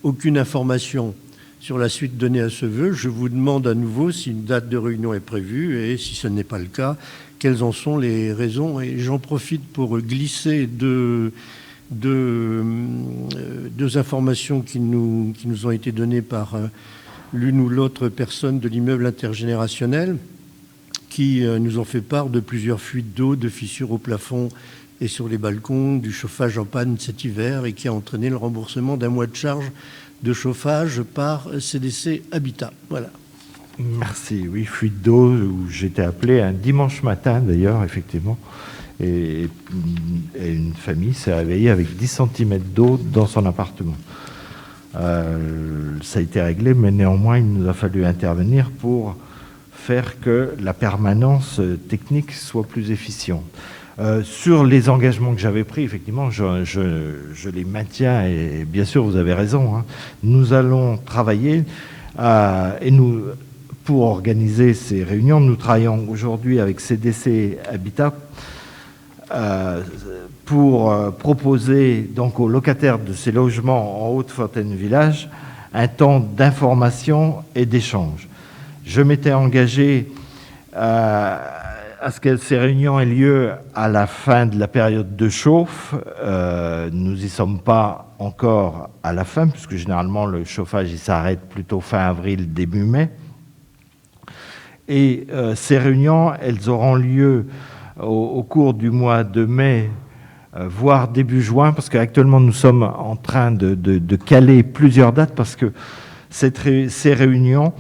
aucune information sur la suite donnée à ce vœu, je vous demande à nouveau si une date de réunion est prévue et, si ce n'est pas le cas, quelles en sont les raisons. Et j'en profite pour glisser deux informations qui nous ont été données par l'une ou l'autre personne de l'immeuble intergénérationnel, qui nous ont fait part de plusieurs fuites d'eau, de fissures au plafond et sur les balcons, du chauffage en panne cet hiver, et qui a entraîné le remboursement d'un mois de charge de chauffage par CDC Habitat. Voilà. Merci. Oui, fuite d'eau, où j'étais appelé un dimanche matin d'ailleurs, effectivement, et une famille s'est réveillée avec 10 cm d'eau dans son appartement. Ça a été réglé, mais néanmoins, il nous a fallu intervenir pour faire que la permanence technique soit plus efficiente. Sur les engagements que j'avais pris, effectivement, je les maintiens, et bien sûr, vous avez raison, hein. Nous allons travailler pour organiser ces réunions. Nous travaillons aujourd'hui avec CDC Habitat pour proposer donc aux locataires de ces logements en Haute-Fontaine-Village un temps d'information et d'échange. Je m'étais engagé à ce que ces réunions aient lieu à la fin de la période de chauffe. Nous n'y sommes pas encore à la fin, puisque généralement le chauffage il s'arrête plutôt fin avril, début mai. Et ces réunions, elles auront lieu au cours du mois de mai, voire début juin, parce qu'actuellement nous sommes en train de caler plusieurs dates, parce que ces réunions,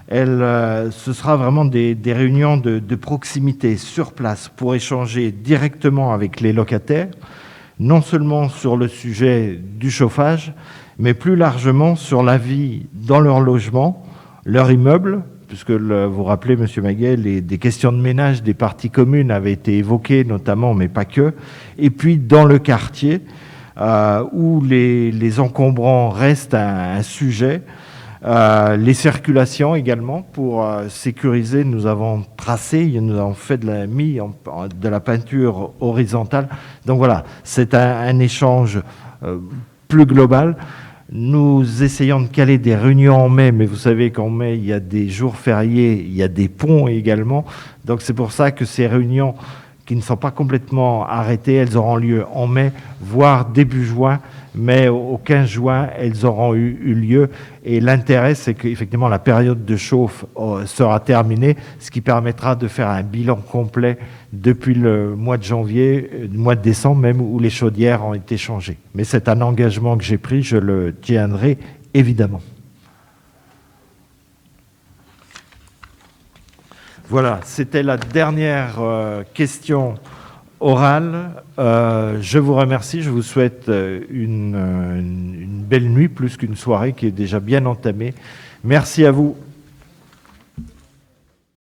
ce sera vraiment des réunions de proximité sur place pour échanger directement avec les locataires, non seulement sur le sujet du chauffage, mais plus largement sur la vie dans leur logement, leur immeuble, puisque vous vous rappelez, M. Maguet, des questions de ménage des parties communes avaient été évoquées notamment, mais pas que, et puis dans le quartier, où les encombrants restent un sujet. Les circulations également, pour sécuriser, nous avons tracé, nous avons fait de la peinture horizontale. Donc voilà, c'est un échange plus global. Nous essayons de caler des réunions en mai, mais vous savez qu'en mai, il y a des jours fériés, il y a des ponts également. Donc c'est pour ça que ces réunions qui ne sont pas complètement arrêtées, elles auront lieu en mai, voire début juin, mais au 15 juin, elles auront eu lieu. Et l'intérêt, c'est qu'effectivement, la période de chauffe sera terminée, ce qui permettra de faire un bilan complet depuis le mois de janvier, le mois de décembre même, où les chaudières ont été changées. Mais c'est un engagement que j'ai pris, je le tiendrai évidemment. Voilà, c'était la dernière question orale. Je vous remercie, je vous souhaite une belle nuit, plus qu'une soirée qui est déjà bien entamée. Merci à vous.